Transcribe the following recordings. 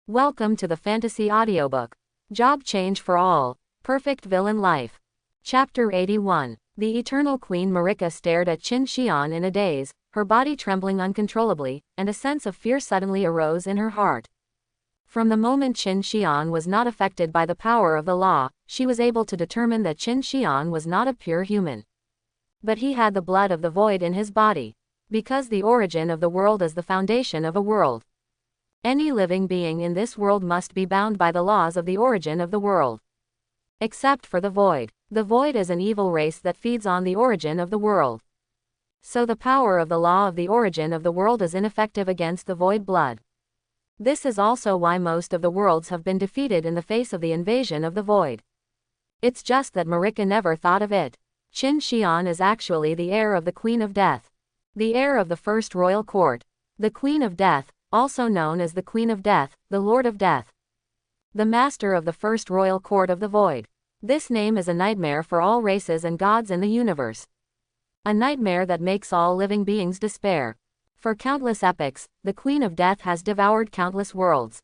Welcome to the Fantasy Audiobook. Job Change for All. Perfect Villain Life. Chapter 81. The Eternal Queen Marika stared at Qin Xian in a daze, her body trembling uncontrollably, and a sense of fear suddenly arose in her heart. From the moment Qin Xian was not affected by the power of the law, she was able to determine that Qin Xian was not a pure human. But he had the blood of the void in his body. Because the origin of the world is the foundation of a world. Any living being in this world must be bound by the laws of the origin of the world. Except for the void. The void is an evil race that feeds on the origin of the world. So the power of the law of the origin of the world is ineffective against the void blood. This is also why most of the worlds have been defeated in the face of the invasion of the void. It's just that Marika never thought of it. Qin Xian is actually the heir of the Queen of Death. The heir of the first royal court. The Queen of Death, also known as the Queen of Death, the Lord of Death. The master of the first royal court of the void. This name is a nightmare for all races and gods in the universe. A nightmare that makes all living beings despair. For countless epochs, the Queen of Death has devoured countless worlds.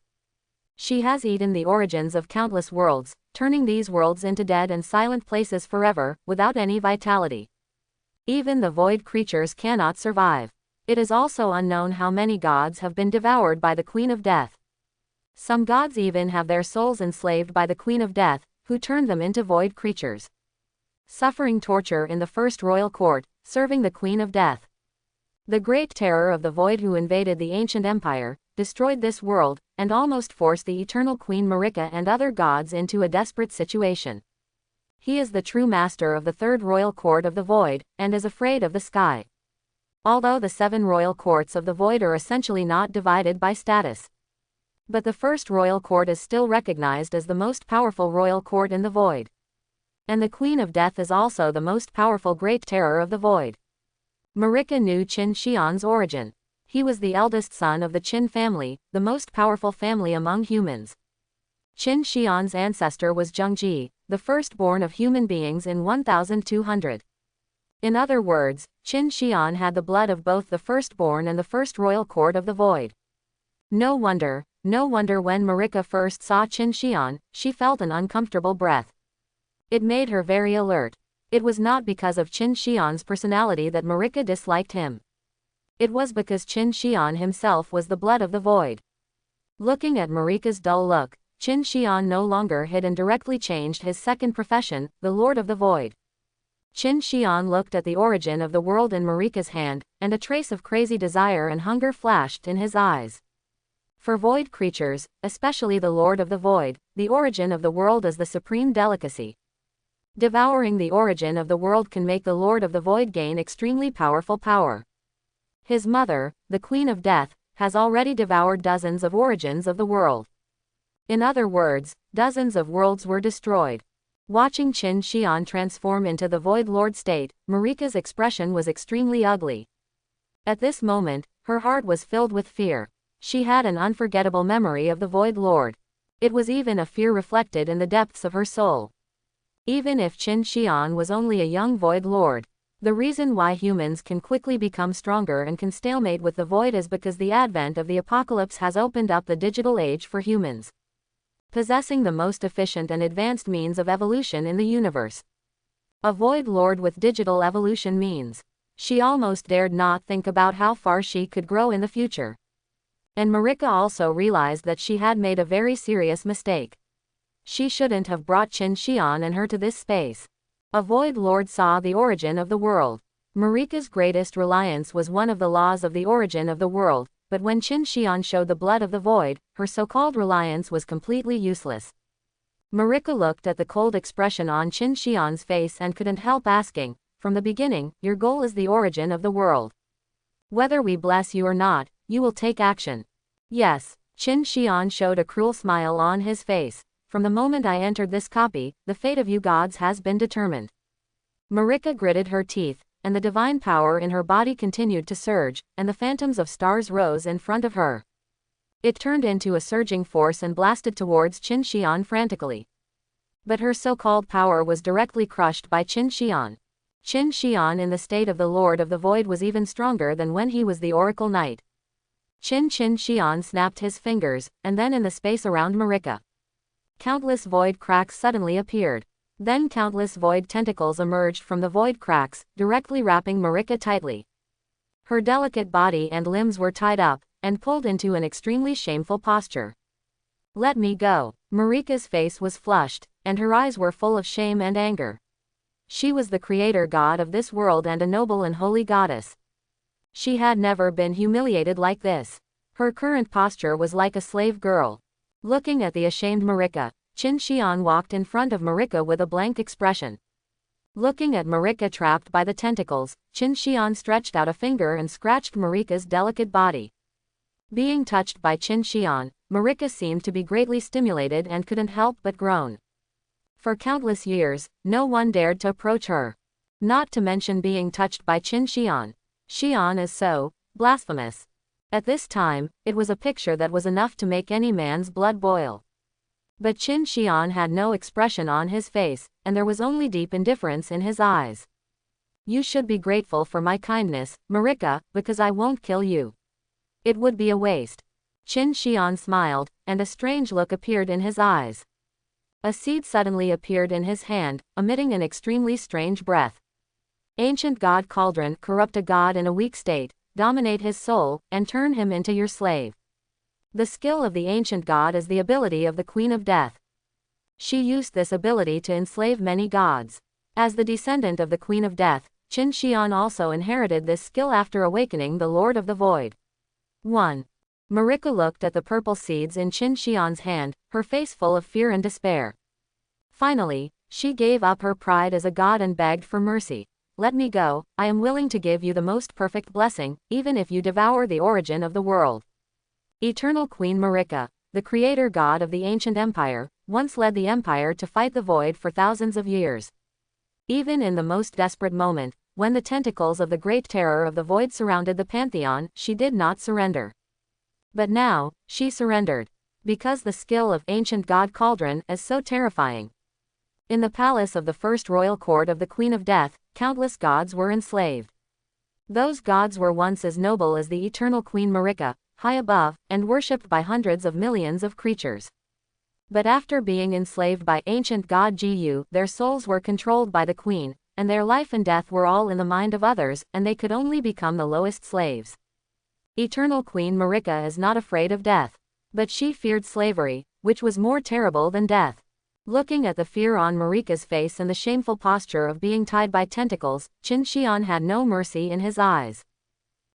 She has eaten the origins of countless worlds, turning these worlds into dead and silent places forever, without any vitality. Even the void creatures cannot survive. It is also unknown how many gods have been devoured by the Queen of Death. Some gods even have their souls enslaved by the Queen of Death, who turned them into void creatures. Suffering torture in the first royal court, serving the Queen of Death. The great terror of the void who invaded the ancient empire, destroyed this world, and almost forced the eternal Queen Marika and other gods into a desperate situation. He is the true master of the third royal court of the void, and is afraid of the sky. Although the 7 royal courts of the void are essentially not divided by status. But the first royal court is still recognized as the most powerful royal court in the void. And the Queen of Death is also the most powerful great terror of the void. Marika knew Qin Xian's origin. He was the eldest son of the Qin family, the most powerful family among humans. Qin Xian's ancestor was Zhengji, the firstborn of human beings in 1200. In other words, Qin Xian had the blood of both the firstborn and the first royal court of the void. No wonder when Marika first saw Qin Xian, she felt an uncomfortable breath. It made her very alert. It was not because of Qin Xian's personality that Marika disliked him. It was because Qin Xian himself was the blood of the void. Looking at Marika's dull look, Qin Xian no longer hid and directly changed his second profession, the Lord of the Void. Qin Xian looked at the origin of the world in Marika's hand, and a trace of crazy desire and hunger flashed in his eyes. For void creatures, especially the Lord of the Void, the origin of the world is the supreme delicacy. Devouring the origin of the world can make the Lord of the Void gain extremely powerful power. His mother, the Queen of Death, has already devoured dozens of origins of the world. In other words, dozens of worlds were destroyed. Watching Qin Xian transform into the Void Lord state, Marika's expression was extremely ugly. At this moment, her heart was filled with fear. She had an unforgettable memory of the Void Lord. It was even a fear reflected in the depths of her soul. Even if Qin Xian was only a young Void Lord, the reason why humans can quickly become stronger and can stalemate with the Void is because the advent of the apocalypse has opened up the digital age for humans, possessing the most efficient and advanced means of evolution in the universe. A Void Lord with digital evolution means she almost dared not think about how far she could grow in the future. And Marika also realized that she had made a very serious mistake. She shouldn't have brought Qin Xian and her to this space. A Void Lord saw the origin of the world. Marika's greatest reliance was one of the laws of the origin of the world, but when Qin Xian showed the blood of the void, her so-called reliance was completely useless. Marika looked at the cold expression on Qin Xian's face and couldn't help asking, from the beginning, your goal is the origin of the world. Whether we bless you or not, you will take action. Yes, Qin Xian showed a cruel smile on his face. From the moment I entered this copy, the fate of you gods has been determined. Marika gritted her teeth, and the divine power in her body continued to surge, and the phantoms of stars rose in front of her. It turned into a surging force and blasted towards Qin Xian frantically. But her so-called power was directly crushed by Qin Xian. Qin Xian in the state of the Lord of the Void was even stronger than when he was the Oracle Knight. Qin Xian snapped his fingers, and then in the space around Marika, countless void cracks suddenly appeared. Then countless void tentacles emerged from the void cracks, directly wrapping Marika tightly. Her delicate body and limbs were tied up, and pulled into an extremely shameful posture. Let me go. Marika's face was flushed, and her eyes were full of shame and anger. She was the creator god of this world and a noble and holy goddess. She had never been humiliated like this. Her current posture was like a slave girl. Looking at the ashamed Marika, Qin Xian walked in front of Marika with a blank expression. Looking at Marika trapped by the tentacles, Qin Xian stretched out a finger and scratched Marika's delicate body. Being touched by Qin Xian, Marika seemed to be greatly stimulated and couldn't help but groan. For countless years, no one dared to approach her. Not to mention being touched by Qin Xian. Xian is so blasphemous. At this time, it was a picture that was enough to make any man's blood boil. But Qin Xian had no expression on his face, and there was only deep indifference in his eyes. You should be grateful for my kindness, Marika, because I won't kill you. It would be a waste. Qin Xian smiled, and a strange look appeared in his eyes. A seed suddenly appeared in his hand, emitting an extremely strange breath. Ancient God Cauldron, corrupt a god in a weak state, dominate his soul, and turn him into your slave. The skill of the ancient god is the ability of the Queen of Death. She used this ability to enslave many gods. As the descendant of the Queen of Death, Qin Xian also inherited this skill after awakening the Lord of the Void. 1. Marika looked at the purple seeds in Qin Xian's hand, her face full of fear and despair. Finally, she gave up her pride as a god and begged for mercy. Let me go, I am willing to give you the most perfect blessing, even if you devour the origin of the world. Eternal Queen Marika, the creator god of the ancient empire, once led the empire to fight the void for thousands of years. Even in the most desperate moment, when the tentacles of the great terror of the void surrounded the pantheon, she did not surrender. But now, she surrendered. Because the skill of ancient god Cauldron is so terrifying. In the palace of the first royal court of the Queen of Death, countless gods were enslaved. Those gods were once as noble as the eternal Queen Marika, high above, and worshipped by hundreds of millions of creatures. But after being enslaved by ancient god Gu, their souls were controlled by the Queen, and their life and death were all in the mind of others, and they could only become the lowest slaves. Eternal Queen Marika is not afraid of death. But she feared slavery, which was more terrible than death. Looking at the fear on Marika's face and the shameful posture of being tied by tentacles, Qin Xian had no mercy in his eyes.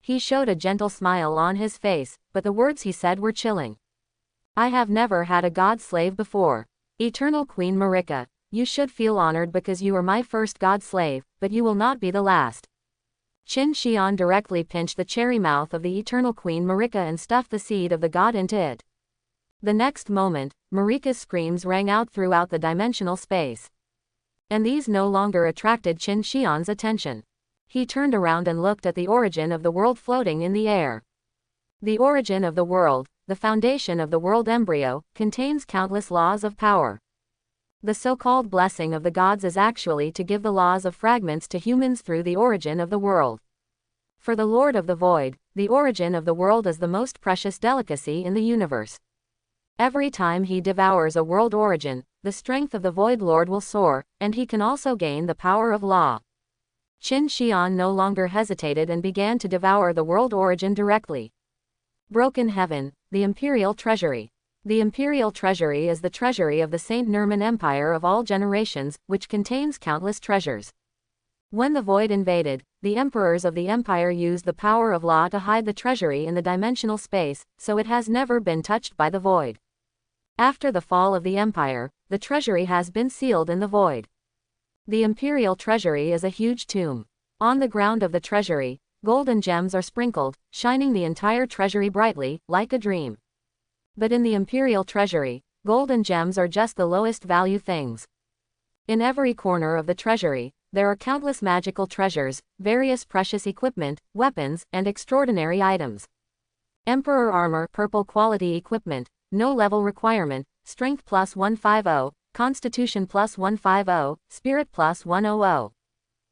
He showed a gentle smile on his face, but the words he said were chilling. I have never had a god slave before. Eternal Queen Marika, you should feel honored because you are my first god slave, but you will not be the last. Qin Xian directly pinched the cherry mouth of the eternal Queen Marika and stuffed the seed of the god into it. The next moment, Marika's screams rang out throughout the dimensional space. And these no longer attracted Qin Xian's attention. He turned around and looked at the origin of the world floating in the air. The origin of the world, the foundation of the world embryo, contains countless laws of power. The so-called blessing of the gods is actually to give the laws of fragments to humans through the origin of the world. For the Lord of the Void, the origin of the world is the most precious delicacy in the universe. Every time he devours a world origin, the strength of the Void Lord will soar, and he can also gain the power of law. Qin Xian no longer hesitated and began to devour the world origin directly. Broken Heaven, the Imperial Treasury. The Imperial Treasury is the treasury of the Saint Nerman Empire of all generations, which contains countless treasures. When the Void invaded, the emperors of the empire used the power of law to hide the treasury in the dimensional space, so it has never been touched by the Void. After the fall of the empire, the treasury has been sealed in the Void. The Imperial Treasury is a huge tomb. On the ground of the treasury, golden gems are sprinkled, shining the entire treasury brightly, like a dream. But in the Imperial Treasury, gold and gems are just the lowest value things. In every corner of the treasury, there are countless magical treasures, various precious equipment, weapons, and extraordinary items. Emperor Armor, purple quality equipment, no level requirement, strength plus 150, constitution plus 150, spirit plus 100.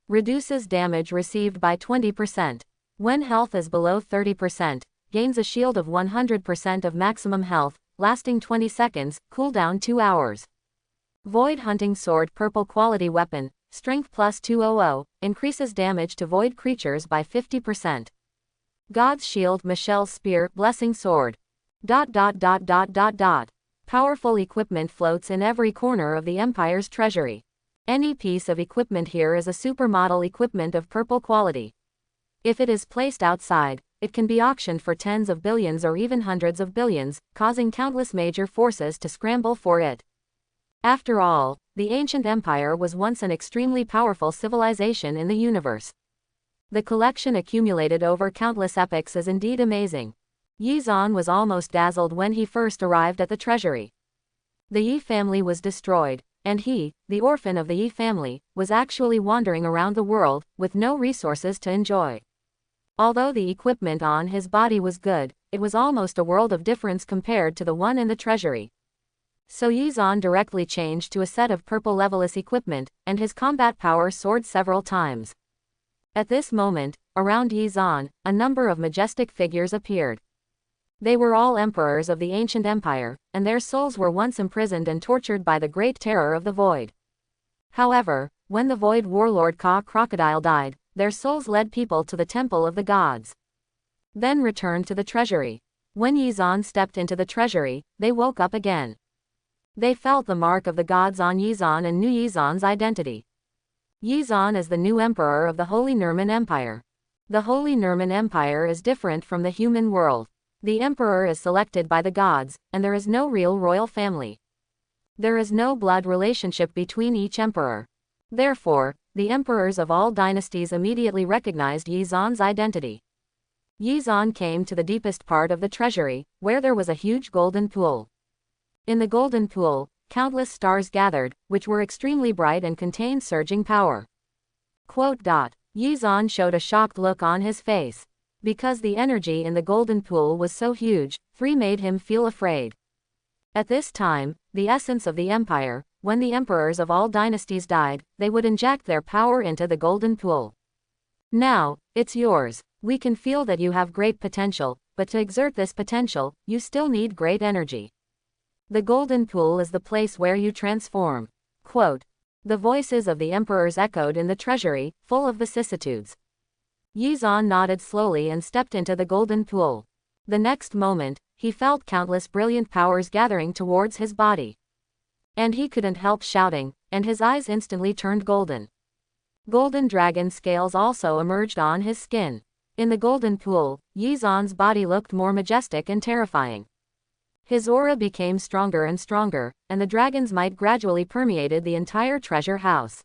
Reduces damage received by 20%. When health is below 30%, gains a shield of 100% of maximum health, lasting 20 seconds, cooldown 2 hours. Void Hunting Sword Purple Quality Weapon, Strength plus 200, increases damage to void creatures by 50%. God's Shield Michelle's Spear Blessing Sword. Powerful equipment floats in every corner of the Empire's treasury. Any piece of equipment here is a supermodel equipment of purple quality. If it is placed outside, it can be auctioned for tens of billions or even hundreds of billions, causing countless major forces to scramble for it. After all, the ancient empire was once an extremely powerful civilization in the universe. The collection accumulated over countless epochs is indeed amazing. Yi Zan was almost dazzled when he first arrived at the treasury. The Yi family was destroyed, and he, the orphan of the Yi family, was actually wandering around the world, with no resources to enjoy. Although the equipment on his body was good, it was almost a world of difference compared to the one in the treasury. So Yi Zan directly changed to a set of purple levelless equipment, and his combat power soared several times. At this moment, around Yi Zan, a number of majestic figures appeared. They were all emperors of the ancient empire, and their souls were once imprisoned and tortured by the great terror of the void. However, when the void warlord Ka Crocodile died, their souls led people to the temple of the gods. Then returned to the treasury. When Yi Zan stepped into the treasury, they woke up again. They felt the mark of the gods on Yi Zan and knew Yi Zan's identity. Yi Zan is the new emperor of the Holy Nurman Empire. The Holy Nurman Empire is different from the human world. The emperor is selected by the gods, and there is no real royal family. There is no blood relationship between each emperor. Therefore, the emperors of all dynasties immediately recognized Yi Zan's identity. Yi Zan came to the deepest part of the treasury, where there was a huge golden pool. In the golden pool, countless stars gathered, which were extremely bright and contained surging power. Yi Zan showed a shocked look on his face. Because the energy in the golden pool was so huge, made him feel afraid. At this time, the essence of the empire, when the emperors of all dynasties died, they would inject their power into the golden pool. Now, it's yours. We can feel that you have great potential, but to exert this potential, you still need great energy. The golden pool is the place where you transform. The voices of the emperors echoed in the treasury, full of vicissitudes. Yi Zan nodded slowly and stepped into the golden pool. The next moment, he felt countless brilliant powers gathering towards his body. And he couldn't help shouting, and his eyes instantly turned golden. Golden dragon scales also emerged on his skin. In the golden pool, Yi Zan's body looked more majestic and terrifying. His aura became stronger and stronger, and the dragon's might gradually permeated the entire treasure house.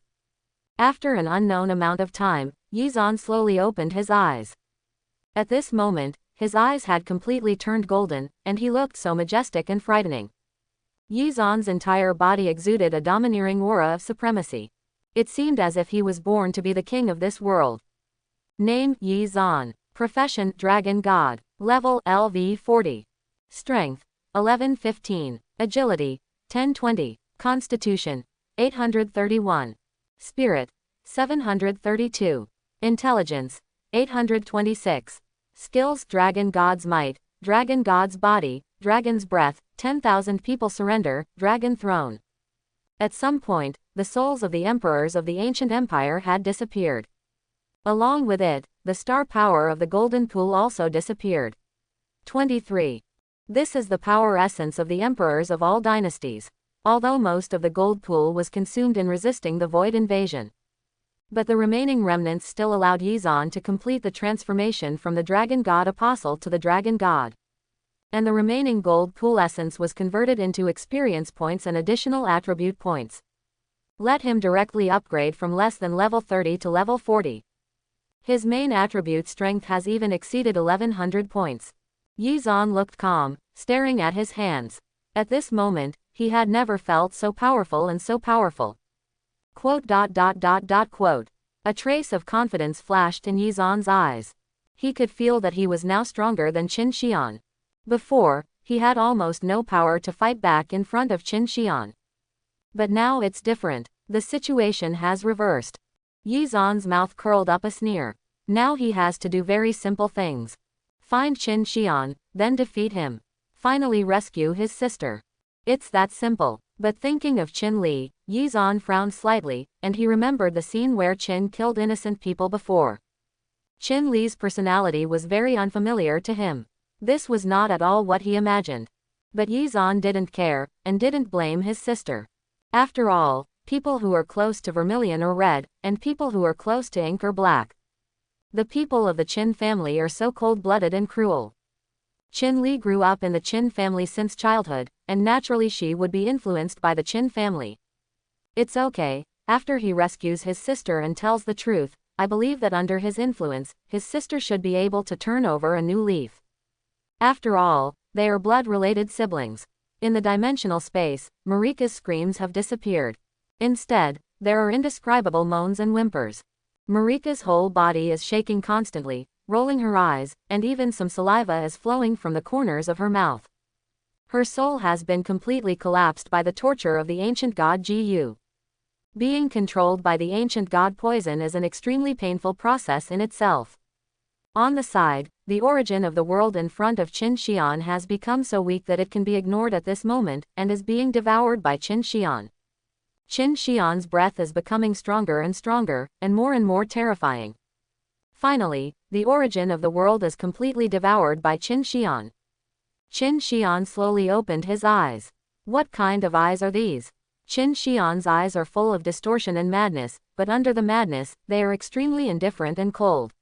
After an unknown amount of time, Yi Zan slowly opened his eyes. At this moment, his eyes had completely turned golden, and he looked so majestic and frightening. Yi Zan's entire body exuded a domineering aura of supremacy. It seemed as if he was born to be the king of this world. Name: Yi Zan. Profession: Dragon God. Level: LV 40. Strength: 1115. Agility: 1020. Constitution: 831. Spirit: 732. Intelligence: 826. Skills: Dragon God's Might, Dragon God's Body, Dragon's Breath, 10,000 People Surrender, Dragon Throne. At some point, the souls of the emperors of the ancient empire had disappeared. Along with it, the star power of the golden pool also disappeared. 23. This is the power essence of the emperors of all dynasties. Although most of the gold pool was consumed in resisting the void invasion. But the remaining remnants still allowed Yi Zan to complete the transformation from the Dragon God Apostle to the Dragon God. And the remaining gold pool essence was converted into experience points and additional attribute points. Let him directly upgrade from less than level 30 to level 40. His main attribute strength has even exceeded 1100 points. Yi Zan looked calm, staring at his hands. At this moment, he had never felt so powerful and so powerful. A trace of confidence flashed in Yi Zan's eyes. He could feel that he was now stronger than Qin Xian. Before, he had almost no power to fight back in front of Qin Xian. But now it's different. The situation has reversed. Yi Zan's mouth curled up a sneer. Now he has to do very simple things. Find Qin Xian, then defeat him. Finally rescue his sister. It's that simple. But thinking of Qin Li, Yi Zan frowned slightly, and he remembered the scene where Qin killed innocent people before. Qin Li's personality was very unfamiliar to him. This was not at all what he imagined. But Yi Zan didn't care, and didn't blame his sister. After all, people who are close to vermilion are red, and people who are close to ink are black. The people of the Qin family are so cold-blooded and cruel. Qin Li grew up in the Qin family since childhood, and naturally she would be influenced by the Qin family. It's okay, after he rescues his sister and tells the truth, I believe that under his influence, his sister should be able to turn over a new leaf. After all, they are blood-related siblings. In the dimensional space, Marika's screams have disappeared. Instead, there are indescribable moans and whimpers. Marika's whole body is shaking constantly, rolling her eyes, and even some saliva is flowing from the corners of her mouth. Her soul has been completely collapsed by the torture of the ancient god Gu. Being controlled by the ancient god poison is an extremely painful process in itself. On the side, the origin of the world in front of Qin Xian has become so weak that it can be ignored at this moment, and is being devoured by Qin Xian. Qin Xian's breath is becoming stronger and more terrifying. Finally, the origin of the world is completely devoured by Qin Xian. Qin Xian slowly opened his eyes. What kind of eyes are these? Qin Xian's eyes are full of distortion and madness, but under the madness, they are extremely indifferent and cold.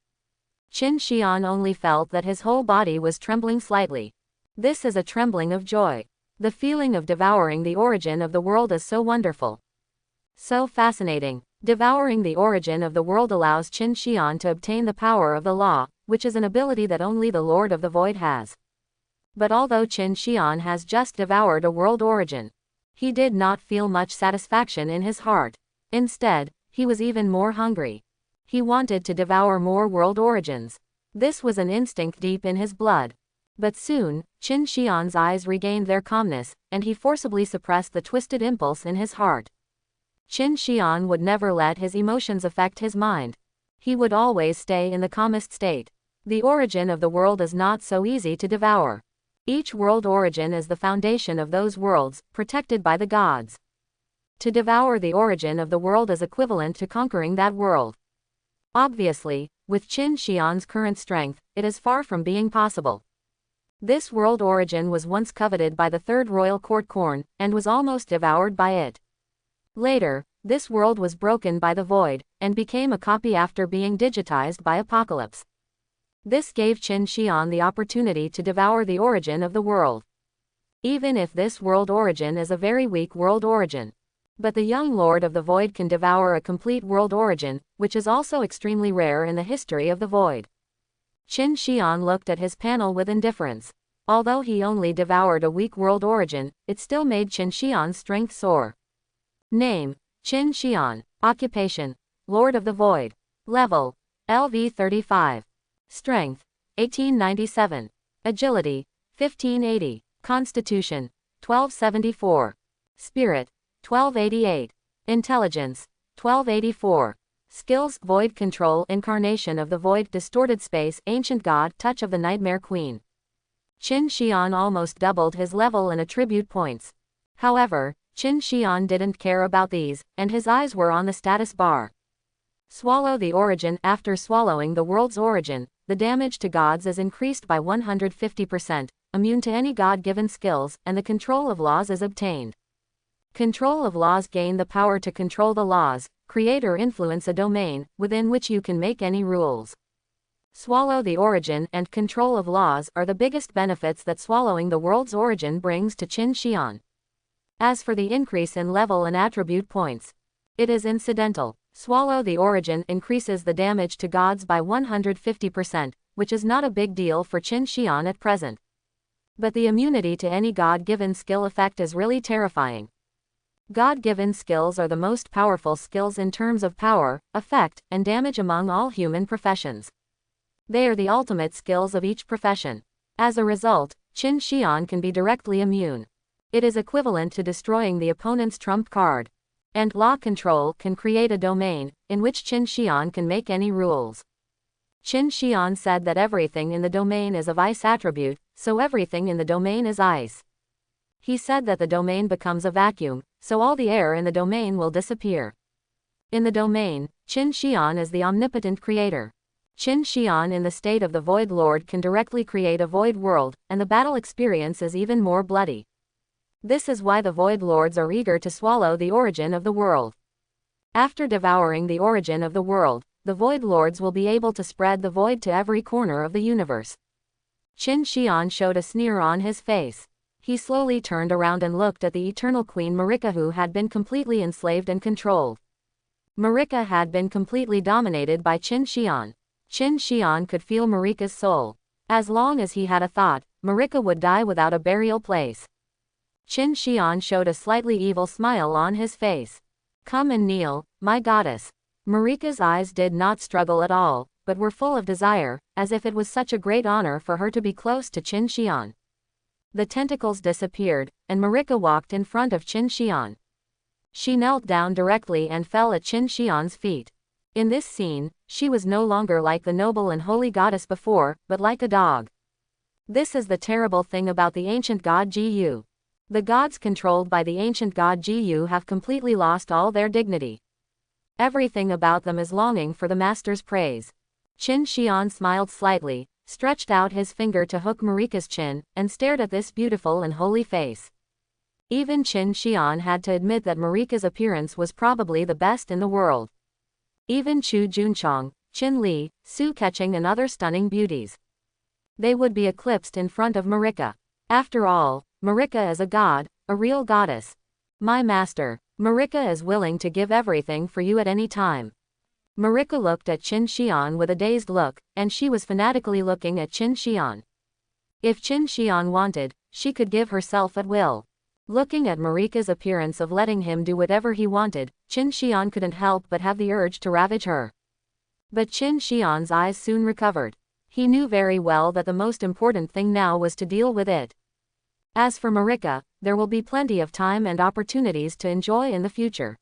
Qin Xian only felt that his whole body was trembling slightly. This is a trembling of joy. The feeling of devouring the origin of the world is so wonderful. So fascinating. Devouring the origin of the world allows Qin Xian to obtain the power of the law, which is an ability that only the Lord of the Void has. But although Qin Xian has just devoured a world origin, he did not feel much satisfaction in his heart. Instead, he was even more hungry. He wanted to devour more world origins. This was an instinct deep in his blood. But soon, Qin Xian's eyes regained their calmness, and he forcibly suppressed the twisted impulse in his heart. Qin Xian would never let his emotions affect his mind. He would always stay in the calmest state. The origin of the world is not so easy to devour. Each world origin is the foundation of those worlds, protected by the gods. To devour the origin of the world is equivalent to conquering that world. Obviously, with Qin Xian's current strength, it is far from being possible. This world origin was once coveted by the Third Royal Court Corn, and was almost devoured by it. Later, this world was broken by the Void, and became a copy after being digitized by Apocalypse. This gave Qin Xian the opportunity to devour the origin of the world. Even if this world origin is a very weak world origin. But the young Lord of the Void can devour a complete world origin, which is also extremely rare in the history of the Void. Qin Xian looked at his panel with indifference. Although he only devoured a weak world origin, it still made Qin Xian's strength soar. Name: Qin Xian. Occupation: Lord of the Void. Level: LV35. Strength: 1897. Agility: 1580. Constitution: 1274. Spirit: 1288. Intelligence: 1284. Skills: Void Control, Incarnation of the Void, Distorted Space, Ancient God, Touch of the Nightmare Queen. Qin Xian almost doubled his level in attribute points. However, Qin Xian didn't care about these, and his eyes were on the status bar. Swallow the origin. After swallowing the world's origin, the damage to gods is increased by 150%, immune to any god-given skills, and the control of laws is obtained. Control of laws: gain the power to control the laws, create or influence a domain, within which you can make any rules. Swallow the origin and control of laws are the biggest benefits that swallowing the world's origin brings to Qin Xian. As for the increase in level and attribute points, it is incidental. Swallow the origin increases the damage to gods by 150%, which is not a big deal for Qin Xian at present. But the immunity to any god-given skill effect is really terrifying. God-given skills are the most powerful skills in terms of power, effect, and damage among all human professions. They are the ultimate skills of each profession. As a result, Qin Xian can be directly immune. It is equivalent to destroying the opponent's trump card. And law control can create a domain, in which Qin Xian can make any rules. Qin Xian said that everything in the domain is of ice attribute, so everything in the domain is ice. He said that the domain becomes a vacuum, so all the air in the domain will disappear. In the domain, Qin Xian is the omnipotent creator. Qin Xian in the state of the Void Lord can directly create a void world, and the battle experience is even more bloody. This is why the Void Lords are eager to swallow the origin of the world. After devouring the origin of the world, the Void Lords will be able to spread the void to every corner of the universe. Qin Xian showed a sneer on his face. He slowly turned around and looked at the Eternal Queen Marika, who had been completely enslaved and controlled. Marika had been completely dominated by Qin Xian. Qin Xian could feel Marika's soul. As long as he had a thought, Marika would die without a burial place. Qin Xian showed a slightly evil smile on his face. Come and kneel, my goddess. Marika's eyes did not struggle at all, but were full of desire, as if it was such a great honor for her to be close to Qin Xian. The tentacles disappeared, and Marika walked in front of Qin Xian. She knelt down directly and fell at Qin Xian's feet. In this scene, she was no longer like the noble and holy goddess before, but like a dog. This is the terrible thing about the ancient god Jiyu. The gods controlled by the ancient god Jiyu have completely lost all their dignity. Everything about them is longing for the master's praise. Qin Xian smiled slightly, stretched out his finger to hook Marika's chin, and stared at this beautiful and holy face. Even Qin Xian had to admit that Marika's appearance was probably the best in the world. Even Chu Junchong, Qin Li, Su Keqing and other stunning beauties. They would be eclipsed in front of Marika. After all, Marika is a god, a real goddess. My master, Marika is willing to give everything for you at any time. Marika looked at Qin Xian with a dazed look, and she was fanatically looking at Qin Xian. If Qin Xian wanted, she could give herself at will. Looking at Marika's appearance of letting him do whatever he wanted, Qin Xian couldn't help but have the urge to ravage her. But Qin Xian's eyes soon recovered. He knew very well that the most important thing now was to deal with it. As for Marika, there will be plenty of time and opportunities to enjoy in the future.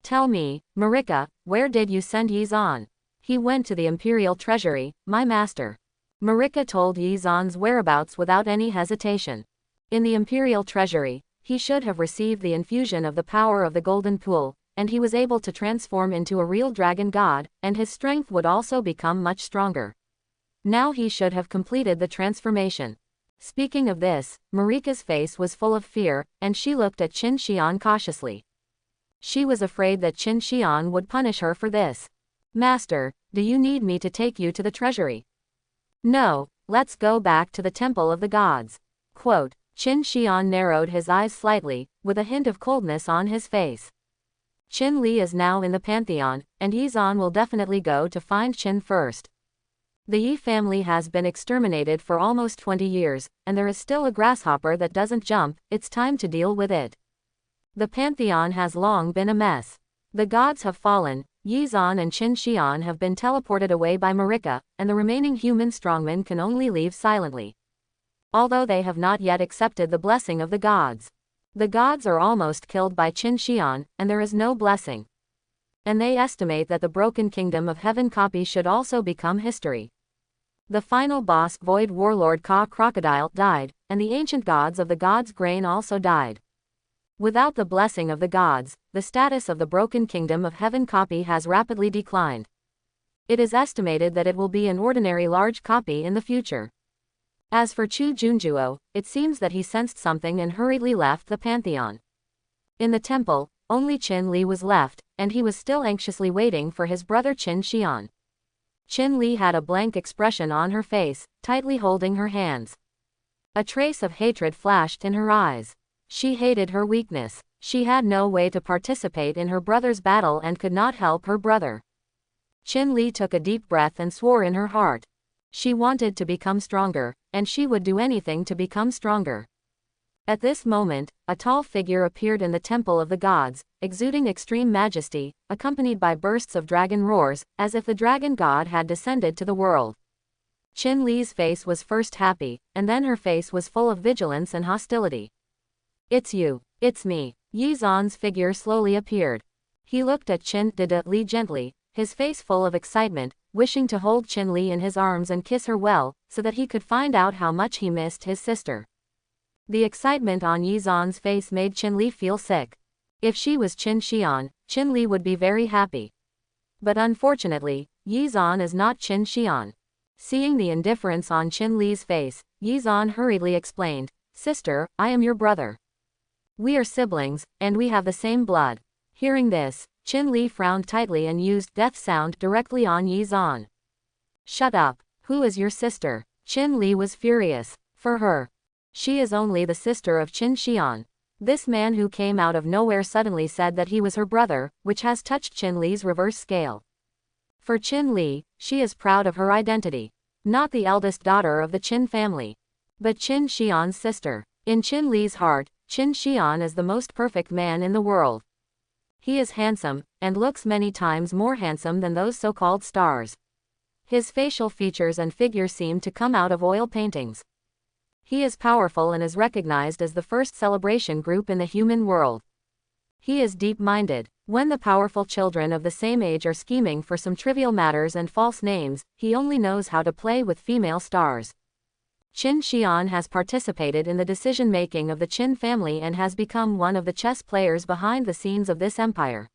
Tell me, Marika, where did you send Yizan? He went to the Imperial Treasury, my master. Marika told Yizan's whereabouts without any hesitation. In the Imperial Treasury, he should have received the infusion of the power of the Golden Pool, and he was able to transform into a real dragon god, and his strength would also become much stronger. Now he should have completed the transformation. Speaking of this, Marika's face was full of fear, and she looked at Qin Xian cautiously. She was afraid that Qin Xian would punish her for this. Master, do you need me to take you to the treasury? No, let's go back to the temple of the gods. Quote, Qin Xian narrowed his eyes slightly, with a hint of coldness on his face. Qin Li is now in the pantheon, and Yizan will definitely go to find Qin first. The Yi family has been exterminated for almost 20 years, and there is still a grasshopper that doesn't jump. It's time to deal with it. The pantheon has long been a mess. The gods have fallen, Yizan and Qin Xian have been teleported away by Marika, and the remaining human strongmen can only leave silently. Although they have not yet accepted the blessing of the gods. The gods are almost killed by Qin Xian, and there is no blessing. And they estimate that the broken kingdom of heaven copy should also become history. The final boss, Void Warlord Ka Crocodile, died, and the ancient gods of the gods' grain also died. Without the blessing of the gods, the status of the broken kingdom of heaven copy has rapidly declined. It is estimated that it will be an ordinary large copy in the future. As for Chu Junjuo, it seems that he sensed something and hurriedly left the pantheon. In the temple, only Qin Li was left, and he was still anxiously waiting for his brother Qin Xian. Qin Li had a blank expression on her face, tightly holding her hands. A trace of hatred flashed in her eyes. She hated her weakness. She had no way to participate in her brother's battle and could not help her brother. Qin Li took a deep breath and swore in her heart. She wanted to become stronger, and she would do anything to become stronger. At this moment, a tall figure appeared in the temple of the gods, exuding extreme majesty, accompanied by bursts of dragon roars, as if the dragon god had descended to the world. Qin Li's face was first happy, and then her face was full of vigilance and hostility. It's you. It's me. Yizan's figure slowly appeared. He looked at Qin Li gently, his face full of excitement. wishing to hold Qin Li in his arms and kiss her well, so that he could find out how much he missed his sister. The excitement on Yi Zan's face made Qin Li feel sick. If she was Qin Xian, Qin Li would be very happy. But unfortunately, Yi Zan is not Qin Xian. Seeing the indifference on Qin Li's face, Yi Zan hurriedly explained, "Sister, I am your brother. We are siblings, and we have the same blood." Hearing this, Qin Li frowned tightly and used death sound directly on Yi Zan. "Shut up. Who is your sister?" Qin Li was furious. For her, she is only the sister of Qin Xian. This man who came out of nowhere suddenly said that he was her brother, which has touched Qin Li's reverse scale. For Qin Li, she is proud of her identity. Not the eldest daughter of the Qin family, but Qin Xian's sister. In Qin Li's heart, Qin Xian is the most perfect man in the world. He is handsome, and looks many times more handsome than those so-called stars. His facial features and figure seem to come out of oil paintings. He is powerful and is recognized as the first celebration group in the human world. He is deep-minded. When the powerful children of the same age are scheming for some trivial matters and false names, he only knows how to play with female stars. Qin Xian has participated in the decision-making of the Qin family and has become one of the chess players behind the scenes of this empire.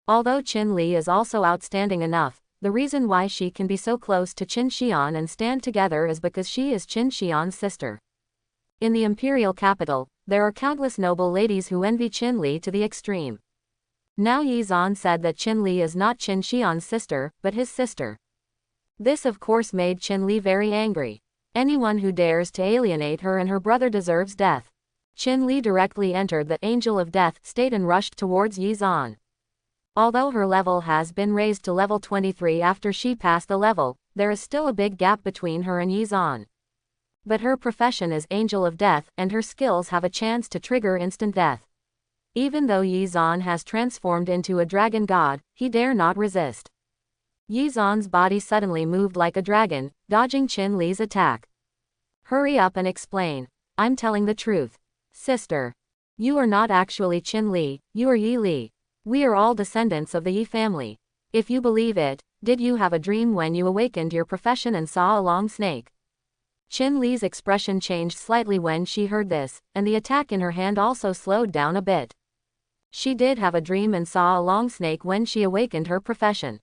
Although Qin Li is also outstanding enough, the reason why she can be so close to Qin Xian and stand together is because she is Qin Xian's sister. In the imperial capital, there are countless noble ladies who envy Qin Li to the extreme. Now Yi Zan said that Qin Li is not Qin Xian's sister, but his sister. This of course made Qin Li very angry. Anyone who dares to alienate her and her brother deserves death. Qin Li directly entered the Angel of Death state and rushed towards Yi Zan. Although her level has been raised to level 23 after she passed the level, there is still a big gap between her and Yi Zan. But her profession is Angel of Death, and her skills have a chance to trigger instant death. Even though Yi Zan has transformed into a dragon god, he dare not resist. Yi Zan's body suddenly moved like a dragon, dodging Qin Li's attack. "Hurry up and explain. I'm telling the truth. Sister. You are not actually Qin Li, you are Yi Li. We are all descendants of the Yi family. If you believe it, did you have a dream when you awakened your profession and saw a long snake?" Qin Li's expression changed slightly when she heard this, and the attack in her hand also slowed down a bit. She did have a dream and saw a long snake when she awakened her profession.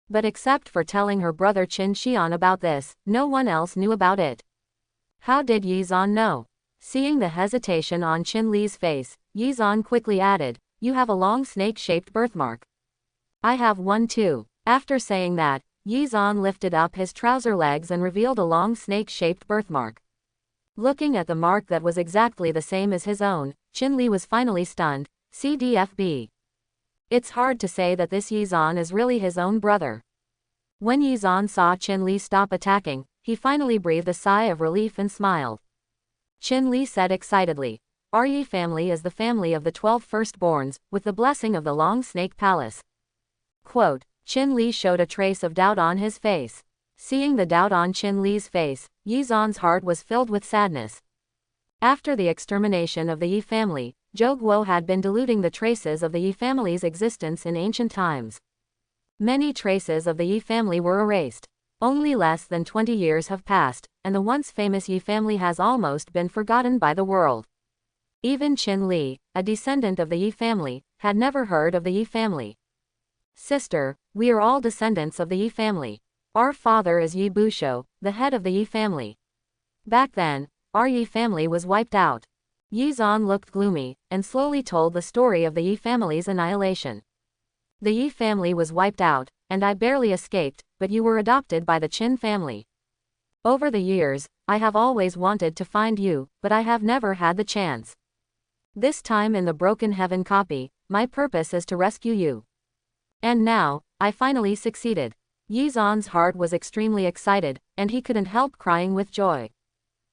But except for telling her brother Qin Xian about this, no one else knew about it. How did Yi Zan know? Seeing the hesitation on Qin Li's face, Yi Zan quickly added, "You have a long snake-shaped birthmark. I have one too." After saying that, Yi Zan lifted up his trouser legs and revealed a long snake-shaped birthmark. Looking at the mark that was exactly the same as his own, Qin Li was finally stunned. CDFB. It's hard to say that this Yi Zan is really his own brother. When Yi Zan saw Qin Li stop attacking, he finally breathed a sigh of relief and smiled. Qin Li said excitedly, "Our Yi family is the family of the 12 firstborns, with the blessing of the Long Snake Palace." Quote, Qin Li showed a trace of doubt on his face. Seeing the doubt on Qin Li's face, Yi Zan's heart was filled with sadness. After the extermination of the Yi family, Zhou Guo had been diluting the traces of the Yi family's existence in ancient times. Many traces of the Yi family were erased. Only less than 20 years have passed, and the once famous Yi family has almost been forgotten by the world. Even Qin Li, a descendant of the Yi family, had never heard of the Yi family. "Sister, we are all descendants of the Yi family. Our father is Yi Busho, the head of the Yi family. Back then, our Yi family was wiped out." Yi Zan looked gloomy, and slowly told the story of the Yi family's annihilation. "The Yi family was wiped out, and I barely escaped, but you were adopted by the Qin family. Over the years, I have always wanted to find you, but I have never had the chance. This time in the Broken Heaven copy, my purpose is to rescue you. And now, I finally succeeded." Yi Zan's heart was extremely excited, and he couldn't help crying with joy.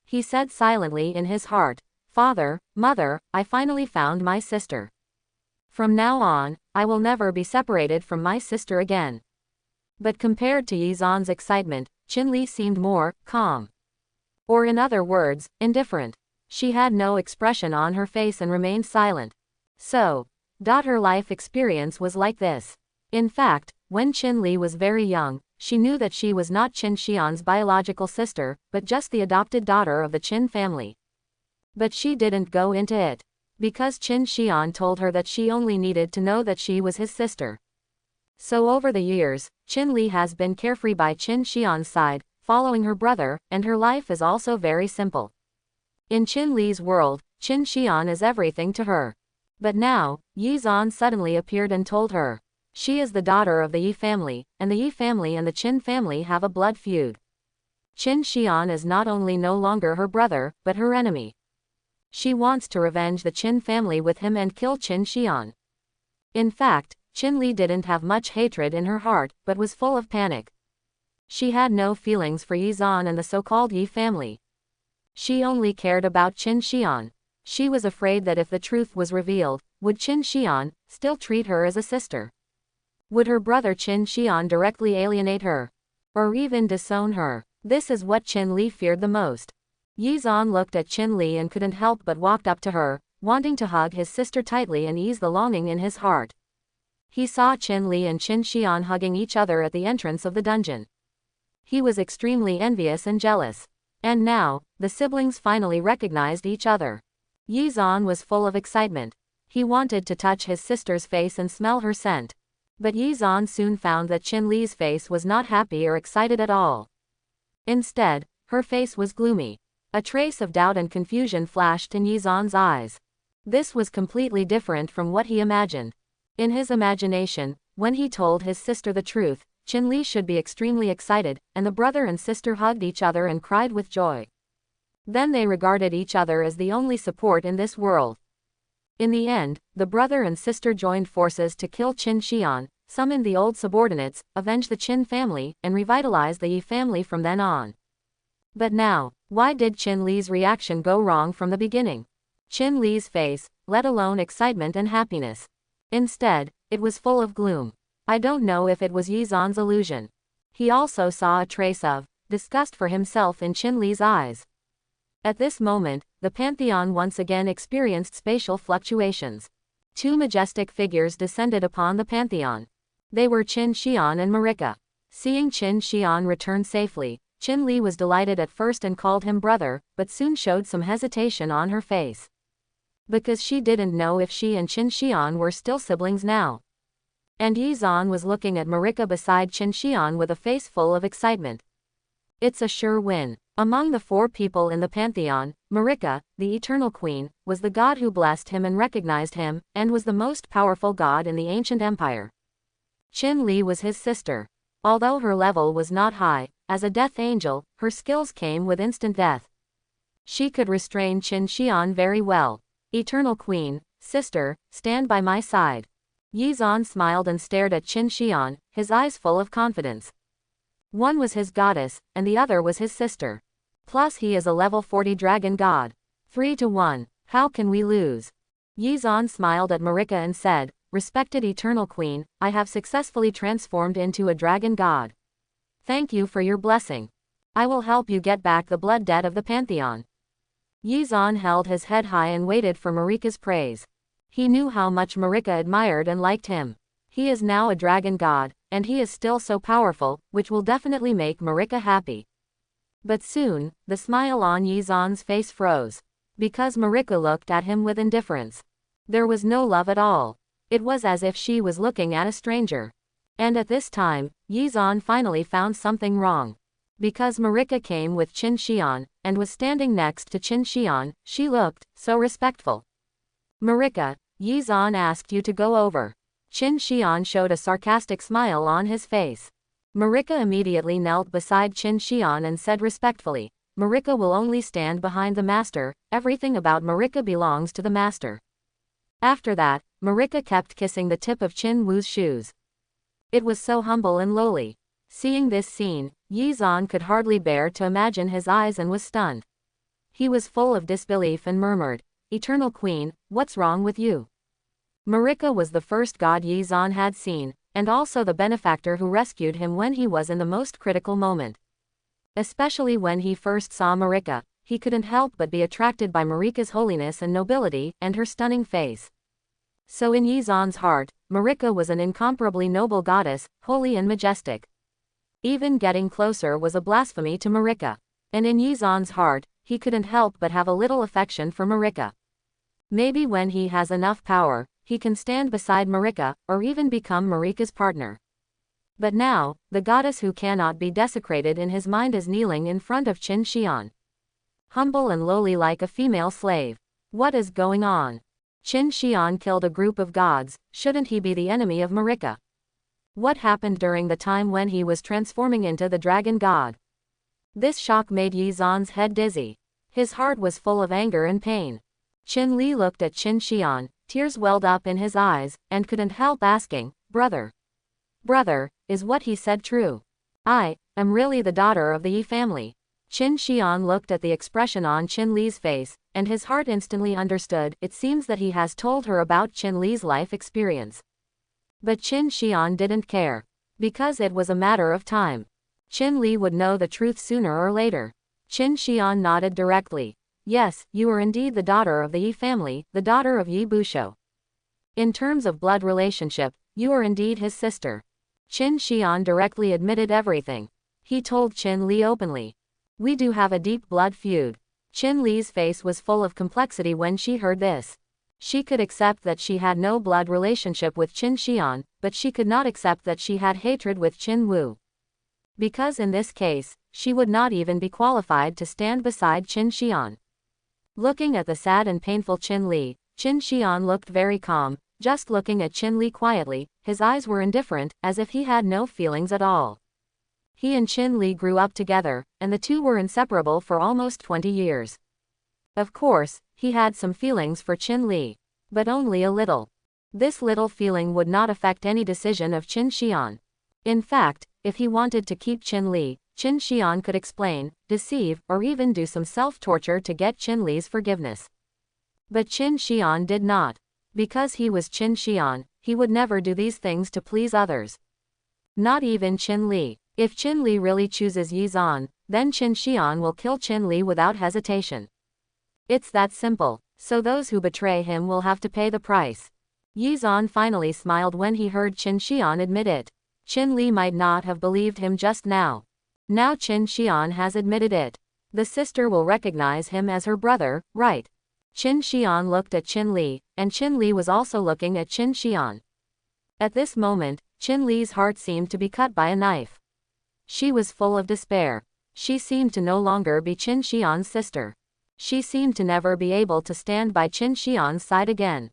He said silently in his heart, "Father, Mother, I finally found my sister. From now on, I will never be separated from my sister again." But compared to Yi Zan's excitement, Qin Li seemed more calm. Or in other words, indifferent. She had no expression on her face and remained silent. So, her life experience was like this. In fact, when Qin Li was very young, She knew that she was not Qin Xian's biological sister, but just the adopted daughter of the Qin family. But she didn't go into it, because Qin Xian told her that she only needed to know that she was his sister. So over the years, Qin Li has been carefree by Qin Xian's side, following her brother, and her life is also very simple. In Qin Li's world, Qin Xian is everything to her. But now, Yi Zan suddenly appeared and told her. She is the daughter of the Yi family, and the Yi family and the Qin family have a blood feud. Qin Xian is not only no longer her brother, but her enemy. She wants to revenge the Qin family with him and kill Qin Xian. In fact, Qin Li didn't have much hatred in her heart, but was full of panic. She had no feelings for Yi Zan and the so-called Yi family. She only cared about Qin Xian. She was afraid that if the truth was revealed, would Qin Xian still treat her as a sister? Would her brother Qin Xian directly alienate her? Or even disown her? This is what Qin Li feared the most. Yi Zan looked at Qin Li and couldn't help but walked up to her, wanting to hug his sister tightly and ease the longing in his heart. He saw Qin Li and Qin Xian hugging each other at the entrance of the dungeon. He was extremely envious and jealous. And now, the siblings finally recognized each other. Yi Zan was full of excitement. He wanted to touch his sister's face and smell her scent. But Yi Zan soon found that Qin Li's face was not happy or excited at all. Instead, her face was gloomy. A trace of doubt and confusion flashed in Yi Zan's eyes. This was completely different from what he imagined. In his imagination, when he told his sister the truth, Qin Li should be extremely excited, and the brother and sister hugged each other and cried with joy. Then they regarded each other as the only support in this world. In the end, the brother and sister joined forces to kill Qin Xian, summon the old subordinates, avenge the Qin family, and revitalize the Yi family from then on. But now, why did Qin Li's reaction go wrong from the beginning? Qin Li's face, let alone excitement and happiness. Instead, it was full of gloom. I don't know if it was Yi Zan's illusion. He also saw a trace of disgust for himself in Qin Li's eyes. At this moment, the Pantheon once again experienced spatial fluctuations. Two majestic figures descended upon the Pantheon. They were Qin Xian and Marika. Seeing Qin Xian return safely, Qin Li was delighted at first and called him brother, but soon showed some hesitation on her face. Because she didn't know if she and Qin Xian were still siblings now. And Yi Zan was looking at Marika beside Qin Xian with a face full of excitement. It's a sure win. Among the four people in the Pantheon, Marika, the Eternal Queen, was the god who blessed him and recognized him, and was the most powerful god in the ancient empire. Qin Li was his sister. Although her level was not high, as a death angel, her skills came with instant death. She could restrain Qin Xian very well. Eternal Queen, sister, stand by my side. Yi Zan smiled and stared at Qin Xian, his eyes full of confidence. One was his goddess, and the other was his sister. Plus he is a level 40 dragon god. 3-1, how can we lose? Yi Zan smiled at Marika and said, respected Eternal Queen, I have successfully transformed into a dragon god. Thank you for your blessing. I will help you get back the blood debt of the Pantheon. Yi Zan held his head high and waited for Marika's praise. He knew how much Marika admired and liked him. He is now a dragon god, and he is still so powerful, which will definitely make Marika happy. But soon, the smile on Yi Zan's face froze. Because Marika looked at him with indifference. There was no love at all. It was as if she was looking at a stranger. And at this time, Yi Zan finally found something wrong. Because Marika came with Qin Xian, and was standing next to Qin Xian, she looked so respectful. Marika, Yi Zan asked you to go over. Qin Xian showed a sarcastic smile on his face. Marika immediately knelt beside Qin Xian and said respectfully, Marika will only stand behind the master, everything about Marika belongs to the master. After that, Marika kept kissing the tip of Qin Wu's shoes. It was so humble and lowly. Seeing this scene, Yi Zan could hardly bear to imagine his eyes and was stunned. He was full of disbelief and murmured, Eternal Queen, what's wrong with you? Marika was the first god Yi Zan had seen, and also the benefactor who rescued him when he was in the most critical moment. Especially when he first saw Marika, he couldn't help but be attracted by Marika's holiness and nobility, and her stunning face. So in Yi Zan's heart, Marika was an incomparably noble goddess, holy and majestic. Even getting closer was a blasphemy to Marika. And in Yizan's heart, he couldn't help but have a little affection for Marika. Maybe when he has enough power, he can stand beside Marika, or even become Marika's partner. But now, the goddess who cannot be desecrated in his mind is kneeling in front of Qin Xian. Humble and lowly like a female slave. What is going on? Qin Xian killed a group of gods, shouldn't he be the enemy of Marika? What happened during the time when he was transforming into the dragon god? This shock made Yizan's head dizzy. His heart was full of anger and pain. Qin Li looked at Qin Xian, tears welled up in his eyes, and couldn't help asking, "Brother. Brother, is what he said true? I am really the daughter of the Yi family." Qin Xian looked at the expression on Qin Li's face, and his heart instantly understood. It seems that he has told her about Qin Li's life experience. But Qin Xian didn't care. Because it was a matter of time. Qin Li would know the truth sooner or later. Qin Xian nodded directly. Yes, you are indeed the daughter of the Yi family, the daughter of Yi Busho. In terms of blood relationship, you are indeed his sister. Qin Xian directly admitted everything. He told Qin Li openly. We do have a deep blood feud. Qin Li's face was full of complexity when she heard this. She could accept that she had no blood relationship with Qin Xian, but she could not accept that she had hatred with Qin Wu. Because in this case, she would not even be qualified to stand beside Qin Xian. Looking at the sad and painful Qin Li, Qin Xian looked very calm, just looking at Qin Li quietly. His eyes were indifferent, as if he had no feelings at all. He and Qin Li grew up together, and the two were inseparable for almost 20 years. Of course, he had some feelings for Qin Li. But only a little. This little feeling would not affect any decision of Qin Xian. In fact, if he wanted to keep Qin Li, Qin Xian could explain, deceive, or even do some self-torture to get Qin Li's forgiveness. But Qin Xian did not. Because he was Qin Xian, he would never do these things to please others. Not even Qin Li. If Qin Li really chooses Yizan, then Qin Xian will kill Qin Li without hesitation. It's that simple, so those who betray him will have to pay the price. Yizan finally smiled when he heard Qin Xian admit it. Qin Li might not have believed him just now. Now Qin Xian has admitted it. The sister will recognize him as her brother, right? Qin Xian looked at Qin Li, and Qin Li was also looking at Qin Xian. At this moment, Qin Li's heart seemed to be cut by a knife. She was full of despair. She seemed to no longer be Qin Xian's sister. She seemed to never be able to stand by Qin Xian's side again.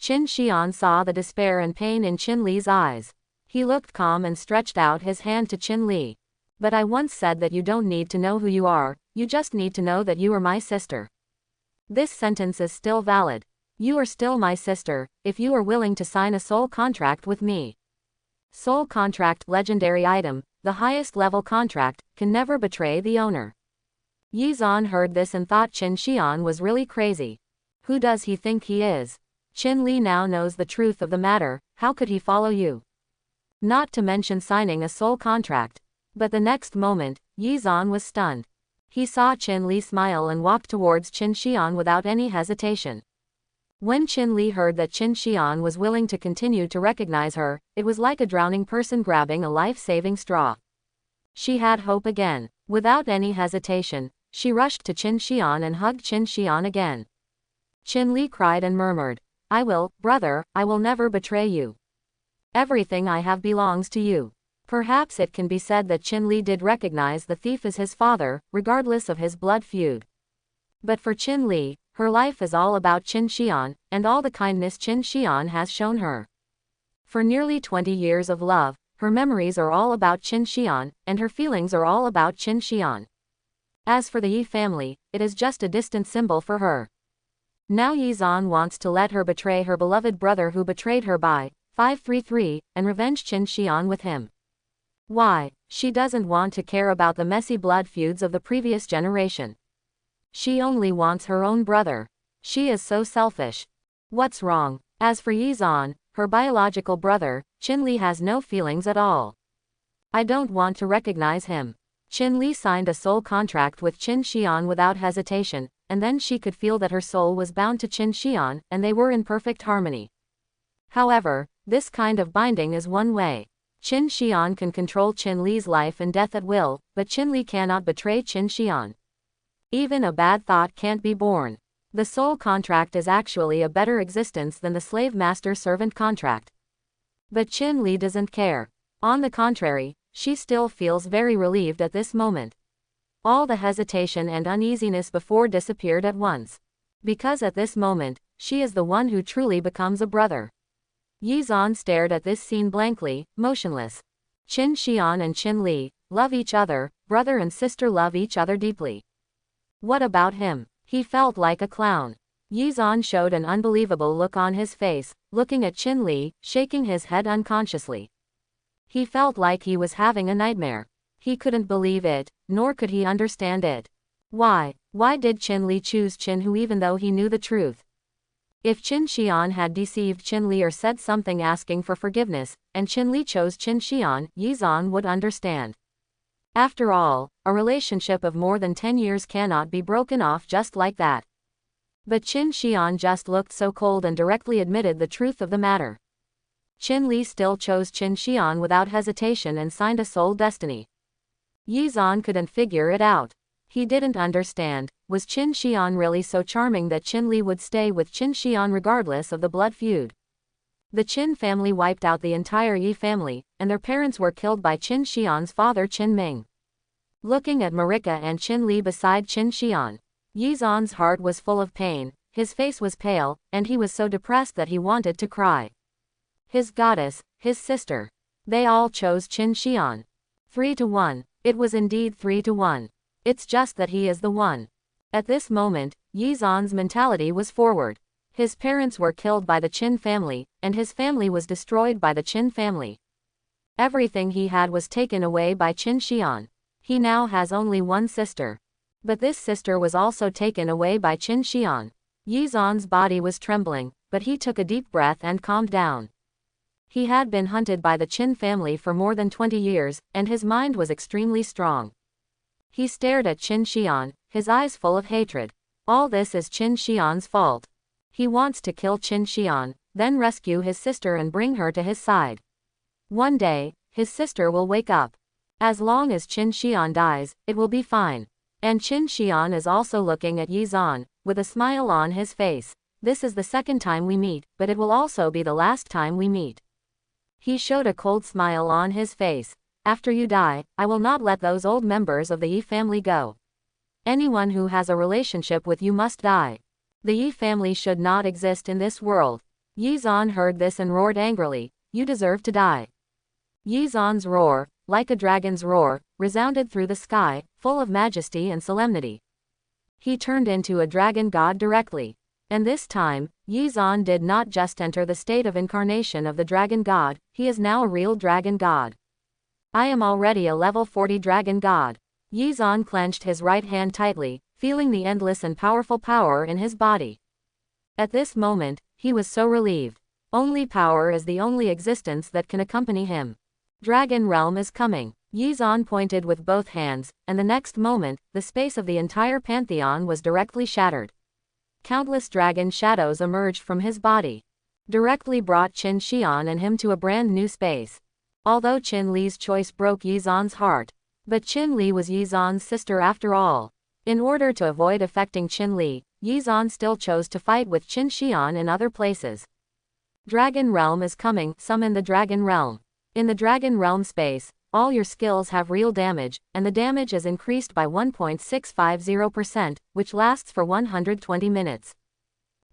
Qin Xian saw the despair and pain in Qin Li's eyes. He looked calm and stretched out his hand to Qin Li. But I once said that you don't need to know who you are, you just need to know that you are my sister. This sentence is still valid. You are still my sister, if you are willing to sign a soul contract with me. Soul contract, legendary item, the highest level contract, can never betray the owner. Yizan heard this and thought Qin Xian was really crazy. Who does he think he is? Qin Li now knows the truth of the matter, how could he follow you? Not to mention signing a soul contract. But the next moment, Yizan was stunned. He saw Qin Li smile and walked towards Qin Xian without any hesitation. When Qin Li heard that Qin Xian was willing to continue to recognize her, it was like a drowning person grabbing a life-saving straw. She had hope again. Without any hesitation, she rushed to Qin Xian and hugged Qin Xian again. Qin Li cried and murmured, I will, brother, I will never betray you. Everything I have belongs to you. Perhaps it can be said that Qin Li did recognize the thief as his father, regardless of his blood feud. But for Qin Li, her life is all about Qin Xian, and all the kindness Qin Xian has shown her. For nearly 20 years of love, her memories are all about Qin Xian, and her feelings are all about Qin Xian. As for the Yi family, it is just a distant symbol for her. Now Yizan wants to let her betray her beloved brother who betrayed her by 533, and revenge Qin Xian with him. Why? She doesn't want to care about the messy blood feuds of the previous generation. She only wants her own brother. She is so selfish. What's wrong? As for Yizan, her biological brother, Qin Li has no feelings at all. I don't want to recognize him. Qin Li signed a soul contract with Qin Xian without hesitation, and then she could feel that her soul was bound to Qin Xian, and they were in perfect harmony. However, this kind of binding is one way. Qin Xian can control Qin Li's life and death at will, but Qin Li cannot betray Qin Xian. Even a bad thought can't be born. The soul contract is actually a better existence than the slave-master-servant contract. But Qin Li doesn't care. On the contrary, she still feels very relieved at this moment. All the hesitation and uneasiness before disappeared at once. Because at this moment, she is the one who truly becomes a brother. Yi Zan stared at this scene blankly, motionless. Qin Xian and Qin Li love each other, brother and sister love each other deeply. What about him? He felt like a clown. Yi Zan showed an unbelievable look on his face, looking at Qin Li, shaking his head unconsciously. He felt like he was having a nightmare. He couldn't believe it, nor could he understand it. Why did Qin Li choose Qin Hu even though he knew the truth? If Qin Xian had deceived Qin Li or said something asking for forgiveness, and Qin Li chose Qin Xian, Yi Zan would understand. After all, a relationship of more than 10 years cannot be broken off just like that. But Qin Xian just looked so cold and directly admitted the truth of the matter. Qin Li still chose Qin Xian without hesitation and signed a soul destiny. Yi Zan couldn't figure it out. He didn't understand, was Qin Xian really so charming that Qin Li would stay with Qin Xian regardless of the blood feud? The Qin family wiped out the entire Yi family, and their parents were killed by Qin Xian's father Qin Ming. Looking at Marika and Qin Li beside Qin Xian, Yi Zan's heart was full of pain, his face was pale, and he was so depressed that he wanted to cry. His goddess, his sister. They all chose Qin Xian. 3-1. It was indeed 3-1. It's just that he is the one. At this moment, Yi Zan's mentality was forward. His parents were killed by the Qin family, and his family was destroyed by the Qin family. Everything he had was taken away by Qin Xian. He now has only one sister. But this sister was also taken away by Qin Xian. Yi Zan's body was trembling, but he took a deep breath and calmed down. He had been hunted by the Qin family for more than 20 years, and his mind was extremely strong. He stared at Qin Xian, his eyes full of hatred. All this is Qin Xian's fault. He wants to kill Qin Xian, then rescue his sister and bring her to his side. One day, his sister will wake up. As long as Qin Xian dies, it will be fine. And Qin Xian is also looking at Yi Zan, with a smile on his face. This is the second time we meet, but it will also be the last time we meet. He showed a cold smile on his face. After you die, I will not let those old members of the Yi family go. Anyone who has a relationship with you must die. The Yi family should not exist in this world. Yi Zan heard this and roared angrily, you deserve to die. Yi Zan's roar, like a dragon's roar, resounded through the sky, full of majesty and solemnity. He turned into a dragon god directly. And this time, Yi Zan did not just enter the state of incarnation of the dragon god, he is now a real dragon god. I am already a level 40 dragon god. Yi Zan clenched his right hand tightly, feeling the endless and powerful power in his body. At this moment, he was so relieved. Only power is the only existence that can accompany him. Dragon realm is coming. Yi Zan pointed with both hands, and the next moment, the space of the entire pantheon was directly shattered. Countless dragon shadows emerged from his body. Directly brought Qin Xian and him to a brand new space. Although Qin Li's choice broke Yi Zan's heart. But Qin Li was Yi Zan's sister after all. In order to avoid affecting Qin Li, Yi Zan still chose to fight with Qin Xian in other places. Dragon realm is coming, summon the dragon realm. In the dragon realm space, all your skills have real damage, and the damage is increased by 1.650%, which lasts for 120 minutes.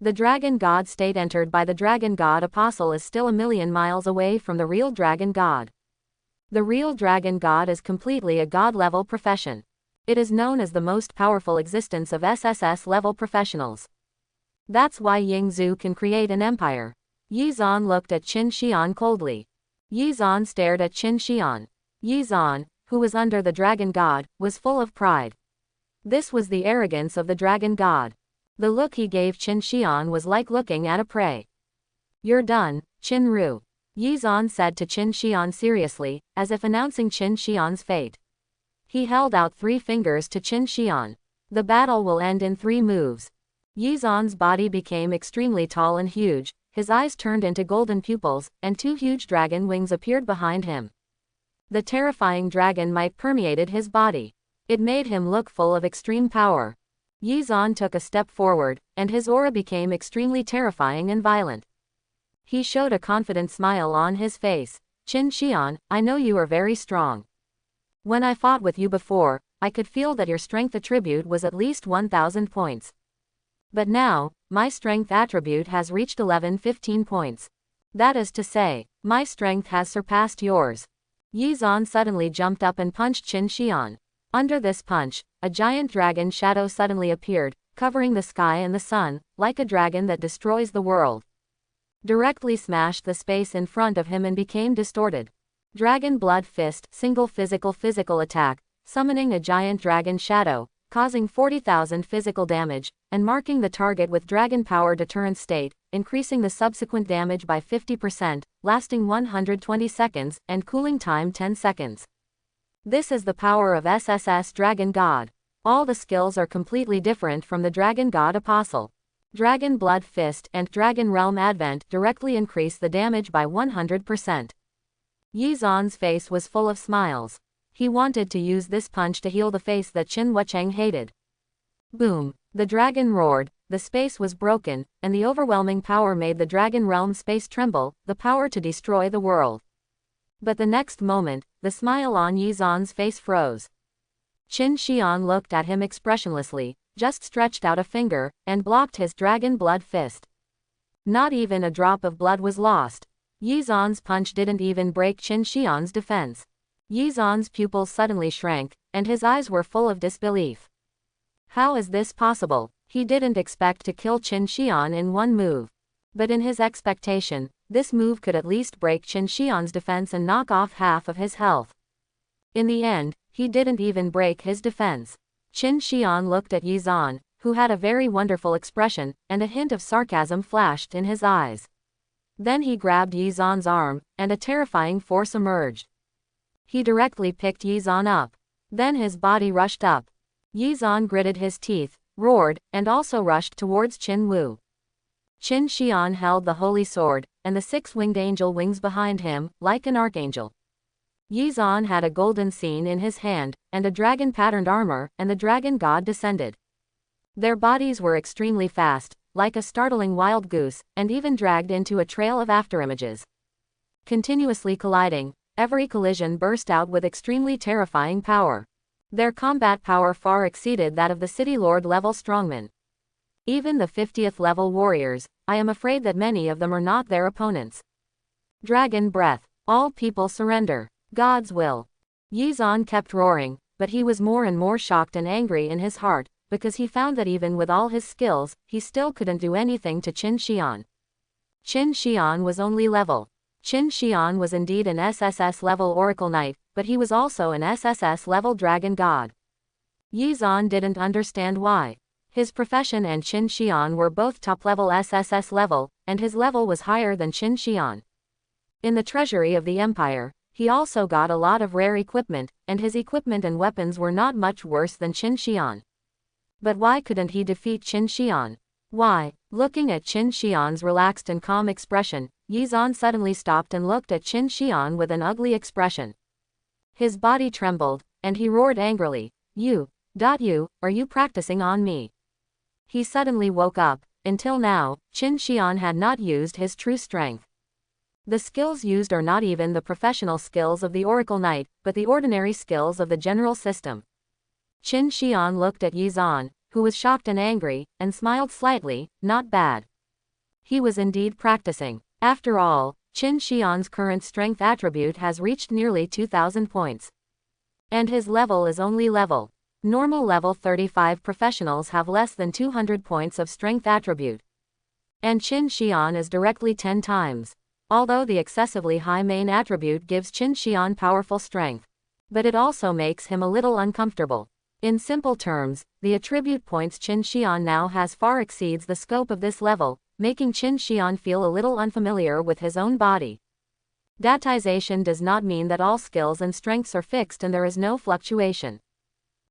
The dragon god state entered by the dragon god apostle is still a million miles away from the real dragon god. The real dragon god is completely a god-level profession. It is known as the most powerful existence of SSS-level professionals. That's why Ying Zhu can create an empire. Yi Zan looked at Qin Xian coldly. Yi Zan stared at Qin Xian. Yi Zan, who was under the dragon god, was full of pride. This was the arrogance of the dragon god. The look he gave Qin Xian was like looking at a prey. You're done, Qin Ru. Yi Zan said to Qin Xian seriously, as if announcing Qin Xian's fate. He held out 3 fingers to Qin Xian. The battle will end in 3 moves. Yi Zan's body became extremely tall and huge, his eyes turned into golden pupils, and 2 huge dragon wings appeared behind him. The terrifying dragon might permeated his body. It made him look full of extreme power. Yi Zan took a step forward, and his aura became extremely terrifying and violent. He showed a confident smile on his face. Qin Xian, I know you are very strong. When I fought with you before, I could feel that your strength attribute was at least 1,000 points. But now, my strength attribute has reached 1115 points. That is to say, my strength has surpassed yours. Yi Zan suddenly jumped up and punched Qin Xian. Under this punch, a giant dragon shadow suddenly appeared, covering the sky and the sun, like a dragon that destroys the world. Directly smashed the space in front of him and became distorted. Dragon Blood Fist, single physical attack, summoning a giant dragon shadow, causing 40,000 physical damage, and marking the target with dragon power deterrent state, increasing the subsequent damage by 50%, lasting 120 seconds, and cooling time 10 seconds. This is the power of SSS Dragon God. All the skills are completely different from the Dragon God Apostle. Dragon Blood Fist and Dragon Realm Advent directly increase the damage by 100%. Yi Zan's face was full of smiles. He wanted to use this punch to heal the face that Qin Wucheng hated. Boom! The dragon roared, the space was broken, and the overwhelming power made the Dragon Realm space tremble, the power to destroy the world. But the next moment, the smile on Yi Zan's face froze. Qin Xian looked at him expressionlessly, just stretched out a finger, and blocked his Dragon Blood Fist. Not even a drop of blood was lost. Yi Zan's punch didn't even break Qin Xian's defense. Yi Zan's pupils suddenly shrank, and his eyes were full of disbelief. How is this possible? He didn't expect to kill Qin Xian in one move. But in his expectation, this move could at least break Qin Xian's defense and knock off half of his health. In the end, he didn't even break his defense. Qin Xian looked at Yi Zan, who had a very wonderful expression, and a hint of sarcasm flashed in his eyes. Then he grabbed Yi Zan's arm, and a terrifying force emerged. He directly picked Yi Zan up. Then his body rushed up. Yi Zan gritted his teeth, roared, and also rushed towards Qin Wu. Qin Xian held the holy sword, and the six-winged angel wings behind him, like an archangel. Yi Zan had a golden scene in his hand, and a dragon-patterned armor, and the dragon god descended. Their bodies were extremely fast, like a startling wild goose, and even dragged into a trail of afterimages. Continuously colliding, every collision burst out with extremely terrifying power. Their combat power far exceeded that of the City Lord level strongmen. Even the 50th level warriors, I am afraid that many of them are not their opponents. Dragon breath. All people surrender. God's will. Yi Zan kept roaring, but he was more and more shocked and angry in his heart, because he found that even with all his skills, he still couldn't do anything to Qin Xian. Qin Xian was only level. Qin Xian was indeed an SSS level Oracle Knight, but he was also an SSS level Dragon God. Yi Zan didn't understand why. His profession and Qin Xian were both top-level SSS level, and his level was higher than Qin Xian. In the treasury of the Empire, he also got a lot of rare equipment, and his equipment and weapons were not much worse than Qin Xian. But why couldn't he defeat Qin Xian? Why? Looking at Qin Xian's relaxed and calm expression, Yi Zan suddenly stopped and looked at Qin Xian with an ugly expression. His body trembled, and he roared angrily, You, are you practicing on me? He suddenly woke up. Until now, Qin Xian had not used his true strength. The skills used are not even the professional skills of the Oracle Knight, but the ordinary skills of the general system. Qin Xian looked at Yi Zan, who was shocked and angry, and smiled slightly. Not bad. He was indeed practicing. After all, Qin Xian's current strength attribute has reached nearly 2,000 points. And his level is only level. Normal level 35 professionals have less than 200 points of strength attribute. And Qin Xian is directly 10 times. Although the excessively high main attribute gives Qin Xian powerful strength. But it also makes him a little uncomfortable. In simple terms, the attribute points Qin Xian now has far exceeds the scope of this level, making Qin Xian feel a little unfamiliar with his own body. Datization does not mean that all skills and strengths are fixed and there is no fluctuation.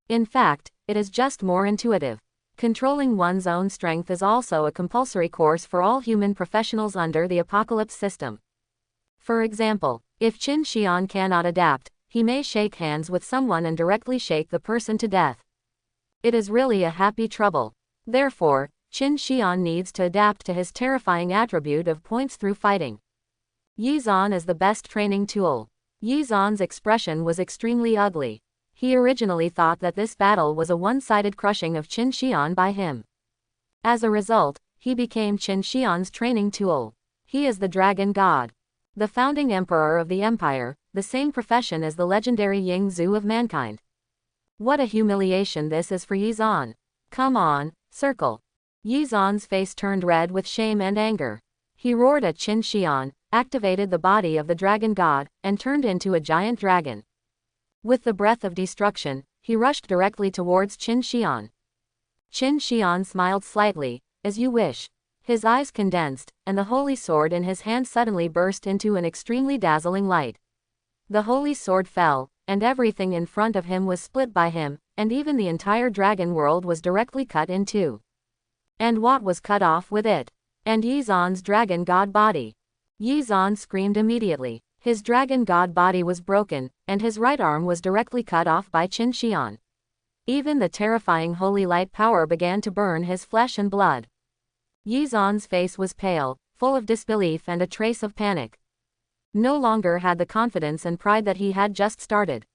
In fact, it is just more intuitive. Controlling one's own strength is also a compulsory course for all human professionals under the Apocalypse system. For example, if Qin Xian cannot adapt, he may shake hands with someone and directly shake the person to death. It is really a happy trouble. Therefore, Qin Xian needs to adapt to his terrifying attribute of points through fighting. Yi Zan is the best training tool. Yi Zan's expression was extremely ugly. He originally thought that this battle was a one-sided crushing of Qin Xian by him. As a result, he became Qin Xian's training tool. He is the dragon god, the founding emperor of the empire, the same profession as the legendary Ying Zhu of mankind. What a humiliation this is for Yi Zan. Come on, circle. Yi Zan's face turned red with shame and anger. He roared at Qin Xian, activated the body of the dragon god, and turned into a giant dragon. With the breath of destruction, he rushed directly towards Qin Xian. Qin Xian smiled slightly. As you wish. His eyes condensed, and the holy sword in his hand suddenly burst into an extremely dazzling light. The holy sword fell, and everything in front of him was split by him, and even the entire dragon world was directly cut in two. And what was cut off with it? And Yi Zan's dragon god body. Yi Zan screamed immediately. His dragon god body was broken, and his right arm was directly cut off by Qin Xian. Even the terrifying holy light power began to burn his flesh and blood. Yi Zan's face was pale, full of disbelief and a trace of panic. No longer had the confidence and pride that he had just started.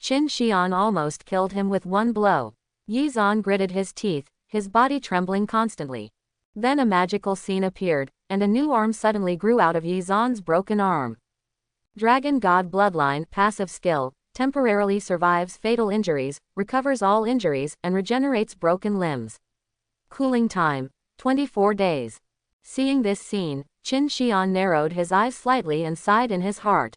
Qin Xian almost killed him with one blow. Yi Zan gritted his teeth, his body trembling constantly. Then a magical scene appeared, and a new arm suddenly grew out of Yi Zan's broken arm. Dragon God Bloodline passive skill, temporarily survives fatal injuries, recovers all injuries, and regenerates broken limbs. Cooling time, 24 days. Seeing this scene, Qin Xian narrowed his eyes slightly and sighed in his heart.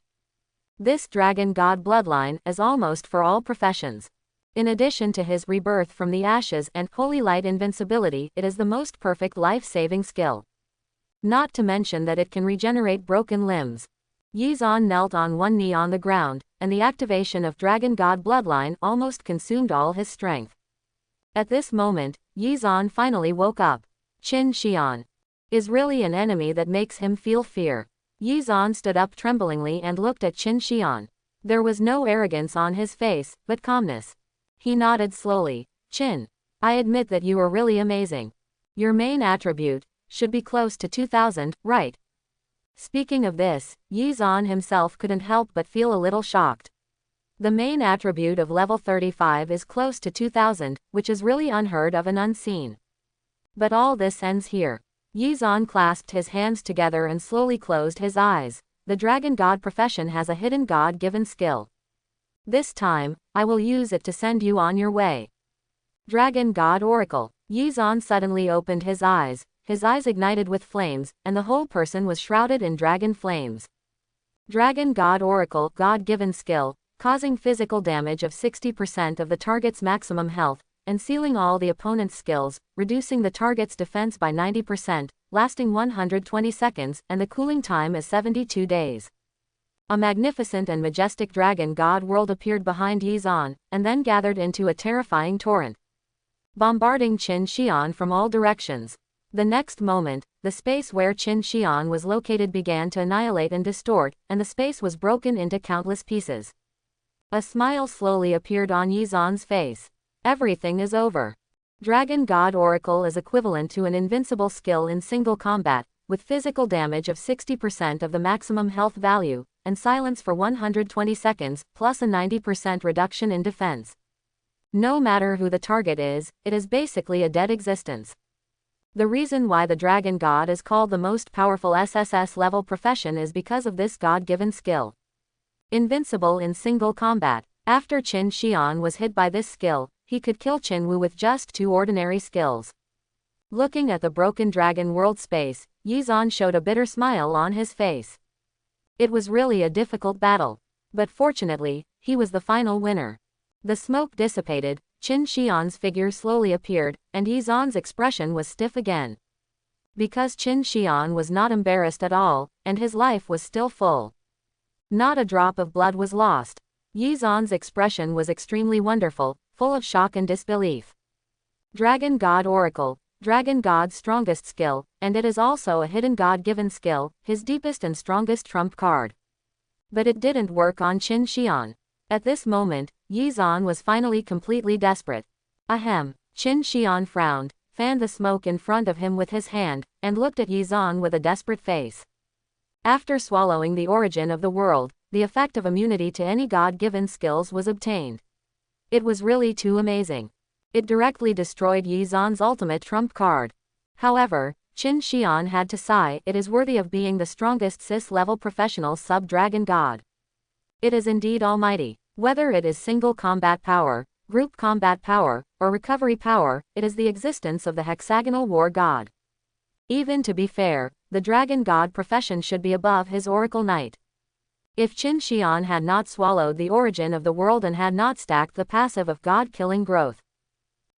This dragon god bloodline is almost for all professions. In addition to his rebirth from the ashes and holy light invincibility, it is the most perfect life-saving skill. Not to mention that it can regenerate broken limbs. Yi Zan knelt on one knee on the ground, and the activation of dragon god bloodline almost consumed all his strength. At this moment, Yi Zan finally woke up. Qin Xian is really an enemy that makes him feel fear. Yi Zan stood up tremblingly and looked at Qin Xian. There was no arrogance on his face, but calmness. He nodded slowly. Qin, I admit that you are really amazing. Your main attribute should be close to 2000, right? Speaking of this, Yi Zan himself couldn't help but feel a little shocked. The main attribute of level 35 is close to 2000, which is really unheard of and unseen. But all this ends here. Yi Zan clasped his hands together and slowly closed his eyes. The dragon god profession has a hidden god-given skill. This time, I will use it to send you on your way. Dragon God Oracle. Yi Zan suddenly opened his eyes ignited with flames, and the whole person was shrouded in dragon flames. Dragon God Oracle, God-given skill, causing physical damage of 60% of the target's maximum health, and sealing all the opponent's skills, reducing the target's defense by 90%, lasting 120 seconds, and the cooling time is 72 days. A magnificent and majestic dragon god world appeared behind Yi Zan, and then gathered into a terrifying torrent, bombarding Qin Xian from all directions. The next moment, the space where Qin Xian was located began to annihilate and distort, and the space was broken into countless pieces. A smile slowly appeared on Yi Zan's face. Everything is over. Dragon God Oracle is equivalent to an invincible skill in single combat, with physical damage of 60% of the maximum health value, and silence for 120 seconds, plus a 90% reduction in defense. No matter who the target is, it is basically a dead existence. The reason why the Dragon God is called the most powerful SSS level profession is because of this god-given skill. Invincible in single combat. After Qin Xian was hit by this skill, he could kill Qin Wu with just 2 ordinary skills. Looking at the broken dragon world space, Yi Zan showed a bitter smile on his face. It was really a difficult battle. But fortunately, he was the final winner. The smoke dissipated, Qin Xian's figure slowly appeared, and Yi Zan's expression was stiff again. Because Qin Xian was not embarrassed at all, and his life was still full. Not a drop of blood was lost. Yi Zan's expression was extremely wonderful, full of shock and disbelief. Dragon God Oracle, Dragon God's strongest skill, and it is also a hidden god-given skill, his deepest and strongest trump card. But it didn't work on Qin Xian. At this moment, Yi Zan was finally completely desperate. Ahem. Qin Xian frowned, fanned the smoke in front of him with his hand, and looked at Yi Zan with a desperate face. After swallowing the origin of the world, the effect of immunity to any God-given skills was obtained. It was really too amazing. It directly destroyed Yi Zan's ultimate trump card. However, Qin Xian had to sigh, it is worthy of being the strongest CIS-level professional sub-dragon god. It is indeed almighty. Whether it is single combat power, group combat power, or recovery power, it is the existence of the hexagonal war god. Even to be fair, the dragon god profession should be above his oracle knight. If Qin Xian had not swallowed the origin of the world and had not stacked the passive of god-killing growth,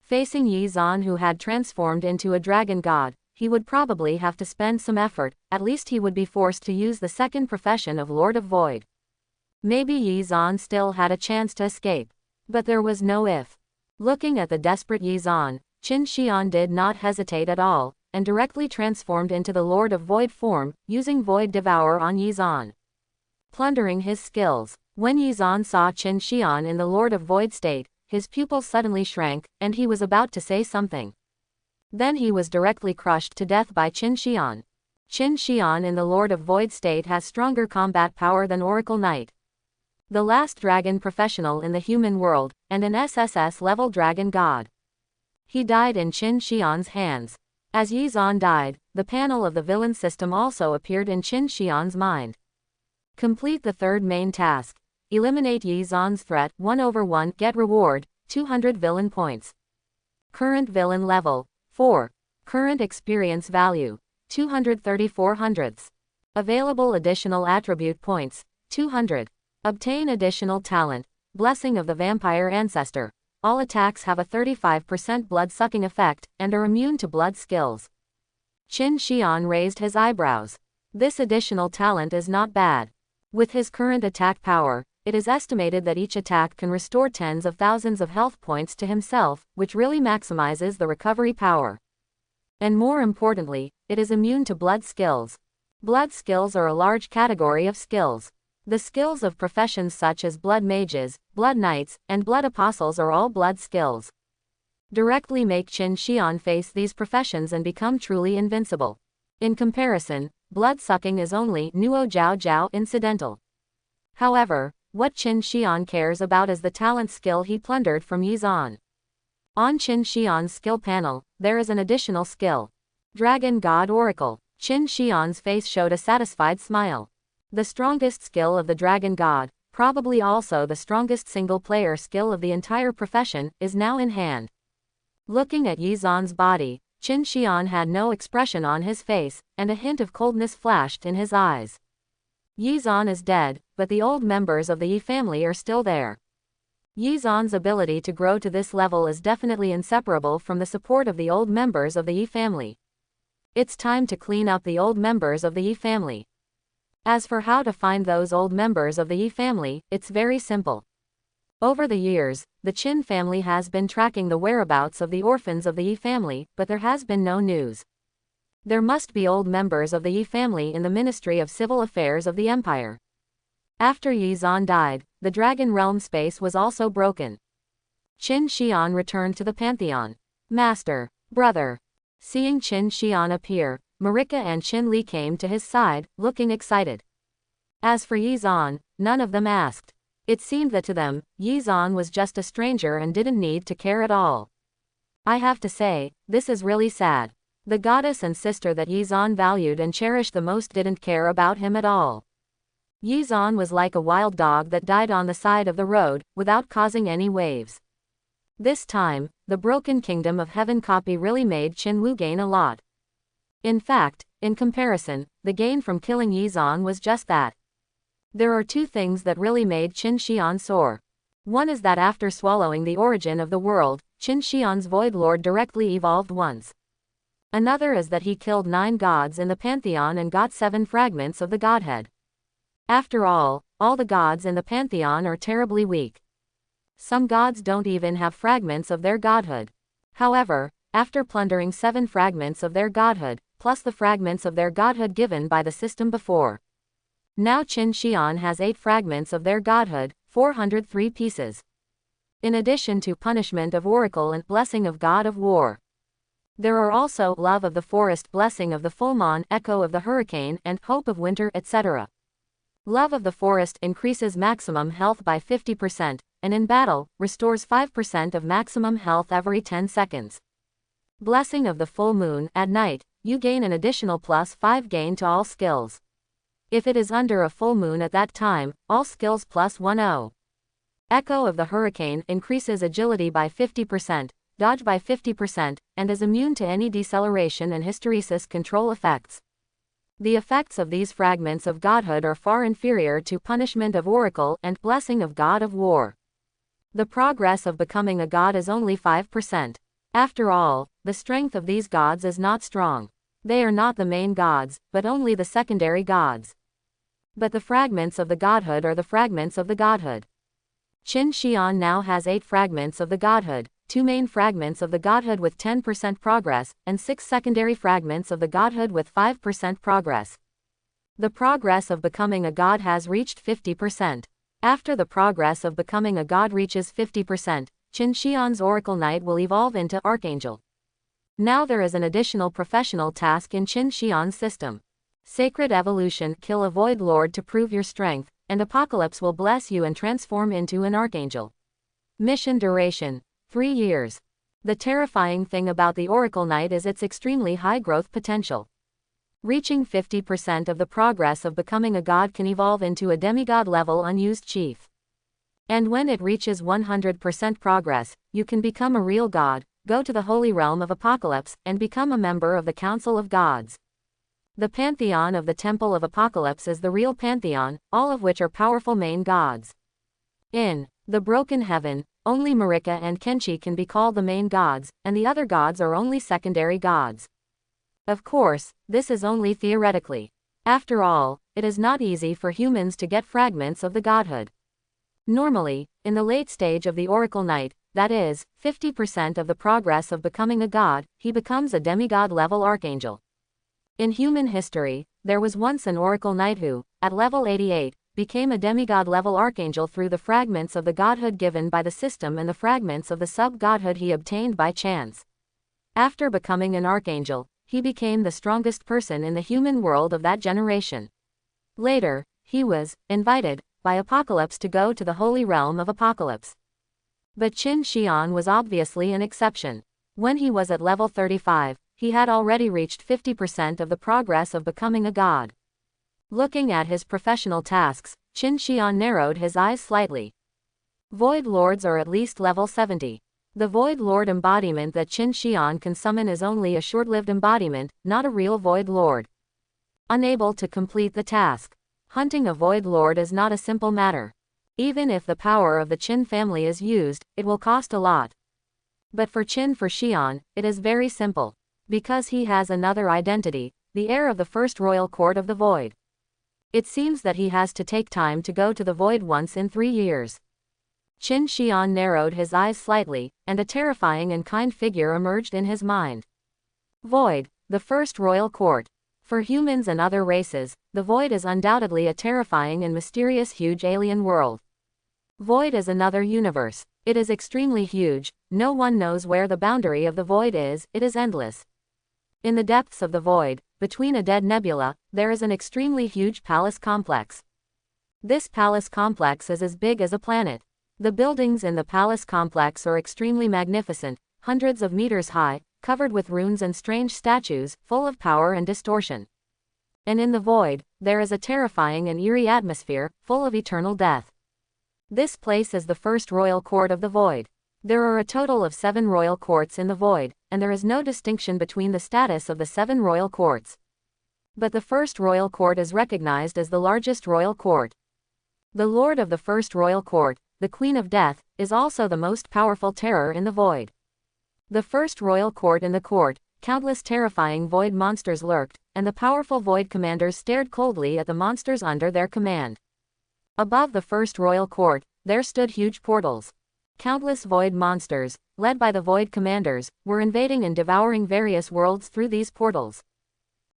facing Yi Zan who had transformed into a dragon god, he would probably have to spend some effort, at least he would be forced to use the second profession of Lord of Void. Maybe Yi Zan still had a chance to escape. But there was no if. Looking at the desperate Yi Zan, Qin Xian did not hesitate at all, and directly transformed into the Lord of Void form, using Void Devour on Yi Zan, plundering his skills. When Yi Zan saw Qin Xian in the Lord of Void state, his pupils suddenly shrank, and he was about to say something. Then he was directly crushed to death by Qin Xian. Qin Xian in the Lord of Void state has stronger combat power than Oracle Knight, the last dragon professional in the human world, and an SSS-level dragon god. He died in Qin Xian's hands. As Yi Zan died, the panel of the villain system also appeared in Qin Xian's mind. Complete the third main task. Eliminate Yi Zan's threat, 1/1, get reward, 200 villain points. Current villain level, 4. Current experience value, 234 hundredths. Available additional attribute points, 200. Obtain additional talent, Blessing of the Vampire Ancestor. All attacks have a 35% blood-sucking effect, and are immune to blood skills. Qin Xian raised his eyebrows. This additional talent is not bad. With his current attack power, it is estimated that each attack can restore tens of thousands of health points to himself, which really maximizes the recovery power. And more importantly, it is immune to blood skills. Blood skills are a large category of skills. The skills of professions such as blood mages, blood knights, and blood apostles are all blood skills. Directly make Qin Xian face these professions and become truly invincible. In comparison, blood-sucking is only Nuo Jiao Jiao incidental. However, what Qin Xian cares about is the talent skill he plundered from Yi Zan. On Qin Xian's skill panel, there is an additional skill. Dragon God Oracle. Qin Xian's face showed a satisfied smile. The strongest skill of the Dragon God, probably also the strongest single-player skill of the entire profession, is now in hand. Looking at Yi Zan's body, Qin Xian had no expression on his face, and a hint of coldness flashed in his eyes. Yi Zan is dead, but the old members of the Yi family are still there. Yi Zan's ability to grow to this level is definitely inseparable from the support of the old members of the Yi family. It's time to clean up the old members of the Yi family. As for how to find those old members of the Yi family, it's very simple. Over the years, the Qin family has been tracking the whereabouts of the orphans of the Yi family, but there has been no news. There must be old members of the Yi family in the Ministry of Civil Affairs of the Empire. After Yi Zan died, the Dragon Realm space was also broken. Qin Xian returned to the Pantheon. Master, brother. Seeing Qin Xian appear, Marika and Qin Li came to his side, looking excited. As for Yi Zan, none of them asked. It seemed that to them, Yi Zan was just a stranger and didn't need to care at all. I have to say, this is really sad. The goddess and sister that Yi Zan valued and cherished the most didn't care about him at all. Yi Zan was like a wild dog that died on the side of the road, without causing any waves. This time, the Broken Kingdom of Heaven copy really made Qin Wu gain a lot. In fact, in comparison, the gain from killing Yi Zan was just that. There are two things that really made Qin Xian soar. One is that after swallowing the origin of the world, Qin Xian's Void Lord directly evolved once. Another is that he killed 9 gods in the Pantheon and got 7 fragments of the Godhead. After all the gods in the Pantheon are terribly weak. Some gods don't even have fragments of their godhood. However, after plundering 7 fragments of their godhood, plus the fragments of their godhood given by the system before, Now Qin Xian has 8 fragments of their godhood, 403 pieces. In addition to punishment of oracle and blessing of god of war. There are also love of the forest, blessing of the full moon, echo of the hurricane, and hope of winter, etc. Love of the forest increases maximum health by 50%, and in battle, restores 5% of maximum health every 10 seconds. Blessing of the full moon, at night, you gain an additional +5 gain to all skills. If it is under a full moon at that time, all skills +10. Echo of the hurricane increases agility by 50%, dodge by 50%, and is immune to any deceleration and hysteresis control effects. The effects of these fragments of godhood are far inferior to punishment of oracle and blessing of god of war. The progress of becoming a god is only 5%. After all, the strength of these gods is not strong. They are not the main gods, but only the secondary gods. But the fragments of the godhood are the fragments of the godhood. Qin Xian now has 8 fragments of the godhood, 2 main fragments of the godhood with 10% progress, and 6 secondary fragments of the godhood with 5% progress. The progress of becoming a god has reached 50%. After the progress of becoming a god reaches 50%, Qin Xian's Oracle Knight will evolve into Archangel. Now there is an additional professional task in Qin Xian's system. Sacred Evolution, kill a Void Lord to prove your strength, and Apocalypse will bless you and transform into an Archangel. Mission duration: 3 years. The terrifying thing about the Oracle Knight is its extremely high growth potential. Reaching 50% of the progress of becoming a god can evolve into a demigod level unused chief. And when it reaches 100% progress, you can become a real god, go to the holy realm of Apocalypse, and become a member of the Council of Gods. The pantheon of the Temple of Apocalypse is the real pantheon, all of which are powerful main gods. In the Broken Heaven, only Marika and Kenshi can be called the main gods, and the other gods are only secondary gods. Of course, this is only theoretically. After all, it is not easy for humans to get fragments of the godhood. Normally, in the late stage of the Oracle Knight, that is, 50% of the progress of becoming a god, he becomes a demigod-level archangel. In human history, there was once an Oracle Knight who, at level 88, became a demigod-level archangel through the fragments of the godhood given by the system and the fragments of the sub-godhood he obtained by chance. After becoming an archangel, he became the strongest person in the human world of that generation. Later, he was invited by Apocalypse to go to the holy realm of Apocalypse. But Qin Xian was obviously an exception. When he was at level 35, he had already reached 50% of the progress of becoming a god. Looking at his professional tasks, Qin Xian narrowed his eyes slightly. Void Lords are at least level 70. The Void Lord embodiment that Qin Xian can summon is only a short-lived embodiment, not a real Void Lord. Unable to complete the task. Hunting a Void Lord is not a simple matter. Even if the power of the Qin family is used, it will cost a lot. But for Xian, it is very simple. Because he has another identity, the heir of the first royal court of the Void. It seems that he has to take time to go to the Void once in 3 years. Qin Xian narrowed his eyes slightly, and a terrifying and kind figure emerged in his mind. Void, the first royal court. For humans and other races, the Void is undoubtedly a terrifying and mysterious huge alien world. Void is another universe. It is extremely huge, no one knows where the boundary of the Void is, it is endless. In the depths of the Void, between a dead nebula, there is an extremely huge palace complex. This palace complex is as big as a planet. The buildings in the palace complex are extremely magnificent, hundreds of meters high, covered with runes and strange statues, full of power and distortion. And in the Void, there is a terrifying and eerie atmosphere, full of eternal death. This place is the first royal court of the Void. There are a total of 7 royal courts in the Void, and there is no distinction between the status of the 7 royal courts. But the first royal court is recognized as the largest royal court. The lord of the first royal court, the Queen of Death, is also the most powerful terror in the Void. The first royal court in the court, countless terrifying Void monsters lurked, and the powerful Void commanders stared coldly at the monsters under their command. Above the first royal court, there stood huge portals. Countless Void monsters, led by the Void commanders, were invading and devouring various worlds through these portals.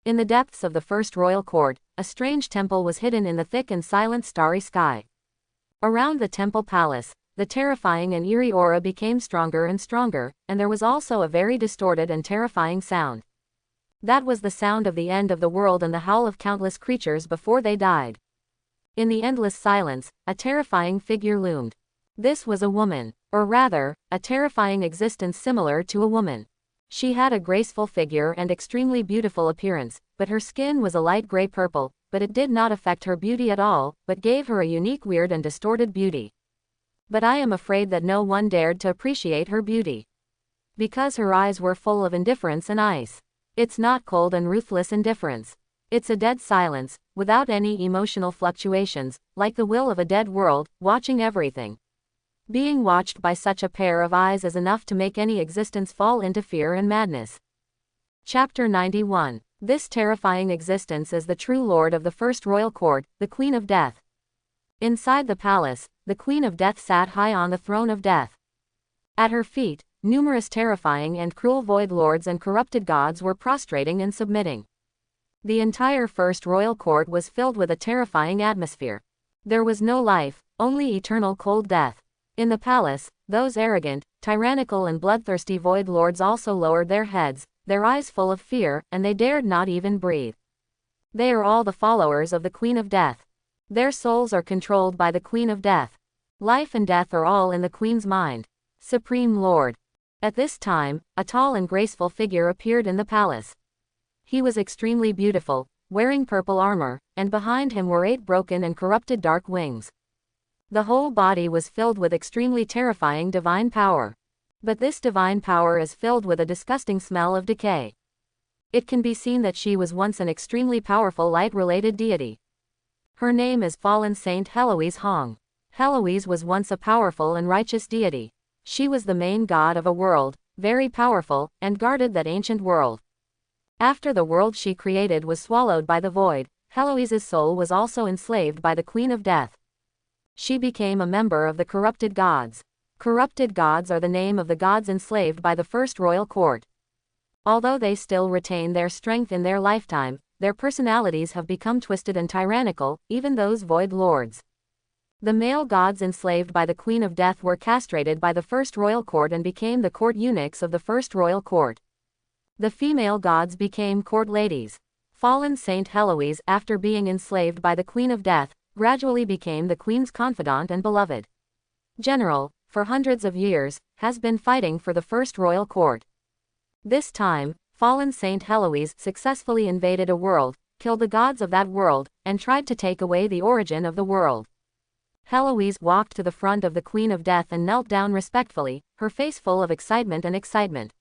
In the depths of the first royal court, a strange temple was hidden in the thick and silent starry sky. Around the temple palace, the terrifying and eerie aura became stronger and stronger, and there was also a very distorted and terrifying sound. That was the sound of the end of the world and the howl of countless creatures before they died. In the endless silence, a terrifying figure loomed. This was a woman, or rather, a terrifying existence similar to a woman. She had a graceful figure and extremely beautiful appearance, but her skin was a light gray purple, but it did not affect her beauty at all, but gave her a unique weird and distorted beauty. But I am afraid that no one dared to appreciate her beauty. Because her eyes were full of indifference and ice. It's not cold and ruthless indifference. It's a dead silence, without any emotional fluctuations, like the will of a dead world, watching everything. Being watched by such a pair of eyes is enough to make any existence fall into fear and madness. Chapter 91. This terrifying existence is the true lord of the first royal court, the Queen of Death. Inside the palace, the Queen of Death sat high on the throne of death. At her feet, numerous terrifying and cruel void lords and corrupted gods were prostrating and submitting. The entire first royal court was filled with a terrifying atmosphere. There was no life, only eternal cold death. In the palace, those arrogant, tyrannical and bloodthirsty void lords also lowered their heads, their eyes full of fear, and they dared not even breathe. They are all the followers of the Queen of Death. Their souls are controlled by the Queen of Death. Life and death are all in the Queen's mind. Supreme Lord. At this time, a tall and graceful figure appeared in the palace. He was extremely beautiful, wearing purple armor, and behind him were 8 broken and corrupted dark wings. The whole body was filled with extremely terrifying divine power. But this divine power is filled with a disgusting smell of decay. It can be seen that she was once an extremely powerful light-related deity. Her name is Fallen Saint Heloise Hong. Heloise was once a powerful and righteous deity. She was the main god of a world, very powerful, and guarded that ancient world. After the world she created was swallowed by the void, Heloise's soul was also enslaved by the Queen of Death. She became a member of the corrupted gods. Corrupted gods are the name of the gods enslaved by the first royal court. Although they still retain their strength in their lifetime, their personalities have become twisted and tyrannical, even those void lords. The male gods enslaved by the Queen of Death were castrated by the first royal court and became the court eunuchs of the first royal court. The female gods became court ladies. Fallen Saint Heloise, after being enslaved by the Queen of Death, gradually became the Queen's confidant and beloved general, for hundreds of years, has been fighting for the first royal court. This time, Fallen Saint Heloise successfully invaded a world, killed the gods of that world, and tried to take away the origin of the world. Heloise walked to the front of the Queen of Death and knelt down respectfully, her face full of excitement and excitement.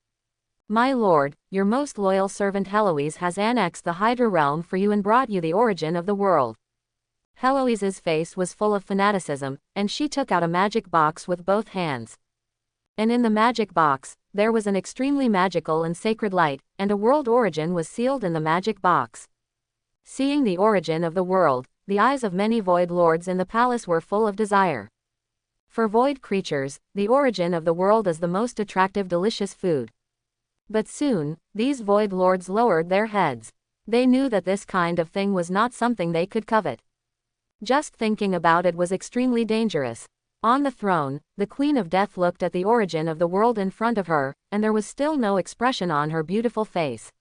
My lord, your most loyal servant Heloise has annexed the Hydra realm for you and brought you the origin of the world. Heloise's face was full of fanaticism, and she took out a magic box with both hands. And in the magic box, there was an extremely magical and sacred light, and a world origin was sealed in the magic box. Seeing the origin of the world, the eyes of many void lords in the palace were full of desire. For void creatures, the origin of the world is the most attractive delicious food. But soon, these void lords lowered their heads. They knew that this kind of thing was not something they could covet. Just thinking about it was extremely dangerous. On the throne, the Queen of Death looked at the origin of the world in front of her, and there was still no expression on her beautiful face.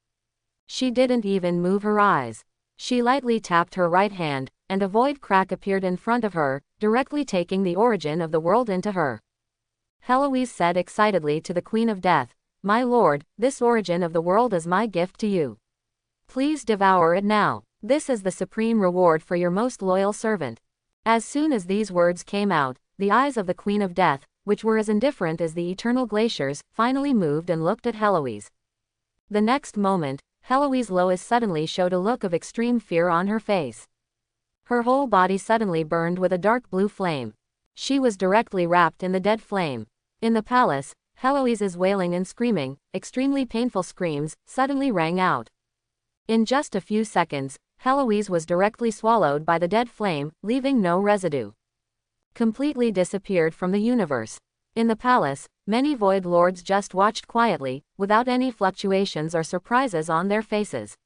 She didn't even move her eyes. She lightly tapped her right hand, and a void crack appeared in front of her, directly taking the origin of the world into her. Heloise said excitedly to the Queen of Death, My lord, this origin of the world is my gift to you. Please devour it now. This is the supreme reward for your most loyal servant. As soon as these words came out, the eyes of the Queen of Death, which were as indifferent as the eternal glaciers, finally moved and looked at Heloise. The next moment, Heloise Lois suddenly showed a look of extreme fear on her face. Her whole body suddenly burned with a dark blue flame. She was directly wrapped in the dead flame. In the palace, Heloise's wailing and screaming, extremely painful screams, suddenly rang out. In just a few seconds, Heloise was directly swallowed by the dead flame, leaving no residue. Completely disappeared from the universe. In the palace, many void lords just watched quietly, without any fluctuations or surprises on their faces.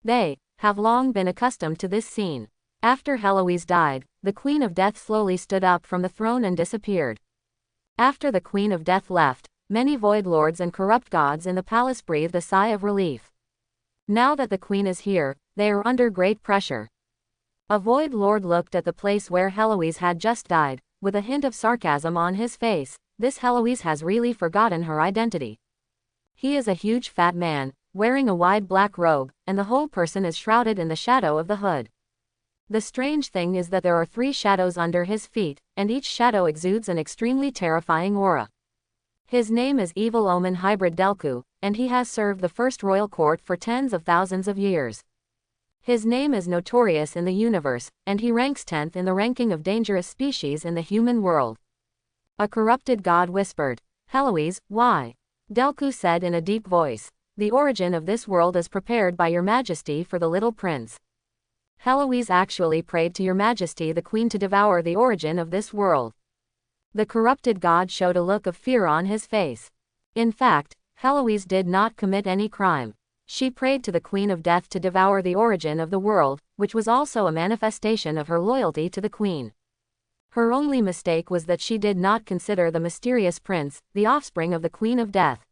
They have long been accustomed to this scene. After Heloise died, the Queen of Death slowly stood up from the throne and disappeared. After the Queen of Death left, many void lords and corrupt gods in the palace breathed a sigh of relief. Now that the Queen is here, they are under great pressure. A void lord looked at the place where Heloise had just died, with a hint of sarcasm on his face. This Heloise has really forgotten her identity. He is a huge fat man, wearing a wide black robe, and the whole person is shrouded in the shadow of the hood. The strange thing is that there are 3 shadows under his feet, and each shadow exudes an extremely terrifying aura. His name is Evil Omen Hybrid Delku, and he has served the first royal court for tens of thousands of years. His name is notorious in the universe, and he ranks 10th in the ranking of dangerous species in the human world. A corrupted god whispered, "Heloise, why?" Delku said in a deep voice, "The origin of this world is prepared by your majesty for the little prince." Heloise actually prayed to your majesty the queen to devour the origin of this world. The corrupted god showed a look of fear on his face. In fact, Heloise did not commit any crime. She prayed to the Queen of Death to devour the origin of the world, which was also a manifestation of her loyalty to the queen. Her only mistake was that she did not consider the mysterious prince, the offspring of the Queen of Death.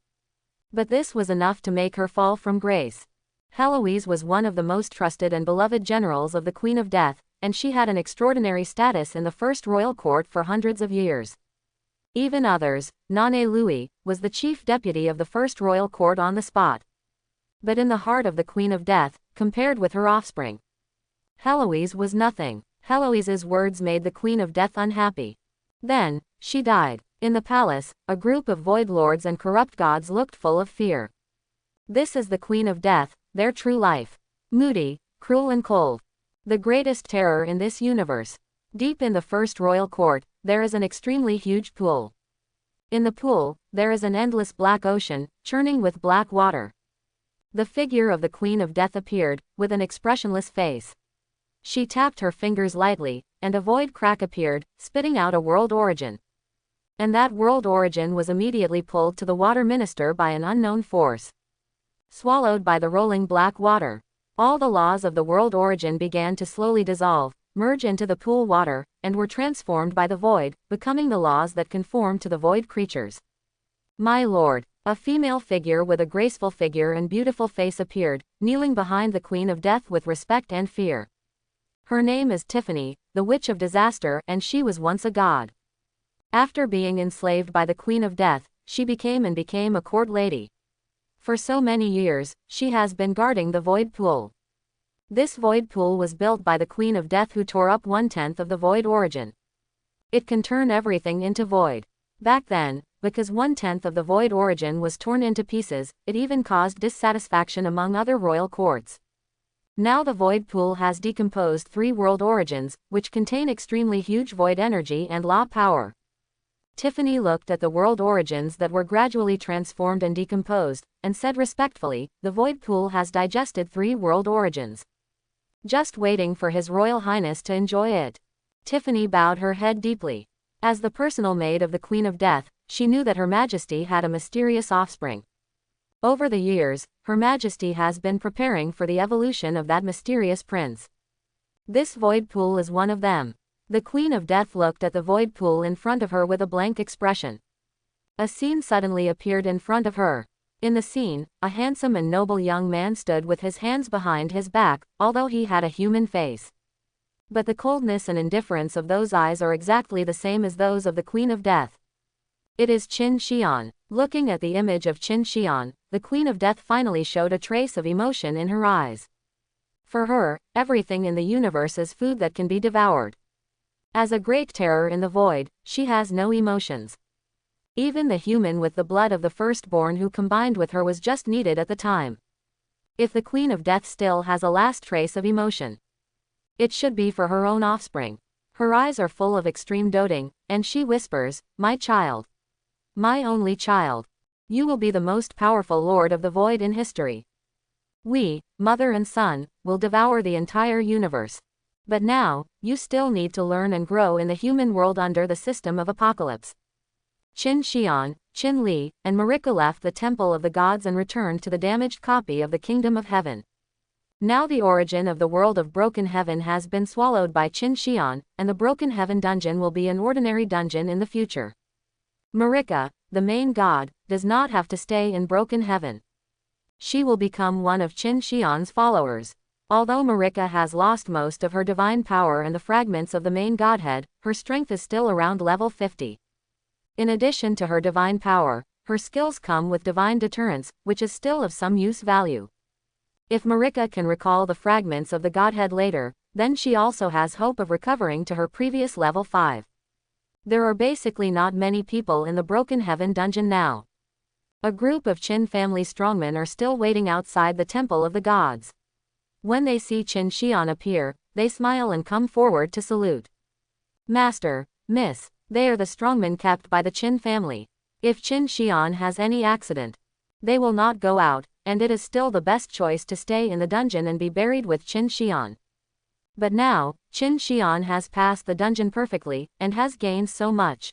But this was enough to make her fall from grace. Heloise was one of the most trusted and beloved generals of the Queen of Death, and she had an extraordinary status in the first royal court for hundreds of years. Even others, Nane Louis, was the chief deputy of the first royal court on the spot. But in the heart of the Queen of Death, compared with her offspring, Heloise was nothing. Heloise's words made the Queen of Death unhappy. Then, she died. In the palace, a group of void lords and corrupt gods looked full of fear. This is the Queen of Death, their true life. Moody, cruel and cold. The greatest terror in this universe. Deep in the first royal court, there is an extremely huge pool. In the pool, there is an endless black ocean, churning with black water. The figure of the Queen of Death appeared, with an expressionless face. She tapped her fingers lightly, and a void crack appeared, spitting out a world origin. And that world origin was immediately pulled to the water minister by an unknown force. Swallowed by the rolling black water. All the laws of the world origin began to slowly dissolve, merge into the pool water, and were transformed by the void, becoming the laws that conform to the void creatures. My lord, a female figure with a graceful figure and beautiful face appeared, kneeling behind the Queen of Death with respect and fear. Her name is Tiffany, the Witch of Disaster, and she was once a god. After being enslaved by the Queen of Death, she became a court lady. For so many years, she has been guarding the void pool. This void pool was built by the Queen of Death, who tore up 1/10 of the void origin. It can turn everything into void. Back then, because 1/10 of the void origin was torn into pieces, it even caused dissatisfaction among other royal courts. Now the void pool has decomposed 3 world origins, which contain extremely huge void energy and law power. Tiffany looked at the world origins that were gradually transformed and decomposed, and said respectfully, "The void pool has digested 3 world origins. Just waiting for His Royal Highness to enjoy it." Tiffany bowed her head deeply. As the personal maid of the Queen of Death, she knew that Her Majesty had a mysterious offspring. Over the years, Her Majesty has been preparing for the evolution of that mysterious prince. This void pool is one of them. The Queen of Death looked at the void pool in front of her with a blank expression. A scene suddenly appeared in front of her. In the scene, a handsome and noble young man stood with his hands behind his back, although he had a human face. But the coldness and indifference of those eyes are exactly the same as those of the Queen of Death. It is Qin Xian. Looking at the image of Qin Xian, the Queen of Death finally showed a trace of emotion in her eyes. For her, everything in the universe is food that can be devoured. As a great terror in the void, she has no emotions. Even the human with the blood of the firstborn who combined with her was just needed at the time. If the Queen of Death still has a last trace of emotion, it should be for her own offspring. Her eyes are full of extreme doting, and she whispers, "My child. My only child. You will be the most powerful lord of the void in history. We, mother and son, will devour the entire universe. But now, you still need to learn and grow in the human world under the system of apocalypse." Qin Xian, Qin Li, and Marika left the Temple of the Gods and returned to the damaged copy of the Kingdom of Heaven. Now the origin of the world of Broken Heaven has been swallowed by Qin Xian, and the Broken Heaven dungeon will be an ordinary dungeon in the future. Marika, the main god, does not have to stay in Broken Heaven. She will become one of Qin Xian's followers. Although Marika has lost most of her divine power and the fragments of the main godhead, her strength is still around level 50. In addition to her divine power, her skills come with divine deterrence, which is still of some use value. If Marika can recall the fragments of the godhead later, then she also has hope of recovering to her previous level 5. There are basically not many people in the Broken Heaven dungeon now. A group of Qin family strongmen are still waiting outside the Temple of the Gods. When they see Qin Xian appear, they smile and come forward to salute. Master, Miss, they are the strongmen kept by the Qin family. If Qin Xian has any accident, they will not go out, and it is still the best choice to stay in the dungeon and be buried with Qin Xian. But now, Qin Xian has passed the dungeon perfectly, and has gained so much.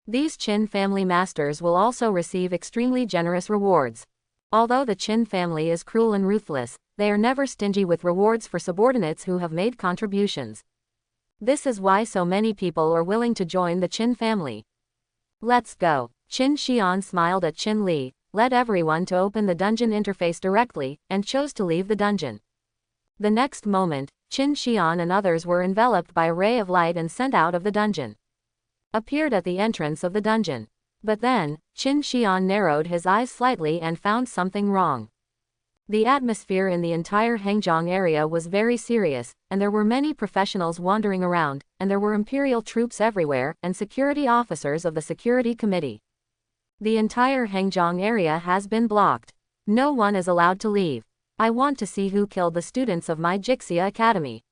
These Qin family masters will also receive extremely generous rewards. Although the Qin family is cruel and ruthless, they are never stingy with rewards for subordinates who have made contributions. This is why so many people are willing to join the Qin family. Let's go. Qin Xian smiled at Qin Li, led everyone to open the dungeon interface directly, and chose to leave the dungeon. The next moment, Qin Xian and others were enveloped by a ray of light and sent out of the dungeon. Appeared at the entrance of the dungeon. But then, Qin Xian narrowed his eyes slightly and found something wrong. The atmosphere in the entire Hangzhong area was very serious, and there were many professionals wandering around, and there were imperial troops everywhere, and security officers of the security committee. The entire Hangzhong area has been blocked. No one is allowed to leave. I want to see who killed the students of my Jixia Academy.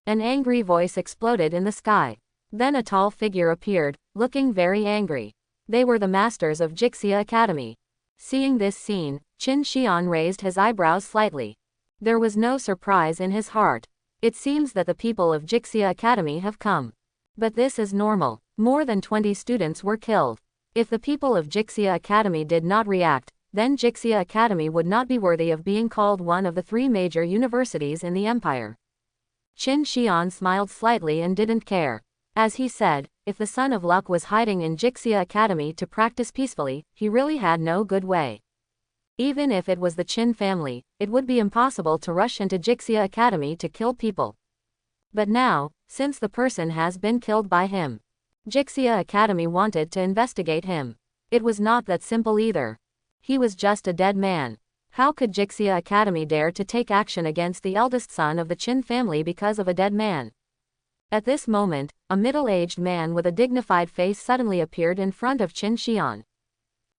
An angry voice exploded in the sky. Then a tall figure appeared, looking very angry. They were the masters of Jixia Academy. Seeing this scene, Qin Xian raised his eyebrows slightly. There was no surprise in his heart. It seems that the people of Jixia Academy have come. But this is normal. More than 20 students were killed. If the people of Jixia Academy did not react, then Jixia Academy would not be worthy of being called one of the 3 major universities in the empire. Qin Xian smiled slightly and didn't care. As he said, if the Son of Luck was hiding in Jixia Academy to practice peacefully, he really had no good way. Even if it was the Qin family, it would be impossible to rush into Jixia Academy to kill people. But now, since the person has been killed by him, Jixia Academy wanted to investigate him. It was not that simple either. He was just a dead man. How could Jixia Academy dare to take action against the eldest son of the Qin family because of a dead man? At this moment, a middle-aged man with a dignified face suddenly appeared in front of Qin Xian.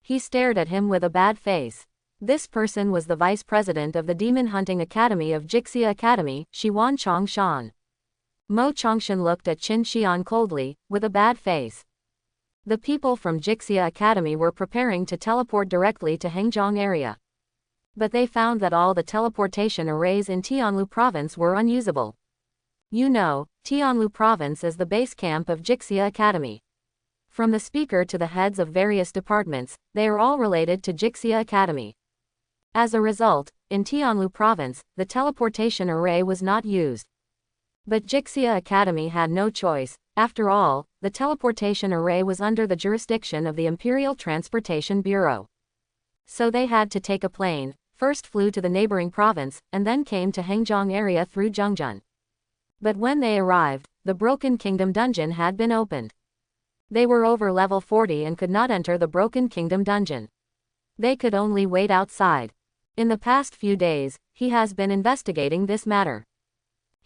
He stared at him with a bad face. This person was the vice president of the Demon Hunting Academy of Jixia Academy, Shiwan Chongshan. Mo Chongshan looked at Qin Xian coldly, with a bad face. The people from Jixia Academy were preparing to teleport directly to Hangzhong area. But they found that all the teleportation arrays in Tianlu province were unusable. You know, Tianlu province is the base camp of Jixia Academy. From the speaker to the heads of various departments, they are all related to Jixia Academy. As a result, in Tianlu province, the teleportation array was not used. But Jixia Academy had no choice. After all, the teleportation array was under the jurisdiction of the Imperial Transportation Bureau. So they had to take a plane, first flew to the neighboring province, and then came to Hangzhong area through Zhengzhou. But when they arrived, the Broken Kingdom dungeon had been opened. They were over level 40 and could not enter the Broken Kingdom dungeon. They could only wait outside. In the past few days, he has been investigating this matter.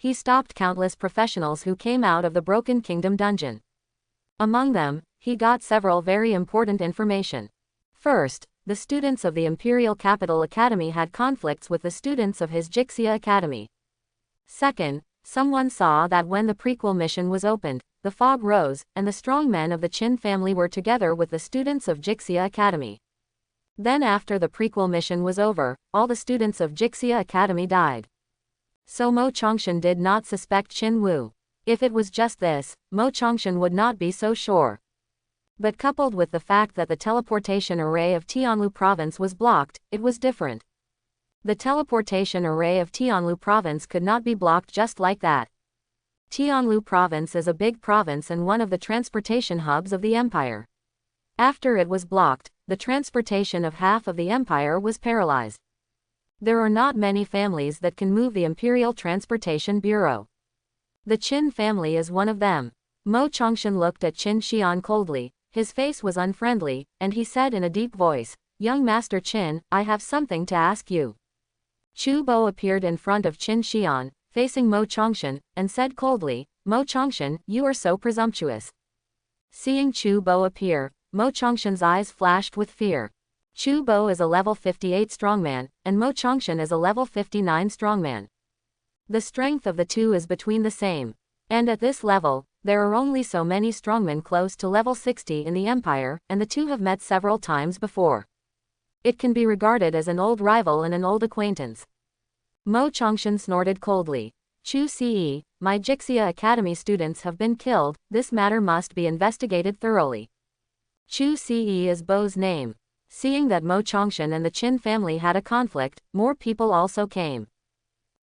He stopped countless professionals who came out of the Broken Kingdom dungeon. Among them, he got several very important information. First, the students of the Imperial Capital Academy had conflicts with the students of his Jixia Academy. Second, someone saw that when the prequel mission was opened, the fog rose, and the strong men of the Qin family were together with the students of Jixia Academy. Then after the prequel mission was over, all the students of Jixia Academy died. So Mo Chongshan did not suspect Qin Wu. If it was just this, Mo Chongshan would not be so sure. But coupled with the fact that the teleportation array of Tianlu province was blocked, it was different. The teleportation array of Tianlu province could not be blocked just like that. Tianlu province is a big province and one of the transportation hubs of the empire. After it was blocked, the transportation of half of the empire was paralyzed. There are not many families that can move the Imperial Transportation Bureau. The Qin family is one of them. Mo Chongshan looked at Qin Xian coldly, his face was unfriendly, and he said in a deep voice, "Young Master Qin, I have something to ask you." Chu Bo appeared in front of Qin Xian, facing Mo Chongshan, and said coldly, "Mo Chongshan, you are so presumptuous." Seeing Chu Bo appear, Mo Chongshan's eyes flashed with fear. Chu Bo is a level 58 strongman, and Mo Chongshan is a level 59 strongman. The strength of the two is between the same. And at this level, there are only so many strongmen close to level 60 in the Empire, and the two have met several times before. It can be regarded as an old rival and an old acquaintance. Mo Chongshan snorted coldly. Chu Ce, my Jixia Academy students have been killed, this matter must be investigated thoroughly. Chu Ce is Bo's name. Seeing that Mo Chongshan and the Qin family had a conflict, more people also came.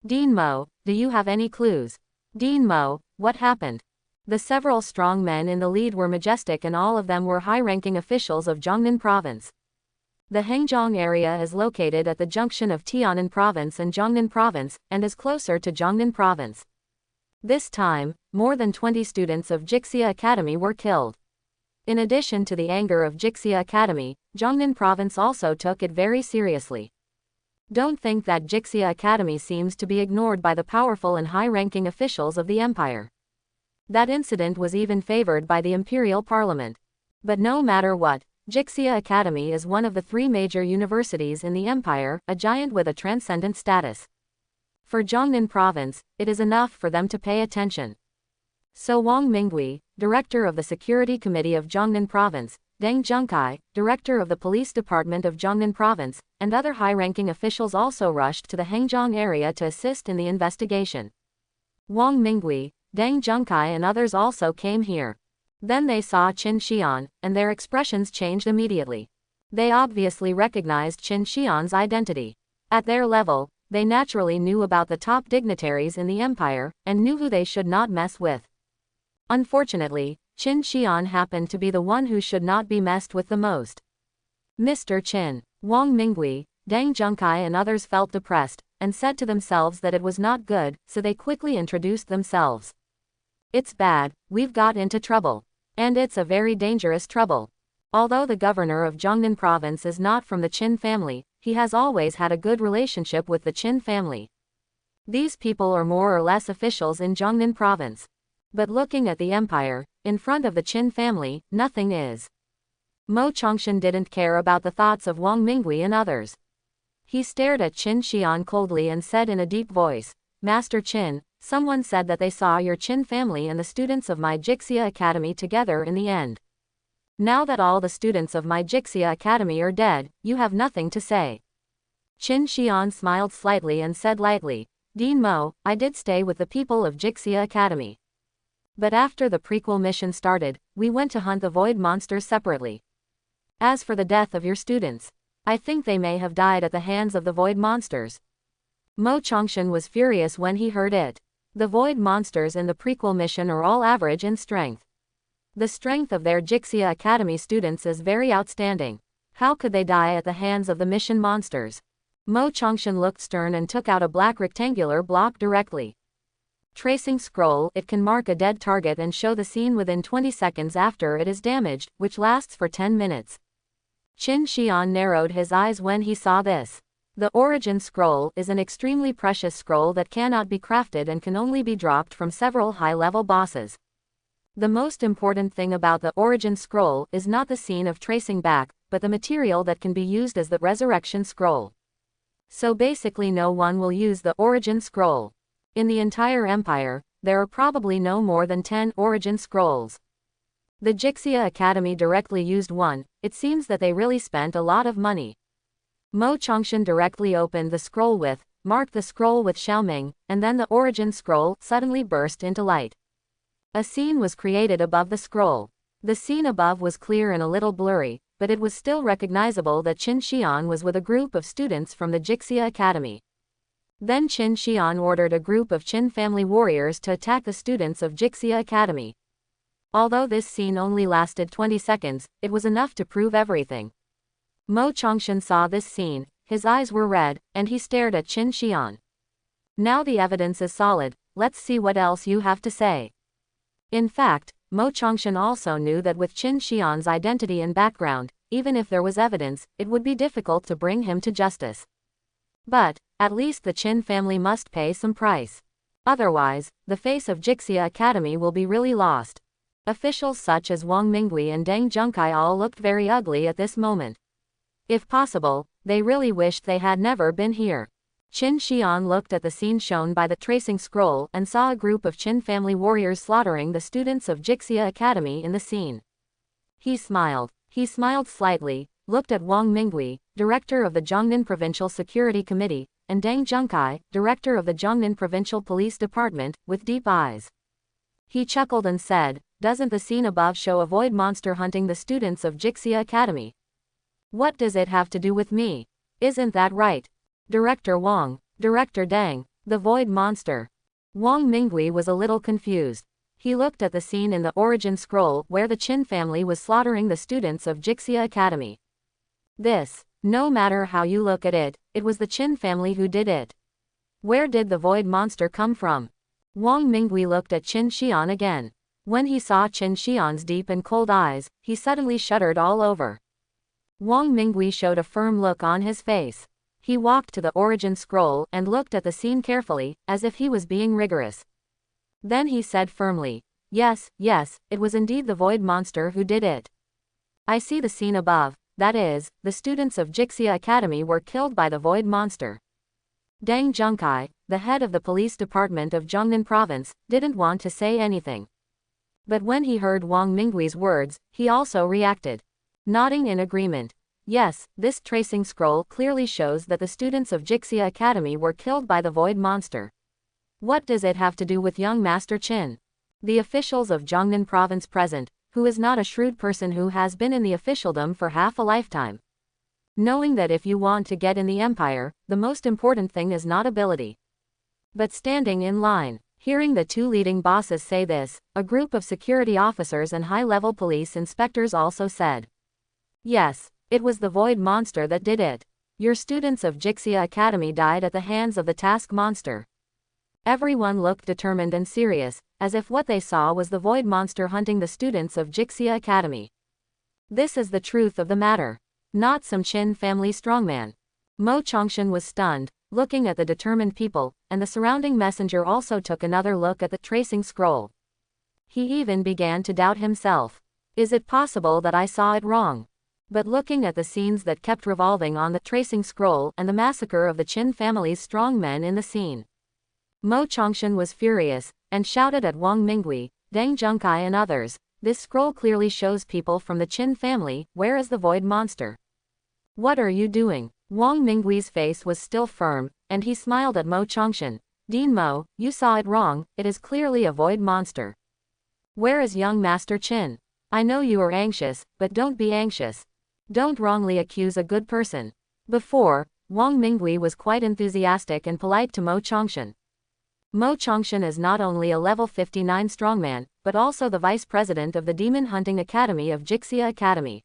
Dean Mo, do you have any clues? Dean Mo, what happened? The several strong men in the lead were majestic and all of them were high-ranking officials of Jiangnan province. The Hengjiang area is located at the junction of Tianan province and Jiangnan province, and is closer to Jiangnan province. This time, more than 20 students of Jixia Academy were killed. In addition to the anger of Jixia Academy, Jiangnan province also took it very seriously. Don't think that Jixia Academy seems to be ignored by the powerful and high-ranking officials of the empire. That incident was even favored by the imperial parliament. But no matter what, Jixia Academy is one of the 3 major universities in the empire, a giant with a transcendent status. For Jiangnan province, it is enough for them to pay attention. So Wang Mingui, director of the Security Committee of Jiangnan Province, Deng Zhengkai, director of the Police Department of Jiangnan Province, and other high-ranking officials also rushed to the Hengjiang area to assist in the investigation. Wang Mingui, Deng Zhengkai and others also came here. Then they saw Qin Xian, and their expressions changed immediately. They obviously recognized Qin Xian's identity. At their level, they naturally knew about the top dignitaries in the empire, and knew who they should not mess with. Unfortunately, Qin Xian happened to be the one who should not be messed with the most. Mr. Qin, Wang Mingui, Deng Zhengkai and others felt depressed, and said to themselves that it was not good, so they quickly introduced themselves. It's bad, we've got into trouble. And it's a very dangerous trouble. Although the governor of Jiangnan province is not from the Qin family, he has always had a good relationship with the Qin family. These people are more or less officials in Jiangnan province. But looking at the empire, in front of the Qin family, nothing is. Mo Chongshan didn't care about the thoughts of Wang Mingui and others. He stared at Qin Xian coldly and said in a deep voice, "Master Qin, someone said that they saw your Qin family and the students of my Jixia Academy together in the end. Now that all the students of my Jixia Academy are dead, you have nothing to say." Qin Xian smiled slightly and said lightly, "Dean Mo, I did stay with the people of Jixia Academy. But after the prequel mission started, we went to hunt the void monsters separately. As for the death of your students, I think they may have died at the hands of the void monsters." Mo Chongshan was furious when he heard it. The void monsters in the prequel mission are all average in strength. The strength of their Jixia Academy students is very outstanding. How could they die at the hands of the mission monsters? Mo Chongshan looked stern and took out a black rectangular block directly. Tracing scroll, it can mark a dead target and show the scene within 20 seconds after it is damaged, which lasts for 10 minutes. Qin Xian narrowed his eyes when he saw this. The origin scroll is an extremely precious scroll that cannot be crafted and can only be dropped from several high-level bosses. The most important thing about the origin scroll is not the scene of tracing back, but the material that can be used as the resurrection scroll. So basically no one will use the origin scroll. In the entire empire, there are probably no more than 10 origin scrolls. The Jixia Academy directly used one. It seems that they really spent a lot of money. Mo Chongshan directly opened the scroll marked the scroll with Xiaoming, and then the origin scroll suddenly burst into light. A scene was created above the scroll. The scene above was clear and a little blurry, but it was still recognizable that Qin Xian was with a group of students from the Jixia Academy. Then Qin Xian ordered a group of Qin family warriors to attack the students of Jixia Academy. Although this scene only lasted 20 seconds, it was enough to prove everything. Mo Chongshan saw this scene, his eyes were red, and he stared at Qin Xian. Now the evidence is solid, let's see what else you have to say. In fact, Mo Chongshan also knew that with Qin Xian's identity and background, even if there was evidence, it would be difficult to bring him to justice. But, at least the Qin family must pay some price. Otherwise, the face of Jixia Academy will be really lost. Officials such as Wang Mingui and Deng Zhengkai all looked very ugly at this moment. If possible, they really wished they had never been here. Qin Xian looked at the scene shown by the tracing scroll and saw a group of Qin family warriors slaughtering the students of Jixia Academy in the scene. He smiled. He smiled slightly, looked at Wang Mingui, director of the Jiangnan Provincial Security Committee, and Deng Zhengkai, director of the Jiangnan Provincial Police Department, with deep eyes. He chuckled and said, "Doesn't the scene above show a void monster hunting the students of Jixia Academy? What does it have to do with me? Isn't that right? Director Wang, Director Deng, the void monster." Wang Mingui was a little confused. He looked at the scene in the origin scroll where the Qin family was slaughtering the students of Jixia Academy. No matter how you look at it, it was the Qin family who did it. Where did the void monster come from? Wang Mingui looked at Qin Xian again. When he saw Qin Xian's deep and cold eyes, he suddenly shuddered all over. Wang Mingui showed a firm look on his face. He walked to the origin scroll and looked at the scene carefully, as if he was being rigorous. Then he said firmly, yes, it was indeed the void monster who did it. I see the scene above, that is, the students of Jixia Academy were killed by the void monster. Deng Zhengkai, the head of the police department of Jiangnan province, didn't want to say anything. But when he heard Wang Mingui's words, he also reacted. Nodding in agreement. Yes, this tracing scroll clearly shows that the students of Jixia Academy were killed by the void monster. What does it have to do with young Master Qin? The officials of Jiangnan province present, who is not a shrewd person who has been in the officialdom for half a lifetime. Knowing that if you want to get in the empire, the most important thing is not ability, but standing in line. Hearing the two leading bosses say this, a group of security officers and high-level police inspectors also said, yes, it was the void monster that did it. Your students of Jixia Academy died at the hands of the task monster. Everyone looked determined and serious, as if what they saw was the void monster hunting the students of Jixia Academy. This is the truth of the matter. Not some Qin family strongman. Mo Chongshan was stunned, looking at the determined people, and the surrounding messenger also took another look at the tracing scroll. He even began to doubt himself. Is it possible that I saw it wrong? But looking at the scenes that kept revolving on the tracing scroll and the massacre of the Qin family's strong men in the scene, Mo Chongshan was furious, and shouted at Wang Mingui, Deng Zhengkai and others, this scroll clearly shows people from the Qin family, where is the void monster? What are you doing? Wang Mingui's face was still firm, and he smiled at Mo Chongshan. Dean Mo, you saw it wrong, it is clearly a void monster. Where is young Master Qin? I know you are anxious, but don't be anxious. Don't wrongly accuse a good person. Before, Wang Mingui was quite enthusiastic and polite to Mo Chongshan. Mo Chongshan is not only a level 59 strongman, but also the vice president of the Demon Hunting Academy of Jixia Academy.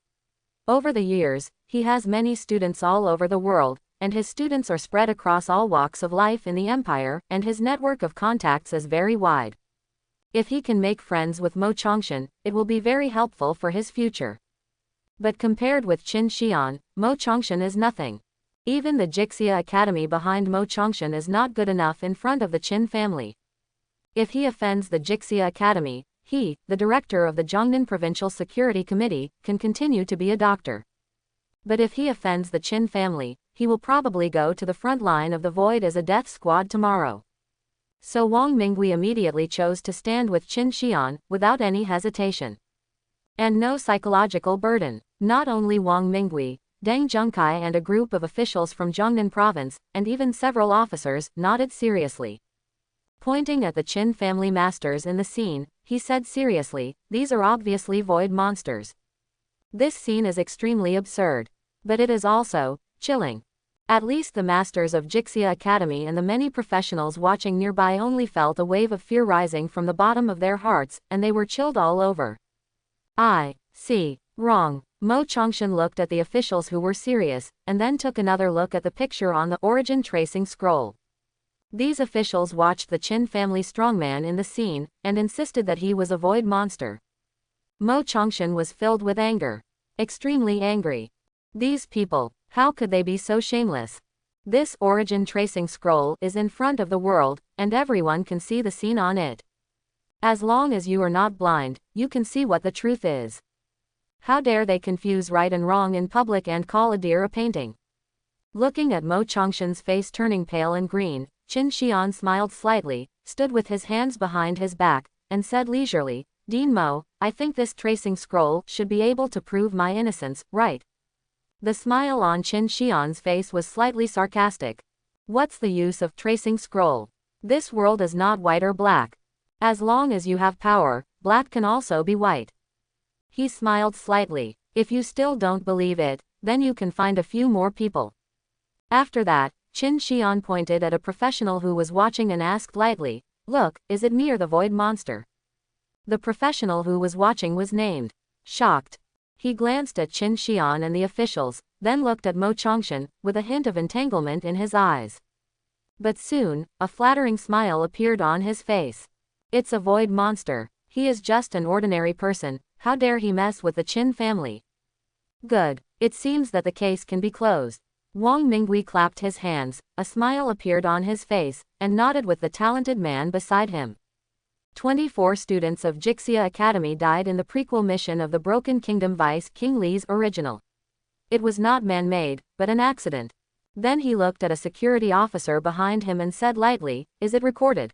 Over the years, he has many students all over the world, and his students are spread across all walks of life in the empire, and his network of contacts is very wide. If he can make friends with Mo Chongshan, it will be very helpful for his future. But compared with Qin Xian, Mo Chongshan is nothing. Even the Jixia Academy behind Mo Chongshan is not good enough in front of the Qin family. If he offends the Jixia Academy, he, the director of the Jiangnan Provincial Security Committee, can continue to be a doctor. But if he offends the Qin family, he will probably go to the front line of the void as a death squad tomorrow. So Wang Mingui immediately chose to stand with Qin Xian, without any hesitation. And no psychological burden. Not only Wang Mingui, Deng Zhengkai and a group of officials from Jiangnan province, and even several officers, nodded seriously. Pointing at the Qin family masters in the scene, he said seriously, these are obviously void monsters. This scene is extremely absurd. But it is also chilling. At least the masters of Jixia Academy and the many professionals watching nearby only felt a wave of fear rising from the bottom of their hearts, and they were chilled all over. I see. Wrong. Mo Chongshan looked at the officials who were serious, and then took another look at the picture on the origin tracing scroll. These officials watched the Qin family strongman in the scene, and insisted that he was a void monster. Mo Chongshan was filled with anger. Extremely angry. These people, how could they be so shameless? This origin tracing scroll is in front of the world, and everyone can see the scene on it. As long as you are not blind, you can see what the truth is. How dare they confuse right and wrong in public and call a deer a painting? Looking at Mo Chongshan's face turning pale and green, Qin Xian smiled slightly, stood with his hands behind his back, and said leisurely, Dean Mo, I think this tracing scroll should be able to prove my innocence, right? The smile on Qin Xian's face was slightly sarcastic. What's the use of tracing scroll? This world is not white or black. As long as you have power, black can also be white. He smiled slightly. If you still don't believe it, then you can find a few more people. After that, Qin Xian pointed at a professional who was watching and asked lightly, Look, is it me or the void monster? The professional who was watching was named. Shocked. He glanced at Qin Xian and the officials, then looked at Mo Chongshan, with a hint of entanglement in his eyes. But soon, a flattering smile appeared on his face. It's a void monster. He is just an ordinary person. How dare he mess with the Qin family? Good. It seems that the case can be closed. Wang Mingui clapped his hands, a smile appeared on his face, and nodded with the talented man beside him. 24 students of Jixia Academy died in the prequel mission of the Broken Kingdom Vice King Li's original. It was not man-made, but an accident. Then he looked at a security officer behind him and said lightly, Is it recorded?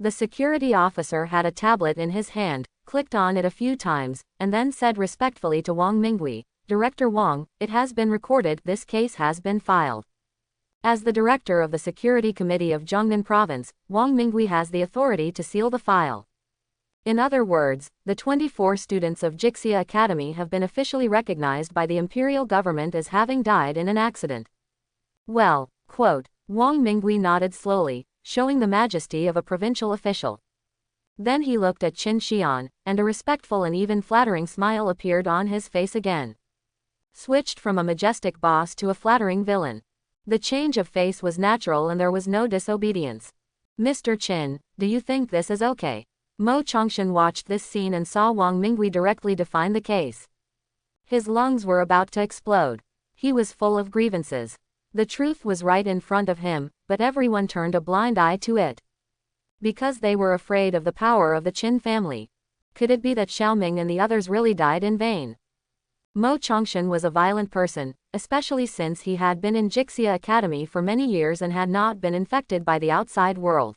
The security officer had a tablet in his hand, clicked on it a few times, and then said respectfully to Wang Mingui, Director Wang, it has been recorded, this case has been filed. As the director of the Security Committee of Zhongnan Province, Wang Mingui has the authority to seal the file. In other words, the 24 students of Jixia Academy have been officially recognized by the imperial government as having died in an accident. Well, quote, Wang Mingui nodded slowly, showing the majesty of a provincial official. Then he looked at Qin Xian, and a respectful and even flattering smile appeared on his face again. Switched from a majestic boss to a flattering villain. The change of face was natural and there was no disobedience. Mr. Qin, do you think this is okay? Mo Chongshan watched this scene and saw Wang Mingui directly define the case. His lungs were about to explode. He was full of grievances. The truth was right in front of him, but everyone turned a blind eye to it. Because they were afraid of the power of the Qin family. Could it be that Xiaoming and the others really died in vain? Mo Chongshan was a violent person, especially since he had been in Jixia Academy for many years and had not been infected by the outside world.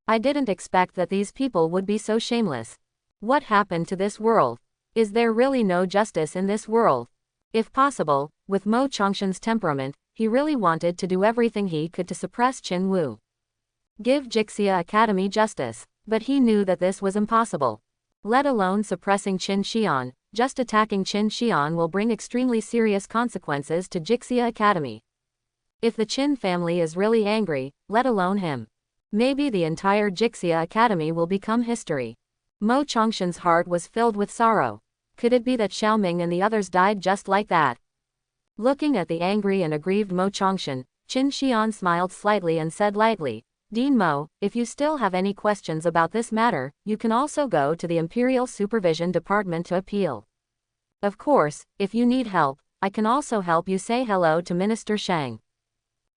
I didn't expect that these people would be so shameless. What happened to this world? Is there really no justice in this world? If possible, with Mo Chongshan's temperament, he really wanted to do everything he could to suppress Qin Wu. Give Jixia Academy justice. But he knew that this was impossible. Let alone suppressing Qin Xian, just attacking Qin Xian will bring extremely serious consequences to Jixia Academy. If the Qin family is really angry, let alone him. Maybe the entire Jixia Academy will become history. Mo Chongshan's heart was filled with sorrow. Could it be that Xiaoming and the others died just like that? Looking at the angry and aggrieved Mo Chongshan, Qin Xian smiled slightly and said lightly, Dean Mo, if you still have any questions about this matter, you can also go to the Imperial Supervision Department to appeal. Of course, if you need help, I can also help you say hello to Minister Shang.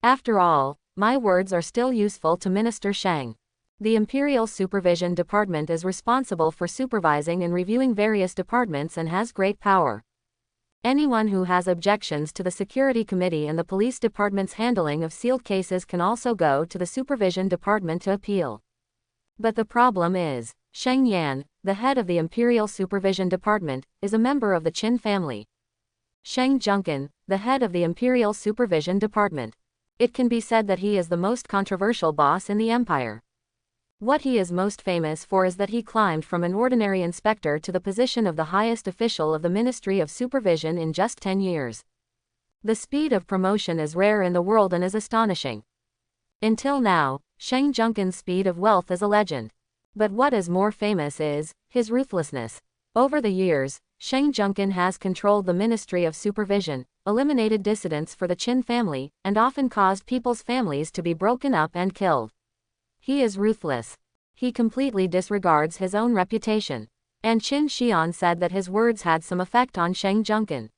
After all, my words are still useful to Minister Shang. The Imperial Supervision Department is responsible for supervising and reviewing various departments and has great power. Anyone who has objections to the Security Committee and the Police Department's handling of sealed cases can also go to the Supervision Department to appeal. But the problem is, Sheng Yan, the head of the Imperial Supervision Department, is a member of the Qin family. Sheng Junkin, the head of the Imperial Supervision Department. It can be said that he is the most controversial boss in the empire. What he is most famous for is that he climbed from an ordinary inspector to the position of the highest official of the Ministry of Supervision in just 10 years. The speed of promotion is rare in the world and is astonishing. Until now, Sheng Junkin's speed of wealth is a legend. But what is more famous is his ruthlessness. Over the years, Sheng Junkin has controlled the Ministry of Supervision, eliminated dissidents for the Qin family, and often caused people's families to be broken up and killed. He is ruthless. He completely disregards his own reputation. And Qin Xian said that his words had some effect on Sheng Junkin.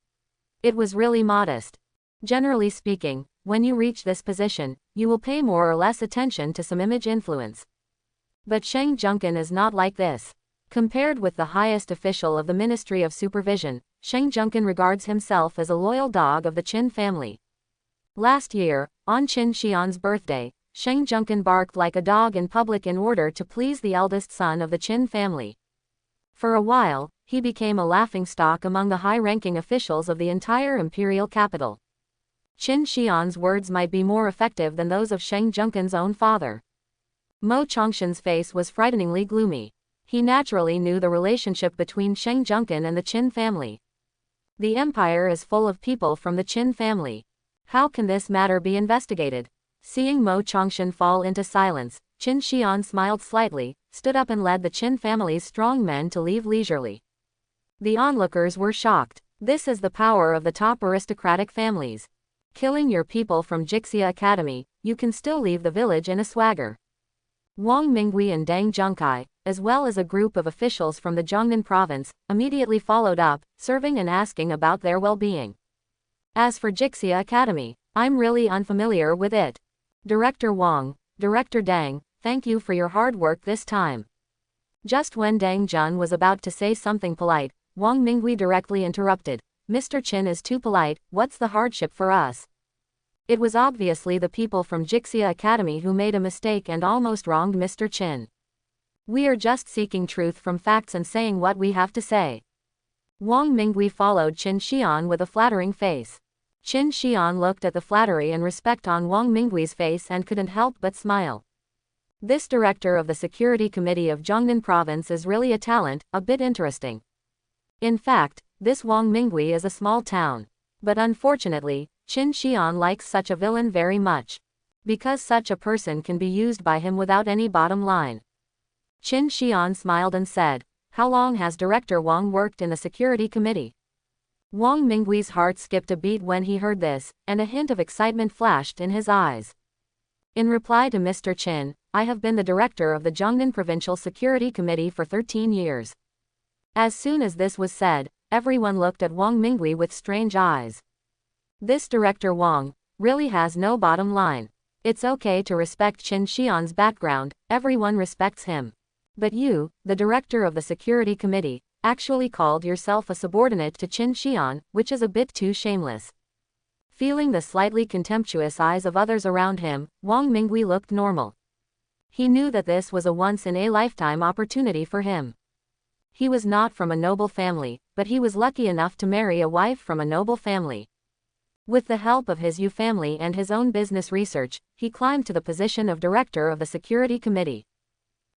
It was really modest. Generally speaking, when you reach this position, you will pay more or less attention to some image influence. But Sheng Junkin is not like this. Compared with the highest official of the Ministry of Supervision, Sheng Junkin regards himself as a loyal dog of the Qin family. Last year, on Qin Xian's birthday, Sheng Junkin barked like a dog in public in order to please the eldest son of the Qin family. For a while, he became a laughingstock among the high-ranking officials of the entire imperial capital. Qin Xian's words might be more effective than those of Sheng Junkin's own father. Mo Chongshan's face was frighteningly gloomy. He naturally knew the relationship between Sheng Junkin and the Qin family. The empire is full of people from the Qin family. How can this matter be investigated? Seeing Mo Chongshan fall into silence, Qin Xian smiled slightly, stood up and led the Qin family's strong men to leave leisurely. The onlookers were shocked. This is the power of the top aristocratic families. Killing your people from Jixia Academy, you can still leave the village in a swagger. Wang Minghui and Deng Zhongkai, as well as a group of officials from the Jiangnan province, immediately followed up, serving and asking about their well-being. As for Jixia Academy, I'm really unfamiliar with it. Director Wang, Director Deng, thank you for your hard work this time. Just when Deng Jun was about to say something polite, Wang Minghui directly interrupted. Mr. Qin is too polite, what's the hardship for us? It was obviously the people from Jixia Academy who made a mistake and almost wronged Mr. Qin. We are just seeking truth from facts and saying what we have to say. Wang Minghui followed Qin Xian with a flattering face. Qin Xian looked at the flattery and respect on Wang Minghui's face and couldn't help but smile. This director of the Security Committee of Jiangnan Province is really a talent, a bit interesting. In fact, this Wang Minghui is a small town. But unfortunately, Qin Xian likes such a villain very much. Because such a person can be used by him without any bottom line. Qin Xian smiled and said, how long has Director Wang worked in the Security Committee? Wang Minghui's heart skipped a beat when he heard this, and a hint of excitement flashed in his eyes. In reply to Mr. Qin, I have been the director of the Jiangnan Provincial Security Committee for 13 years. As soon as this was said, everyone looked at Wang Minghui with strange eyes. This Director Wang really has no bottom line. It's okay to respect Qin Xian's background, everyone respects him. But you, the director of the Security Committee, actually called yourself a subordinate to Qin Xian, which is a bit too shameless. Feeling the slightly contemptuous eyes of others around him, Wang Minghui looked normal. He knew that this was a once-in-a-lifetime opportunity for him. He was not from a noble family, but he was lucky enough to marry a wife from a noble family. With the help of his Yu family and his own business research, he climbed to the position of director of the Security Committee.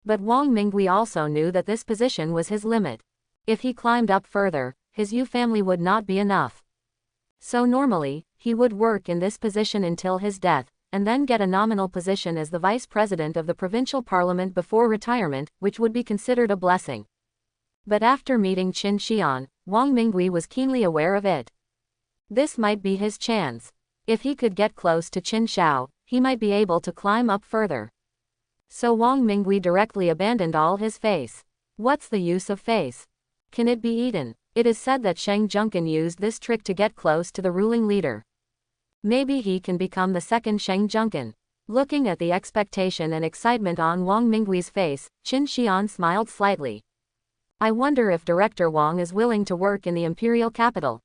But Wang Minghui also knew that this position was his limit. If he climbed up further, his Yu family would not be enough. So normally, he would work in this position until his death, and then get a nominal position as the vice president of the provincial parliament before retirement, which would be considered a blessing. But after meeting Qin Xian, Wang Minghui was keenly aware of it. This might be his chance. If he could get close to Qin Shao, he might be able to climb up further. So Wang Minghui directly abandoned all his face. What's the use of face? Can it be eaten? It is said that Sheng Junkin used this trick to get close to the ruling leader. Maybe he can become the second Sheng Junkin. Looking at the expectation and excitement on Wang Minghui's face, Qin Xian smiled slightly. I wonder if Director Wang is willing to work in the imperial capital.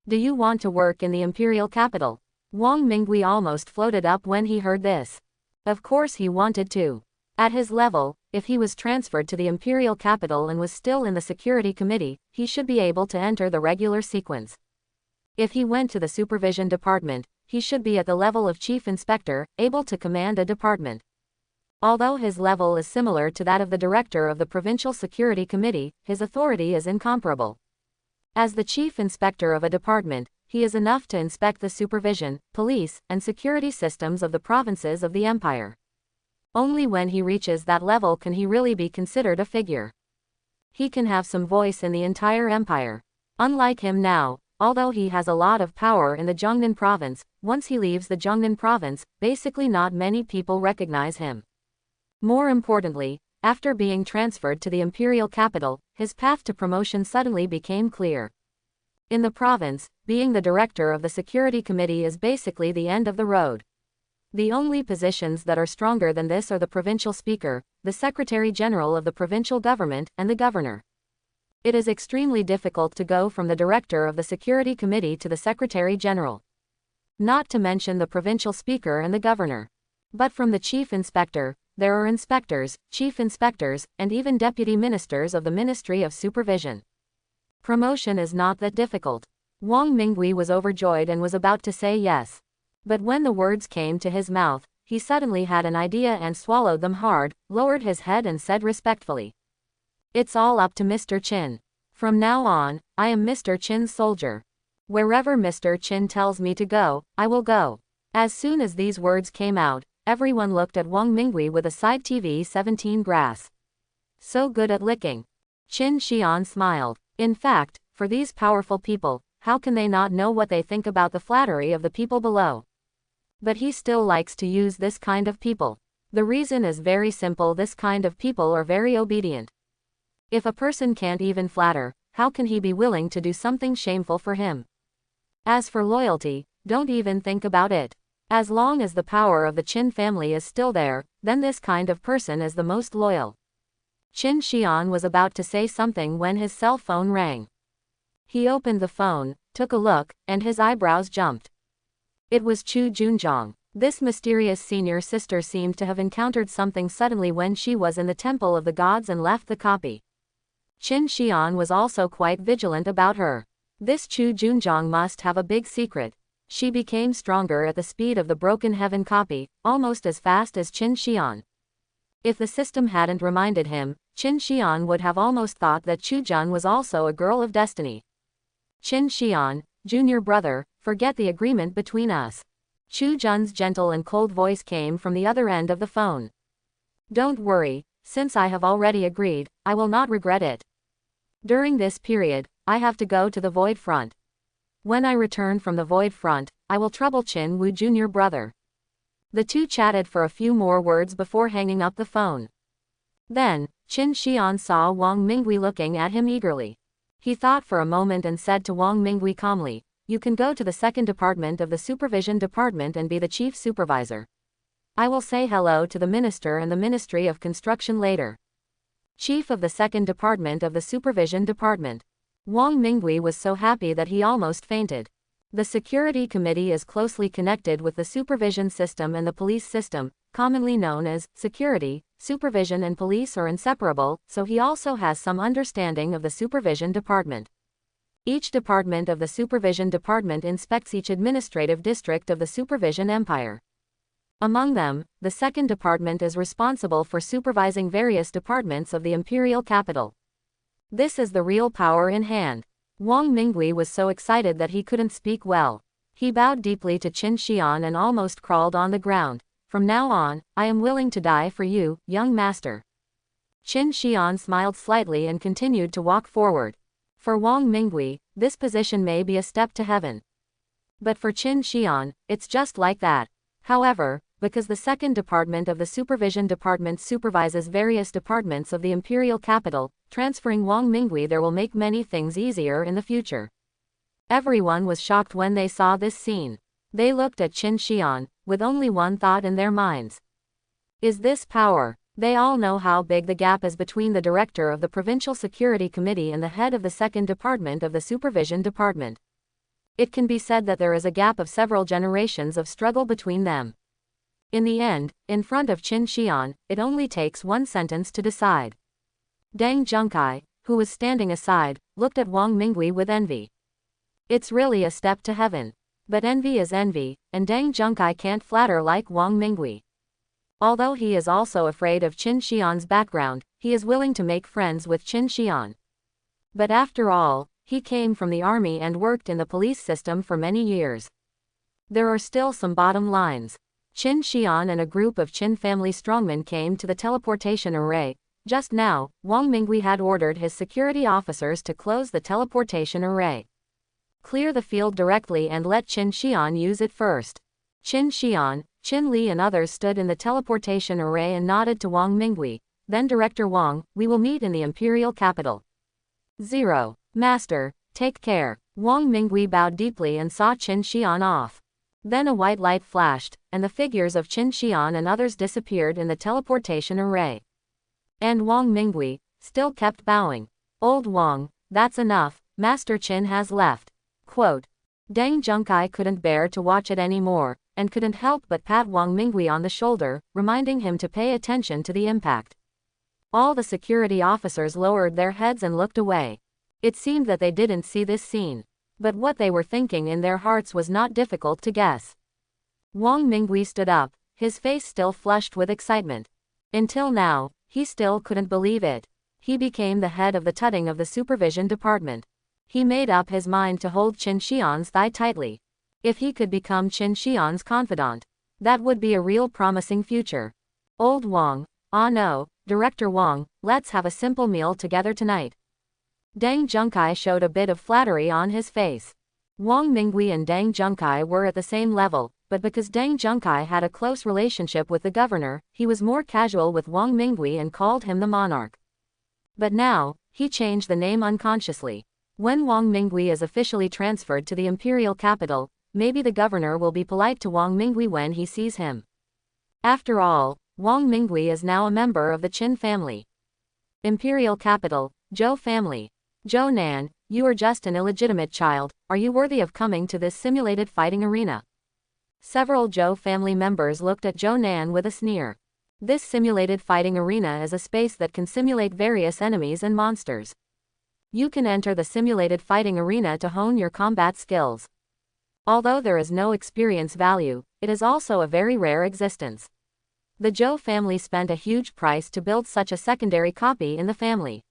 Do you want to work in the imperial capital? Wang Minghui almost floated up when he heard this. Of course he wanted to. At his level, if he was transferred to the imperial capital and was still in the security committee, he should be able to enter the regular sequence. If he went to the supervision department, he should be at the level of chief inspector, able to command a department. Although his level is similar to that of the director of the Provincial Security Committee, his authority is incomparable. As the chief inspector of a department, he is enough to inspect the supervision, police, and security systems of the provinces of the empire. Only when he reaches that level can he really be considered a figure. He can have some voice in the entire empire. Unlike him now, although he has a lot of power in the Jiangnan province, once he leaves the Jiangnan province, basically not many people recognize him. More importantly, after being transferred to the imperial capital, his path to promotion suddenly became clear. In the province, being the director of the security committee is basically the end of the road. The only positions that are stronger than this are the provincial speaker, the secretary general of the provincial government, and the governor. It is extremely difficult to go from the director of the security committee to the secretary general. Not to mention the provincial speaker and the governor. But from the chief inspector, there are inspectors, chief inspectors, and even deputy ministers of the Ministry of Supervision. Promotion is not that difficult. Wang Mingui was overjoyed and was about to say yes. But when the words came to his mouth, he suddenly had an idea and swallowed them hard, lowered his head and said respectfully, "It's all up to Mr. Qin. From now on, I am Mr. Qin's soldier. Wherever Mr. Qin tells me to go, I will go." As soon as these words came out, everyone looked at Wang Mingui with a side TV-17 grass. So good at licking. Qin Xian smiled. In fact, for these powerful people, how can they not know what they think about the flattery of the people below? But he still likes to use this kind of people. The reason is very simple: this kind of people are very obedient. If a person can't even flatter, how can he be willing to do something shameful for him? As for loyalty, don't even think about it. As long as the power of the Qin family is still there, then this kind of person is the most loyal. Qin Xian was about to say something when his cell phone rang. He opened the phone, took a look, and his eyebrows jumped. It was Chu Junjiang. This mysterious senior sister seemed to have encountered something suddenly when she was in the Temple of the Gods and left the copy. Qin Xian was also quite vigilant about her. This Chu Junjiang must have a big secret. She became stronger at the speed of the Broken Heaven copy, almost as fast as Qin Xian. If the system hadn't reminded him, Qin Xian would have almost thought that Chu Jun was also a girl of destiny. "Qin Xian, junior brother, forget the agreement between us." Chu Jun's gentle and cold voice came from the other end of the phone. "Don't worry, since I have already agreed, I will not regret it. During this period, I have to go to the Void Front. When I return from the Void Front, I will trouble Qin Wu junior brother." The two chatted for a few more words before hanging up the phone. Then, Qin Xian saw Wang Mingui looking at him eagerly. He thought for a moment and said to Wang Mingui calmly, "You can go to the second department of the supervision department and be the chief supervisor. I will say hello to the minister and the Ministry of Construction later." Chief of the second department of the supervision department. Wang Mingui was so happy that he almost fainted. The security committee is closely connected with the supervision system and the police system, commonly known as security. Supervision and police are inseparable, so he also has some understanding of the supervision department. Each department of the supervision department inspects each administrative district of the supervision empire. Among them, the second department is responsible for supervising various departments of the imperial capital. This is the real power in hand. Wang Mingui was so excited that he couldn't speak well. He bowed deeply to Qin Xian and almost crawled on the ground. "From now on, I am willing to die for you, young master." Qin Xian smiled slightly and continued to walk forward. For Wang Mingui, this position may be a step to heaven. But for Qin Xian, it's just like that. However, because the second department of the supervision department supervises various departments of the imperial capital, transferring Wang Mingui there will make many things easier in the future. Everyone was shocked when they saw this scene. They looked at Qin Xian, with only one thought in their minds. Is this power? They all know how big the gap is between the director of the Provincial Security Committee and the head of the second department of the Supervision Department. It can be said that there is a gap of several generations of struggle between them. In the end, in front of Qin Xian, it only takes one sentence to decide. Deng Zhengkai, who was standing aside, looked at Wang Mingui with envy. It's really a step to heaven. But envy is envy, and Deng Zhengkai can't flatter like Wang Mingui. Although he is also afraid of Qin Xian's background, he is willing to make friends with Qin Xian. But after all, he came from the army and worked in the police system for many years. There are still some bottom lines. Qin Xian and a group of Qin family strongmen came to the teleportation array. Just now, Wang Mingui had ordered his security officers to close the teleportation array. Clear the field directly and let Qin Xian use it first. Qin Xian, Qin Li and others stood in the teleportation array and nodded to Wang Mingui. Then Director Wang, we will meet in the imperial capital. 0. Master, take care. Wang Mingui bowed deeply and saw Qin Xian off. Then a white light flashed, and the figures of Qin Xian and others disappeared in the teleportation array. And Wang Mingui still kept bowing. Old Wang, that's enough, Master Qin has left. Quote. Deng Zhengkai couldn't bear to watch it anymore, and couldn't help but pat Wang Mingui on the shoulder, reminding him to pay attention to the impact. All the security officers lowered their heads and looked away. It seemed that they didn't see this scene. But what they were thinking in their hearts was not difficult to guess. Wang Mingui stood up, his face still flushed with excitement. Until now, he still couldn't believe it. He became the head of the tutting of the supervision department. He made up his mind to hold Qin Xian's thigh tightly. If he could become Qin Xian's confidant, that would be a real promising future. Old Wang, ah no, Director Wang, let's have a simple meal together tonight. Deng Zhengkai showed a bit of flattery on his face. Wang Mingui and Deng Zhengkai were at the same level, but because Deng Zhengkai had a close relationship with the governor, he was more casual with Wang Mingui and called him the monarch. But now, he changed the name unconsciously. When Wang Mingui is officially transferred to the imperial capital, maybe the governor will be polite to Wang Mingui when he sees him. After all, Wang Mingui is now a member of the Qin family. Imperial capital, Zhou family. Zhou Nan, you are just an illegitimate child, are you worthy of coming to this simulated fighting arena? Several Zhou family members looked at Zhou Nan with a sneer. This simulated fighting arena is a space that can simulate various enemies and monsters. You can enter the simulated fighting arena to hone your combat skills. Although there is no experience value, it is also a very rare existence. The Zhou family spent a huge price to build such a secondary copy in the family.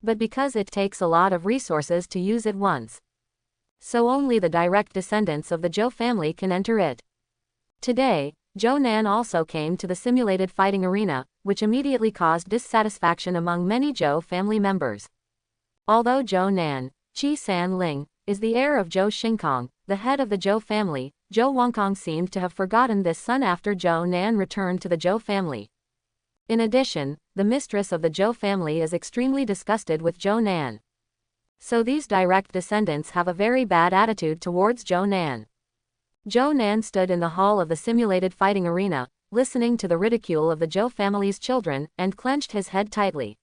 But because it takes a lot of resources to use it once, so only the direct descendants of the Zhou family can enter it. Today, Zhou Nan also came to the simulated fighting arena, which immediately caused dissatisfaction among many Zhou family members. Although Zhou Nan, Qi San Ling, is the heir of Zhou Xingkong, the head of the Zhou family, Zhou Wangkong seemed to have forgotten this son after Zhou Nan returned to the Zhou family. In addition, the mistress of the Zhou family is extremely disgusted with Zhou Nan. So these direct descendants have a very bad attitude towards Zhou Nan. Zhou Nan stood in the hall of the simulated fighting arena, listening to the ridicule of the Zhou family's children, and clenched his head tightly.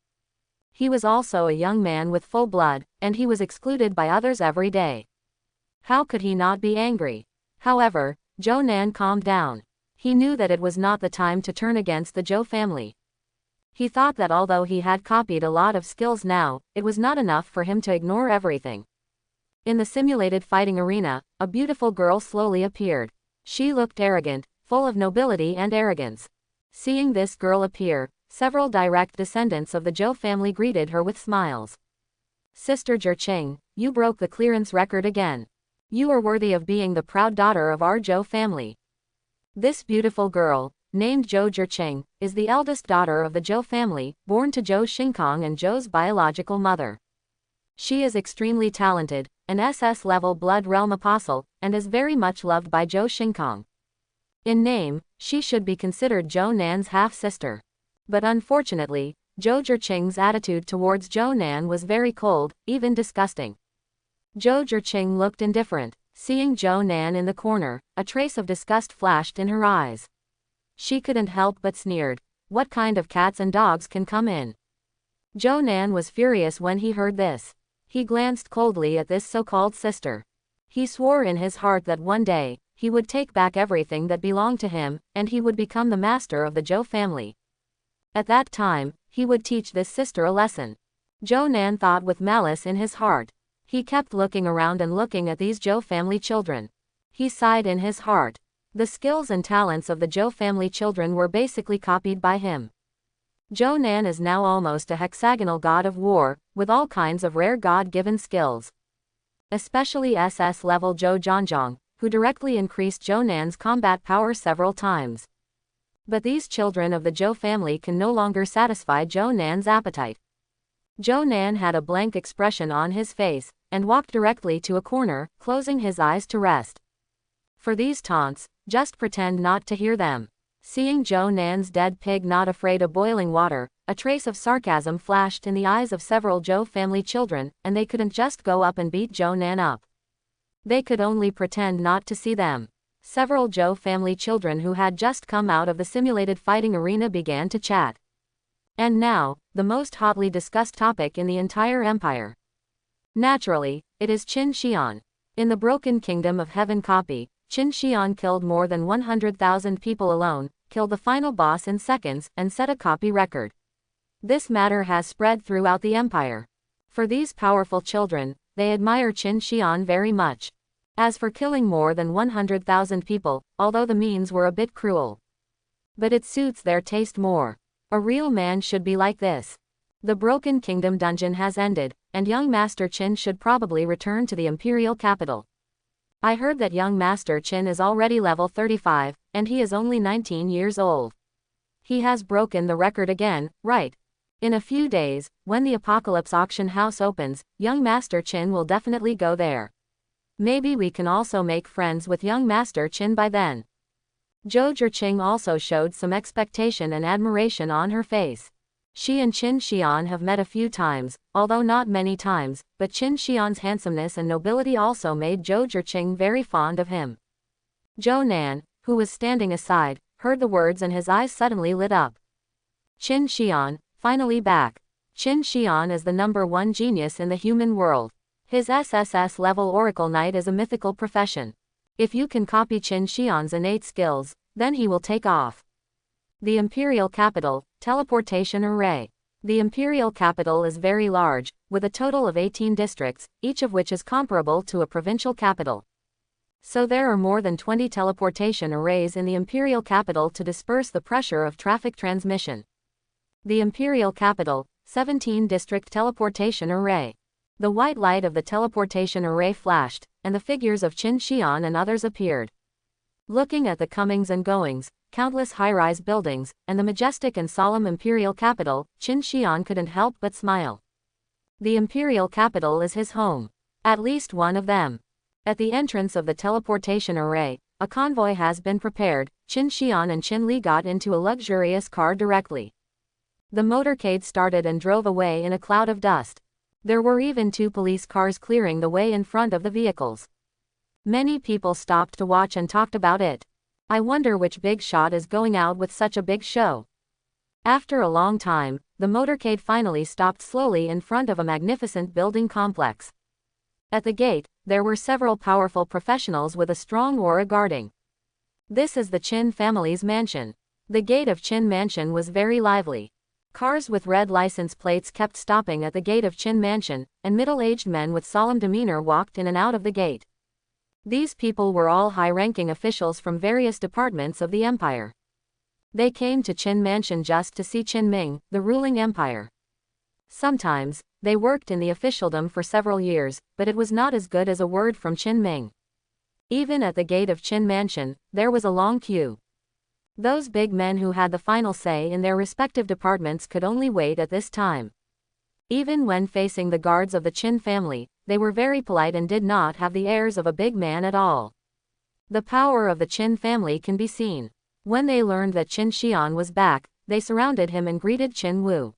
He was also a young man with full blood, and he was excluded by others every day. How could he not be angry? However, Zhou Nan calmed down. He knew that it was not the time to turn against the Zhou family. He thought that although he had copied a lot of skills now, it was not enough for him to ignore everything. In the simulated fighting arena, a beautiful girl slowly appeared. She looked arrogant, full of nobility and arrogance. Seeing this girl appear, several direct descendants of the Zhou family greeted her with smiles. Sister Zhiqing, you broke the clearance record again. You are worthy of being the proud daughter of our Zhou family. This beautiful girl, named Zhou Zhiqing, is the eldest daughter of the Zhou family, born to Zhou Xingkong and Zhou's biological mother. She is extremely talented, an SS-level Blood Realm apostle, and is very much loved by Zhou Xingkong. In name, she should be considered Zhou Nan's half-sister. But unfortunately, Zhou Zhiqing's attitude towards Zhou Nan was very cold, even disgusting. Zhou Zhiqing looked indifferent. Seeing Zhou Nan in the corner, a trace of disgust flashed in her eyes. She couldn't help but sneered. What kind of cats and dogs can come in? Zhou Nan was furious when he heard this. He glanced coldly at this so-called sister. He swore in his heart that one day, he would take back everything that belonged to him, and he would become the master of the Zhou family. At that time, he would teach this sister a lesson. Zhou Nan thought with malice in his heart. He kept looking around and looking at these Zhou family children. He sighed in his heart. The skills and talents of the Zhou family children were basically copied by him. Zhou Nan is now almost a hexagonal god of war, with all kinds of rare god-given skills. Especially SS level Zhou Zhanzhong, who directly increased Zhou Nan's combat power several times. But these children of the Zhou family can no longer satisfy Zhou Nan's appetite. Zhou Nan had a blank expression on his face, and walked directly to a corner, closing his eyes to rest. For these taunts, just pretend not to hear them. Seeing Zhou Nan's dead pig not afraid of boiling water, a trace of sarcasm flashed in the eyes of several Zhou family children, and they couldn't just go up and beat Zhou Nan up. They could only pretend not to see them. Several Zhou family children who had just come out of the simulated fighting arena began to chat. And now, the most hotly discussed topic in the entire empire. Naturally, it is Qin Xian. In the Broken Kingdom of Heaven copy, Qin Xian killed more than 100,000 people alone, killed the final boss in seconds, and set a copy record. This matter has spread throughout the empire. For these powerful children, they admire Qin Xian very much. As for killing more than 100,000 people, although the means were a bit cruel, but it suits their taste more. A real man should be like this. The Broken Kingdom dungeon has ended, and young Master Qin should probably return to the imperial capital. I heard that young Master Qin is already level 35, and he is only 19 years old. He has broken the record again, right? In a few days, when the Apocalypse auction house opens, young Master Qin will definitely go there. Maybe we can also make friends with young Master Qin by then. Zhou Zhiqing also showed some expectation and admiration on her face. She and Qin Xian have met a few times, although not many times, but Qin Xian's handsomeness and nobility also made Zhou Zhiqing very fond of him. Zhou Nan, who was standing aside, heard the words and his eyes suddenly lit up. Qin Xian, finally back. Qin Xian is the #1 genius in the human world. His SSS level Oracle Knight is a mythical profession. If you can copy Qin Xian's innate skills, then he will take off. The Imperial Capital, Teleportation Array. The Imperial Capital is very large, with a total of 18 districts, each of which is comparable to a provincial capital. So there are more than 20 teleportation arrays in the Imperial Capital to disperse the pressure of traffic transmission. The Imperial Capital, 17-district teleportation array. The white light of the teleportation array flashed, and the figures of Qin Xian and others appeared. Looking at the comings and goings, countless high-rise buildings, and the majestic and solemn imperial capital, Qin Xian couldn't help but smile. The imperial capital is his home. At least one of them. At the entrance of the teleportation array, a convoy has been prepared. Qin Xian and Qin Li got into a luxurious car directly. The motorcade started and drove away in a cloud of dust. There were even 2 police cars clearing the way in front of the vehicles. Many people stopped to watch and talked about it. I wonder which big shot is going out with such a big show. After a long time, the motorcade finally stopped slowly in front of a magnificent building complex. At the gate, there were several powerful professionals with a strong aura guarding. This is the Qin family's mansion. The gate of Qin Mansion was very lively. Cars with red license plates kept stopping at the gate of Qin Mansion, and middle-aged men with solemn demeanor walked in and out of the gate. These people were all high-ranking officials from various departments of the empire. They came to Qin Mansion just to see Qin Ming, the ruling empire. Sometimes, they worked in the officialdom for several years, but it was not as good as a word from Qin Ming. Even at the gate of Qin Mansion, there was a long queue. Those big men who had the final say in their respective departments could only wait at this time. Even when facing the guards of the Qin family, they were very polite and did not have the airs of a big man at all. The power of the Qin family can be seen. When they learned that Qin Xian was back, they surrounded him and greeted Qin Wu.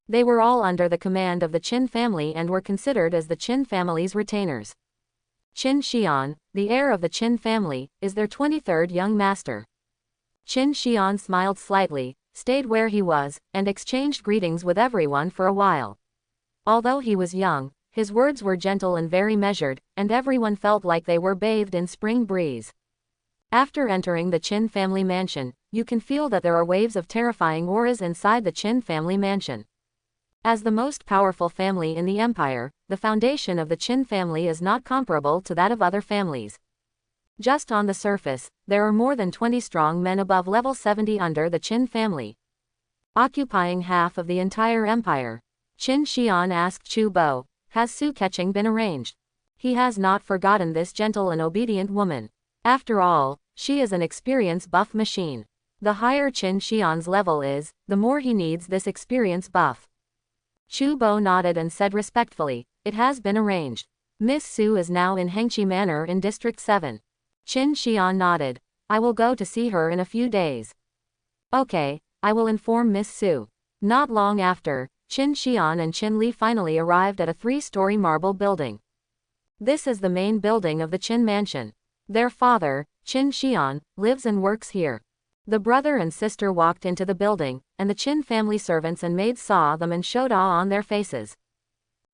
They were all under the command of the Qin family and were considered as the Qin family's retainers. Qin Xian, the heir of the Qin family, is their 23rd young master. Qin Xian smiled slightly, stayed where he was, and exchanged greetings with everyone for a while. Although he was young, his words were gentle and very measured, and everyone felt like they were bathed in spring breeze. After entering the Qin family mansion, you can feel that there are waves of terrifying auras inside the Qin family mansion. As the most powerful family in the empire, the foundation of the Qin family is not comparable to that of other families. Just on the surface, there are more than 20 strong men above level 70 under the Qin family, occupying half of the entire empire. Qin Xian asked Chu Bo, has Su catching been arranged? He has not forgotten this gentle and obedient woman. After all, she is an experience buff machine. The higher Qin Xian's level is, the more he needs this experience buff. Chu Bo nodded and said respectfully, it has been arranged. Miss Su is now in Hengqi Manor in District 7. Qin Xian nodded. I will go to see her in a few days. Okay, I will inform Miss Su. Not long after, Qin Xian and Qin Li finally arrived at a 3-story marble building. This is the main building of the Qin mansion. Their father, Qin Xian, lives and works here. The brother and sister walked into the building, and the Qin family servants and maids saw them and showed awe on their faces.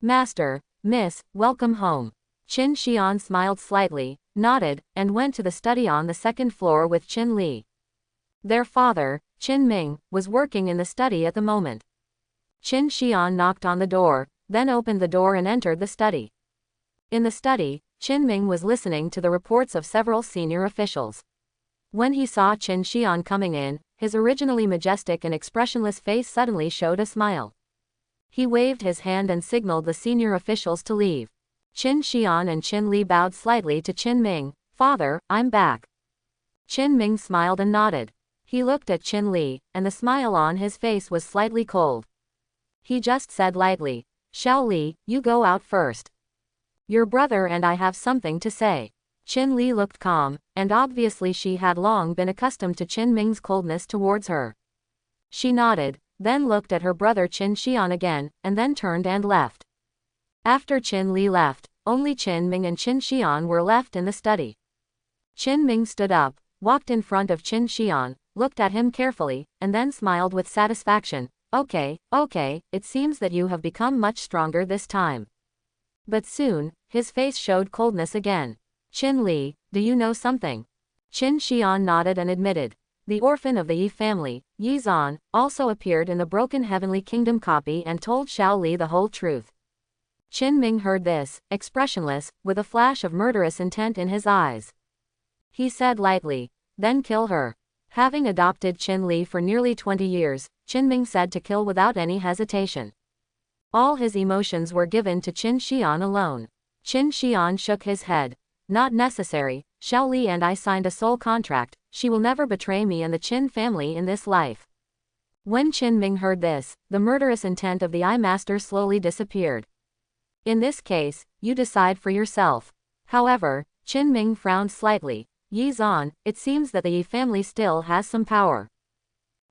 Master, Miss, welcome home. Qin Xian smiled slightly, nodded, and went to the study on the second floor with Qin Li. Their father, Qin Ming, was working in the study at the moment. Qin Xian knocked on the door, then opened the door and entered the study. In the study, Qin Ming was listening to the reports of several senior officials. When he saw Qin Xian coming in, his originally majestic and expressionless face suddenly showed a smile. He waved his hand and signaled the senior officials to leave. Qin Xian and Qin Li bowed slightly to Qin Ming. Father, I'm back. Qin Ming smiled and nodded. He looked at Qin Li, and the smile on his face was slightly cold. He just said lightly, Xiao Li, you go out first. Your brother and I have something to say. Qin Li looked calm, and obviously she had long been accustomed to Qin Ming's coldness towards her. She nodded, then looked at her brother Qin Xian again, and then turned and left. After Qin Li left, only Qin Ming and Qin Xian were left in the study. Qin Ming stood up, walked in front of Qin Xian, looked at him carefully, and then smiled with satisfaction. Okay, it seems that you have become much stronger this time. But soon, his face showed coldness again. Qin Li, do you know something? Qin Xian nodded and admitted. The orphan of the Yi family, Yi Zan, also appeared in the Broken Heavenly Kingdom copy and told Xiao Li the whole truth. Qin Ming heard this, expressionless, with a flash of murderous intent in his eyes. He said lightly, then kill her. Having adopted Qin Li for nearly 20 years, Qin Ming said to kill without any hesitation. All his emotions were given to Qin Xian alone. Qin Xian shook his head. Not necessary, Xiao Li and I signed a soul contract, she will never betray me and the Qin family in this life. When Qin Ming heard this, the murderous intent of the Eye Master slowly disappeared. In this case, you decide for yourself. However, Qin Ming frowned slightly. Yi Zan, it seems that the Yi family still has some power.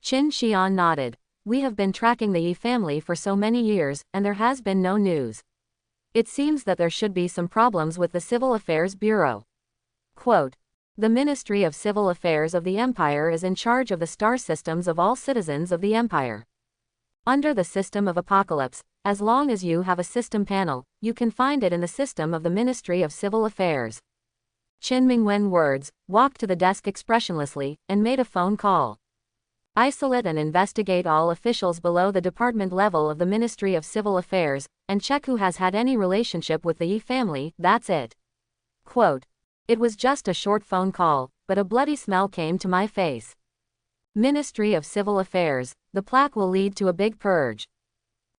Qin Xian nodded. We have been tracking the Yi family for so many years, and there has been no news. It seems that there should be some problems with the Civil Affairs Bureau. Quote, the Ministry of Civil Affairs of the Empire is in charge of the star systems of all citizens of the Empire. Under the system of Apocalypse, as long as you have a system panel, you can find it in the system of the Ministry of Civil Affairs. Qin Ming Wen words, walked to the desk expressionlessly, and made a phone call. Isolate and investigate all officials below the department level of the Ministry of Civil Affairs, and check who has had any relationship with the Yi family, that's it. Quote, it was just a short phone call, but a bloody smell came to my face. Ministry of Civil Affairs, the plaque will lead to a big purge.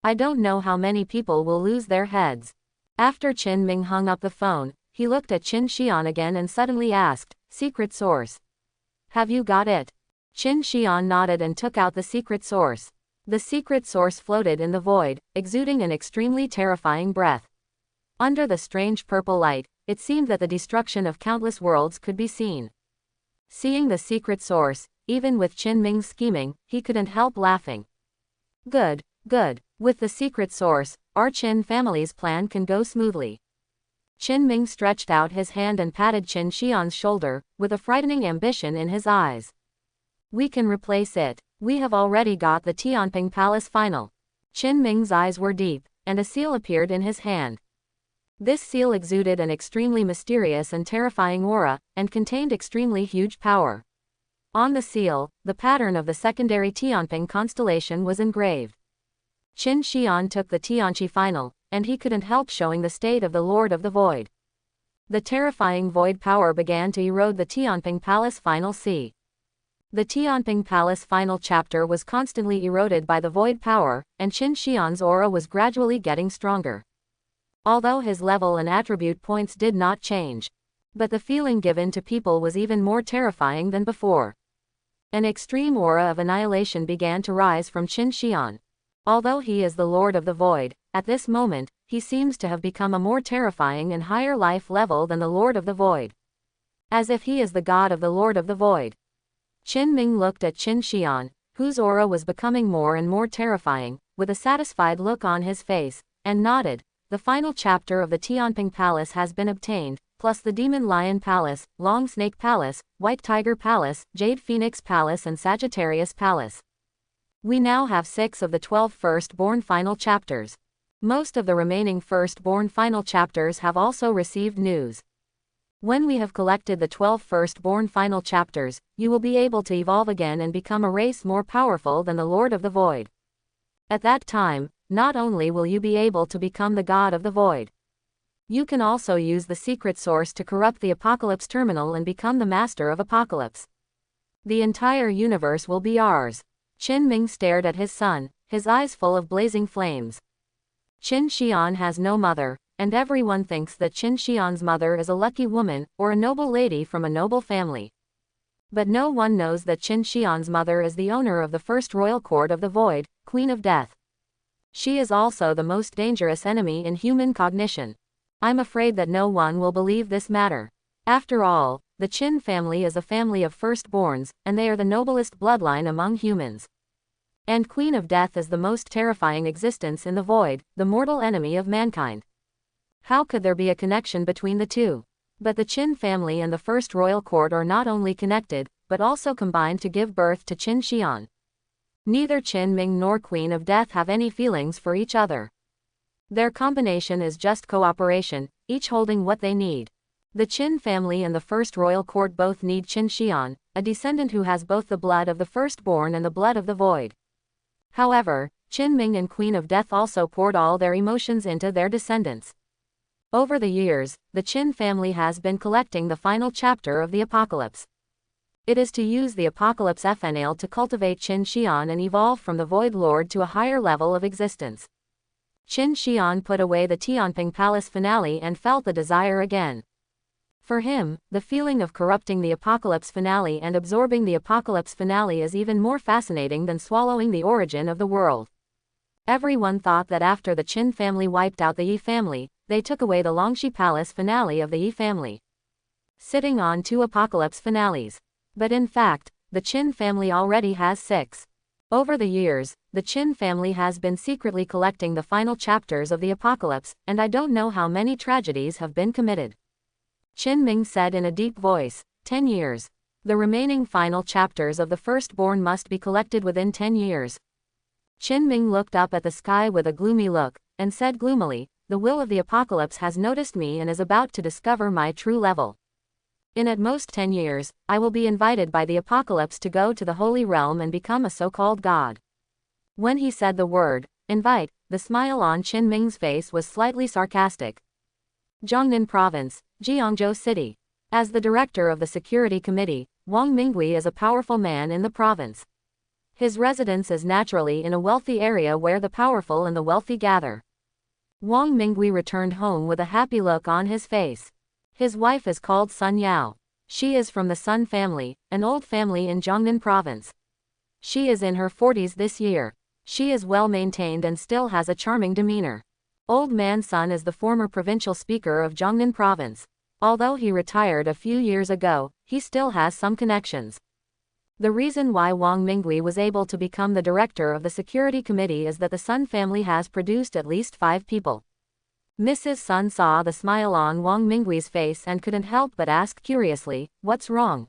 I don't know how many people will lose their heads. After Qin Ming hung up the phone, he looked at Qin Xian again and suddenly asked, secret source. Have you got it? Qin Xian nodded and took out the secret source. The secret source floated in the void, exuding an extremely terrifying breath. Under the strange purple light, it seemed that the destruction of countless worlds could be seen. Seeing the secret source, even with Qin Ming's scheming, he couldn't help laughing. Good. With the secret source, our Qin family's plan can go smoothly. Qin Ming stretched out his hand and patted Qin Xian's shoulder, with a frightening ambition in his eyes. We can replace it. We have already got the Tianping Palace final. Qin Ming's eyes were deep, and a seal appeared in his hand. This seal exuded an extremely mysterious and terrifying aura, and contained extremely huge power. On the seal, the pattern of the secondary Tianping constellation was engraved. Qin Xian took the Tianqi final, and he couldn't help showing the state of the Lord of the Void. The terrifying void power began to erode the Tianping Palace Final C. The Tianping Palace final chapter was constantly eroded by the void power, and Qin Xian's aura was gradually getting stronger. Although his level and attribute points did not change. But the feeling given to people was even more terrifying than before. An extreme aura of annihilation began to rise from Qin Xian. Although he is the Lord of the Void, at this moment, he seems to have become a more terrifying and higher life level than the Lord of the Void. As if he is the god of the Lord of the Void. Qin Ming looked at Qin Xian, whose aura was becoming more and more terrifying, with a satisfied look on his face, and nodded. The final chapter of the Tianping Palace has been obtained, plus the Demon Lion Palace, Long Snake Palace, White Tiger Palace, Jade Phoenix Palace and Sagittarius Palace. We now have 6 of the 12 firstborn final chapters. Most of the remaining firstborn final chapters have also received news. When we have collected the 12 firstborn final chapters, you will be able to evolve again and become a race more powerful than the Lord of the Void. At that time, not only will you be able to become the God of the Void, you can also use the secret source to corrupt the Apocalypse Terminal and become the Master of Apocalypse. The entire universe will be ours. Qin Ming stared at his son, his eyes full of blazing flames. Qin Xian has no mother, and everyone thinks that Qin Xian's mother is a lucky woman, or a noble lady from a noble family. But no one knows that Qin Xian's mother is the owner of the first royal court of the Void, Queen of Death. She is also the most dangerous enemy in human cognition. I'm afraid that no one will believe this matter. After all, the Qin family is a family of firstborns, and they are the noblest bloodline among humans. And Queen of Death is the most terrifying existence in the Void, the mortal enemy of mankind. How could there be a connection between the two? But the Qin family and the first royal court are not only connected, but also combined to give birth to Qin Xian. Neither Qin Ming nor Queen of Death have any feelings for each other. Their combination is just cooperation, each holding what they need. The Qin family and the first royal court both need Qin Xian, a descendant who has both the blood of the firstborn and the blood of the Void. However, Qin Ming and Queen of Death also poured all their emotions into their descendants. Over the years, the Qin family has been collecting the final chapter of the Apocalypse. It is to use the Apocalypse FNL to cultivate Qin Xian and evolve from the Void Lord to a higher level of existence. Qin Xian put away the Tianping Palace finale and felt the desire again. For him, the feeling of corrupting the Apocalypse finale and absorbing the Apocalypse finale is even more fascinating than swallowing the origin of the world. Everyone thought that after the Qin family wiped out the Yi family, they took away the Longxi Palace finale of the Yi family, sitting on 2 Apocalypse finales. But in fact, the Qin family already has 6. Over the years, the Qin family has been secretly collecting the final chapters of the Apocalypse, and I don't know how many tragedies have been committed. Qin Ming said in a deep voice, 10 years. The remaining final chapters of the firstborn must be collected within 10 years. Qin Ming looked up at the sky with a gloomy look, and said gloomily, the will of the Apocalypse has noticed me and is about to discover my true level. In at most 10 years, I will be invited by the Apocalypse to go to the Holy Realm and become a so-called god. When he said the word, invite, the smile on Qin Ming's face was slightly sarcastic. Jiangnan Province, Jiangzhou City. As the director of the security committee, Wang Mingui is a powerful man in the province. His residence is naturally in a wealthy area where the powerful and the wealthy gather. Wang Mingui returned home with a happy look on his face. His wife is called Sun Yao. She is from the Sun family, an old family in Jiangnan Province. She is in her 40s this year. She is well maintained and still has a charming demeanor. Old man Sun is the former provincial speaker of Jiangnan Province. Although he retired a few years ago, he still has some connections. The reason why Wang Mingui was able to become the director of the security committee is that the Sun family has produced at least 5 people. Mrs. Sun saw the smile on Wang Mingui's face and couldn't help but ask curiously, what's wrong?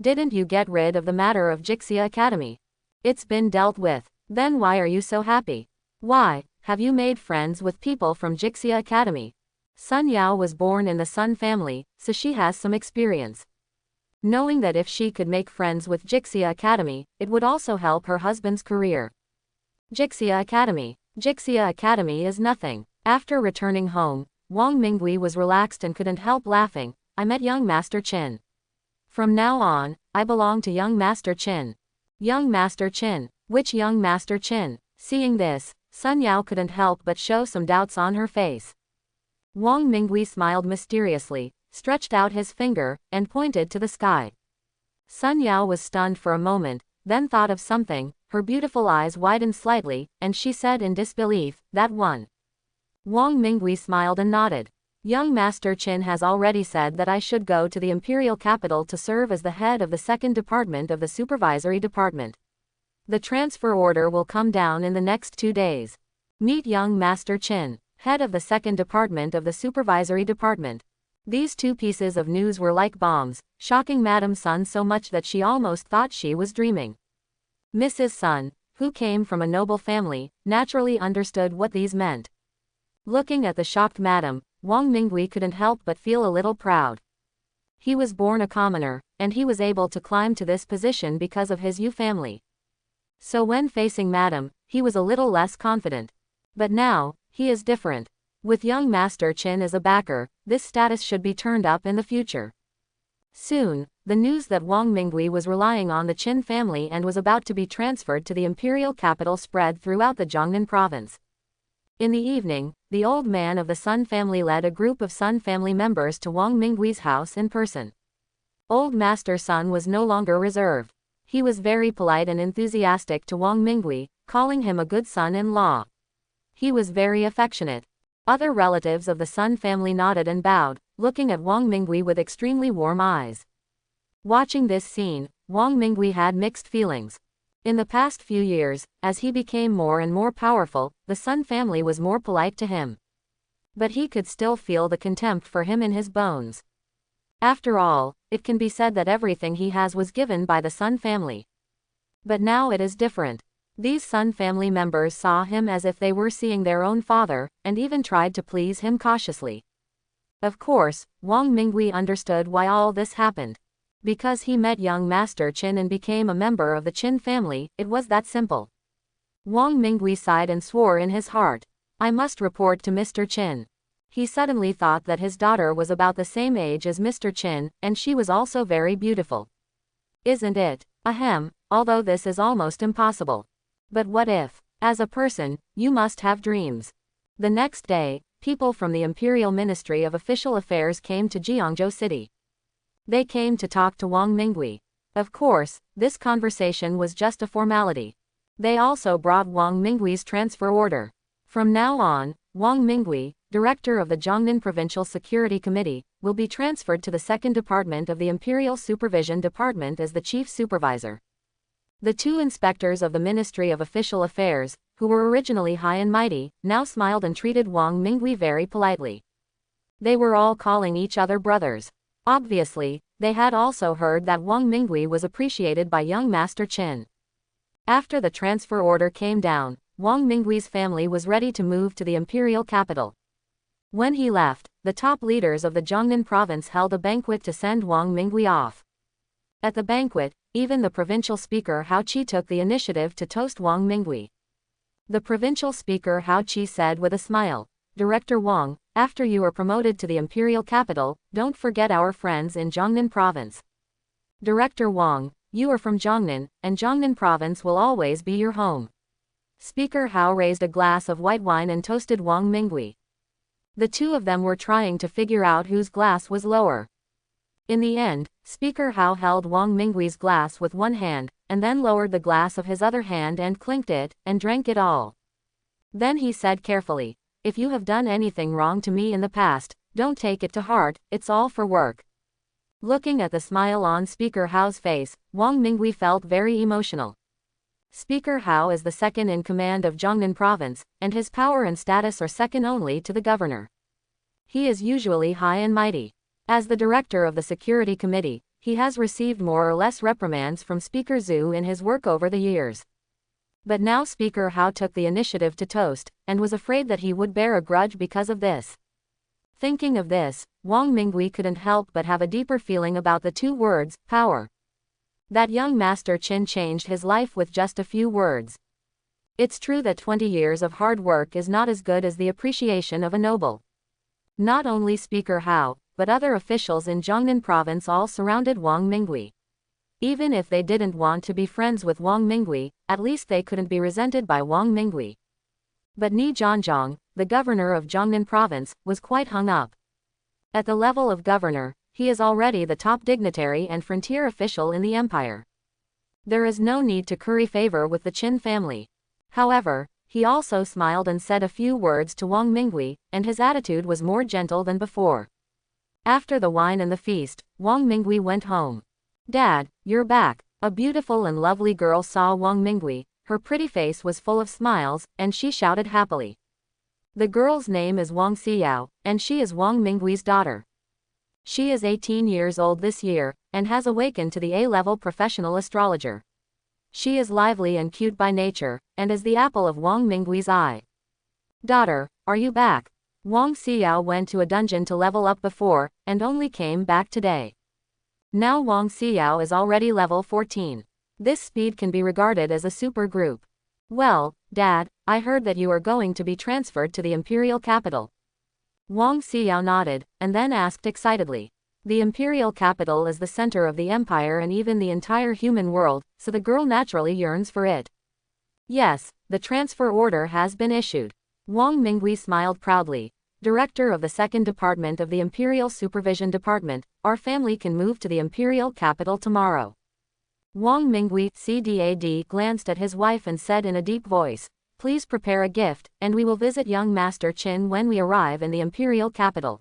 Didn't you get rid of the matter of Jixia Academy? It's been dealt with. Then why are you so happy? Why, have you made friends with people from Jixia Academy? Sun Yao was born in the Sun family, so she has some experience. Knowing that if she could make friends with Jixia Academy, it would also help her husband's career. Jixia Academy. Jixia Academy is nothing. After returning home, Wang Minghui was relaxed and couldn't help laughing. I met young Master Qin. From now on, I belong to young Master Qin. Young Master Qin. Which young Master Qin? Seeing this, Sun Yao couldn't help but show some doubts on her face. Wang Minghui smiled mysteriously, stretched out his finger, and pointed to the sky. Sun Yao was stunned for a moment, then thought of something, her beautiful eyes widened slightly, and she said in disbelief, "That one." Wang Minghui smiled and nodded. Young Master Qin has already said that I should go to the imperial capital to serve as the head of the second department of the supervisory department. The transfer order will come down in the next 2 days. Meet young Master Qin, head of the second department of the supervisory department. These two pieces of news were like bombs, shocking Madame Sun so much that she almost thought she was dreaming. Mrs. Sun, who came from a noble family, naturally understood what these meant. Looking at the shocked madam, Wang Minghui couldn't help but feel a little proud. He was born a commoner, and he was able to climb to this position because of his Yu family. So when facing madam, he was a little less confident. But now, he is different. With young Master Qin as a backer, this status should be turned up in the future. Soon, the news that Wang Minghui was relying on the Qin family and was about to be transferred to the imperial capital spread throughout the Jiangnan province. In the evening, the old man of the Sun family led a group of Sun family members to Wang Minghui's house in person. Old Master Sun was no longer reserved. He was very polite and enthusiastic to Wang Minghui, calling him a good son-in-law. He was very affectionate. Other relatives of the Sun family nodded and bowed, looking at Wang Minghui with extremely warm eyes. Watching this scene, Wang Minghui had mixed feelings. In the past few years, as he became more and more powerful, the Sun family was more polite to him. But he could still feel the contempt for him in his bones. After all, it can be said that everything he has was given by the Sun family. But now it is different. These Sun family members saw him as if they were seeing their own father, and even tried to please him cautiously. Of course, Wang Minghui understood why all this happened. Because he met young Master Qin and became a member of the Qin family, it was that simple. Wang Minghui sighed and swore in his heart. I must report to Mr. Qin. He suddenly thought that his daughter was about the same age as Mr. Qin, and she was also very beautiful. Isn't it? Ahem, although this is almost impossible. But what if? As a person, you must have dreams. The next day, people from the Imperial Ministry of Official Affairs came to Jiangzhou City. They came to talk to Wang Minghui. Of course, this conversation was just a formality. They also brought Wang Minghui's transfer order. From now on, Wang Minghui, director of the Jiangnan Provincial Security Committee, will be transferred to the second department of the Imperial Supervision Department as the chief supervisor. The two inspectors of the Ministry of Official Affairs, who were originally high and mighty, now smiled and treated Wang Minghui very politely. They were all calling each other brothers. Obviously, they had also heard that Wang Minghui was appreciated by young Master Qin. After the transfer order came down, Wang Minghui's family was ready to move to the imperial capital. When he left, the top leaders of the Jiangnan province held a banquet to send Wang Minghui off. At the banquet, even the provincial speaker Hao Qi took the initiative to toast Wang Minghui. The provincial speaker Hao Qi said with a smile, "Director Wang, after you are promoted to the imperial capital, don't forget our friends in Jiangnan province. Director Wang, you are from Jiangnan, and Jiangnan province will always be your home." Speaker Hao raised a glass of white wine and toasted Wang Minghui. The two of them were trying to figure out whose glass was lower. In the end, Speaker Hao held Wang Minghui's glass with one hand, and then lowered the glass of his other hand and clinked it, and drank it all. Then he said carefully, "If you have done anything wrong to me in the past, don't take it to heart, it's all for work." Looking at the smile on Speaker Hao's face, Wang Minghui felt very emotional. Speaker Hao is the second in command of Jiangnan province, and his power and status are second only to the governor. He is usually high and mighty. As the director of the security committee, he has received more or less reprimands from Speaker Zhu in his work over the years. But now Speaker Hao took the initiative to toast, and was afraid that he would bear a grudge because of this. Thinking of this, Wang Minghui couldn't help but have a deeper feeling about the two words, power. That young Master Qin changed his life with just a few words. It's true that 20 years of hard work is not as good as the appreciation of a noble. Not only Speaker Hao, but other officials in Jiangnan province all surrounded Wang Mingui. Even if they didn't want to be friends with Wang Mingui, at least they couldn't be resented by Wang Mingui. But Ni Zhanzhong, the governor of Jiangnan province, was quite hung up. At the level of governor, he is already the top dignitary and frontier official in the empire. There is no need to curry favor with the Qin family. However, he also smiled and said a few words to Wang Mingui, and his attitude was more gentle than before. After the wine and the feast, Wang Mingui went home. "Dad, you're back." A beautiful and lovely girl saw Wang Mingui. Her pretty face was full of smiles, and she shouted happily. The girl's name is Wang Xiao, and she is Wang Mingui's daughter. She is 18 years old this year, and has awakened to the A-level professional astrologer. She is lively and cute by nature, and is the apple of Wang Mingui's eye. "Daughter, are you back?" Wang Xiao went to a dungeon to level up before, and only came back today. Now Wang Xiao is already level 14. This speed can be regarded as a super group. "Well, Dad, I heard that you are going to be transferred to the imperial capital." Wang Xiao nodded, and then asked excitedly. The imperial capital is the center of the empire and even the entire human world, so the girl naturally yearns for it. "Yes, the transfer order has been issued." Wang Mingui smiled proudly. "Director of the second department of the Imperial Supervision Department, our family can move to the imperial capital tomorrow." Wang Mingui CDAD glanced at his wife and said in a deep voice, "Please prepare a gift, and we will visit young Master Qin when we arrive in the imperial capital."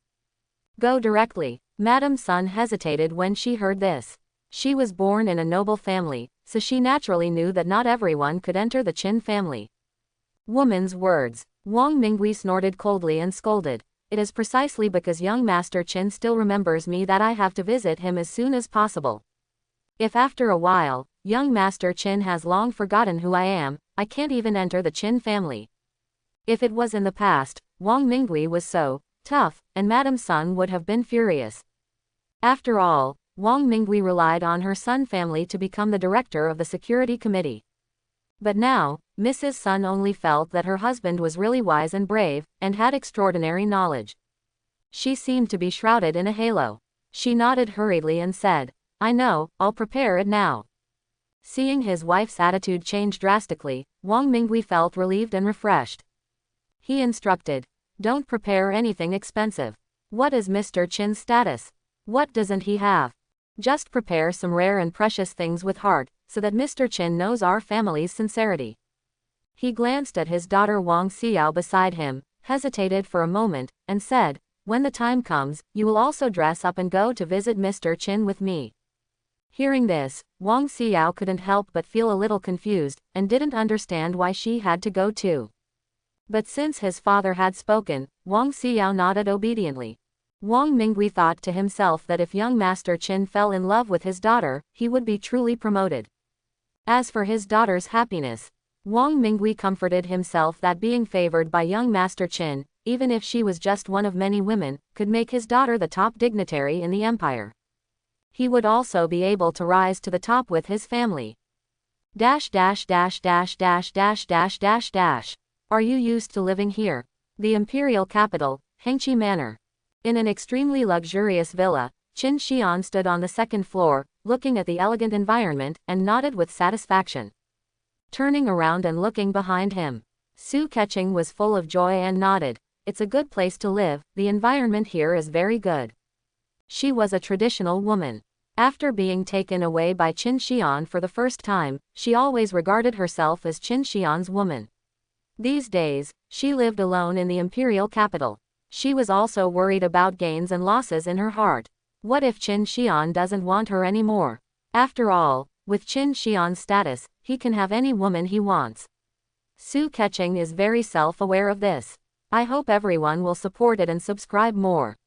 "Go directly." Madame Sun hesitated when she heard this. She was born in a noble family, so she naturally knew that not everyone could enter the Qin family. Woman's words. Wang Mingui snorted coldly and scolded. "It is precisely because young Master Qin still remembers me that I have to visit him as soon as possible. If after a while, young Master Qin has long forgotten who I am, I can't even enter the Qin family." If it was in the past, Wang Mingui was so tough, and Madame Sun would have been furious. After all, Wang Mingui relied on her Sun family to become the director of the security committee. But now, Mrs. Sun only felt that her husband was really wise and brave, and had extraordinary knowledge. She seemed to be shrouded in a halo. She nodded hurriedly and said, "I know, I'll prepare it now." Seeing his wife's attitude change drastically, Wang Mingui felt relieved and refreshed. He instructed, "Don't prepare anything expensive. What is Mr. Qin's status? What doesn't he have? Just prepare some rare and precious things with heart, so that Mr. Qin knows our family's sincerity." He glanced at his daughter Wang Xiao beside him, hesitated for a moment, and said, "When the time comes, you will also dress up and go to visit Mr. Qin with me." Hearing this, Wang Xiao couldn't help but feel a little confused, and didn't understand why she had to go too. But since his father had spoken, Wang Xiao nodded obediently. Wang Mingui thought to himself that if young Master Qin fell in love with his daughter, he would be truly promoted. As for his daughter's happiness, Wang Mingui comforted himself that being favored by young Master Qin, even if she was just one of many women, could make his daughter the top dignitary in the empire. He would also be able to rise to the top with his family. Dash dash dash dash dash dash dash dash dash. Are you used to living here? The imperial capital, Hengqi Manor. In an extremely luxurious villa, Qin Xian stood on the second floor, looking at the elegant environment, and nodded with satisfaction. Turning around and looking behind him, Su Keqing was full of joy and nodded. "It's a good place to live, the environment here is very good." She was a traditional woman. After being taken away by Qin Xian for the first time, she always regarded herself as Qin Xian's woman. These days, she lived alone in the imperial capital. She was also worried about gains and losses in her heart. What if Qin Xian doesn't want her anymore? After all, with Qin Xian's status, he can have any woman he wants. Su Keqing is very self-aware of this. I hope everyone will support it and subscribe more.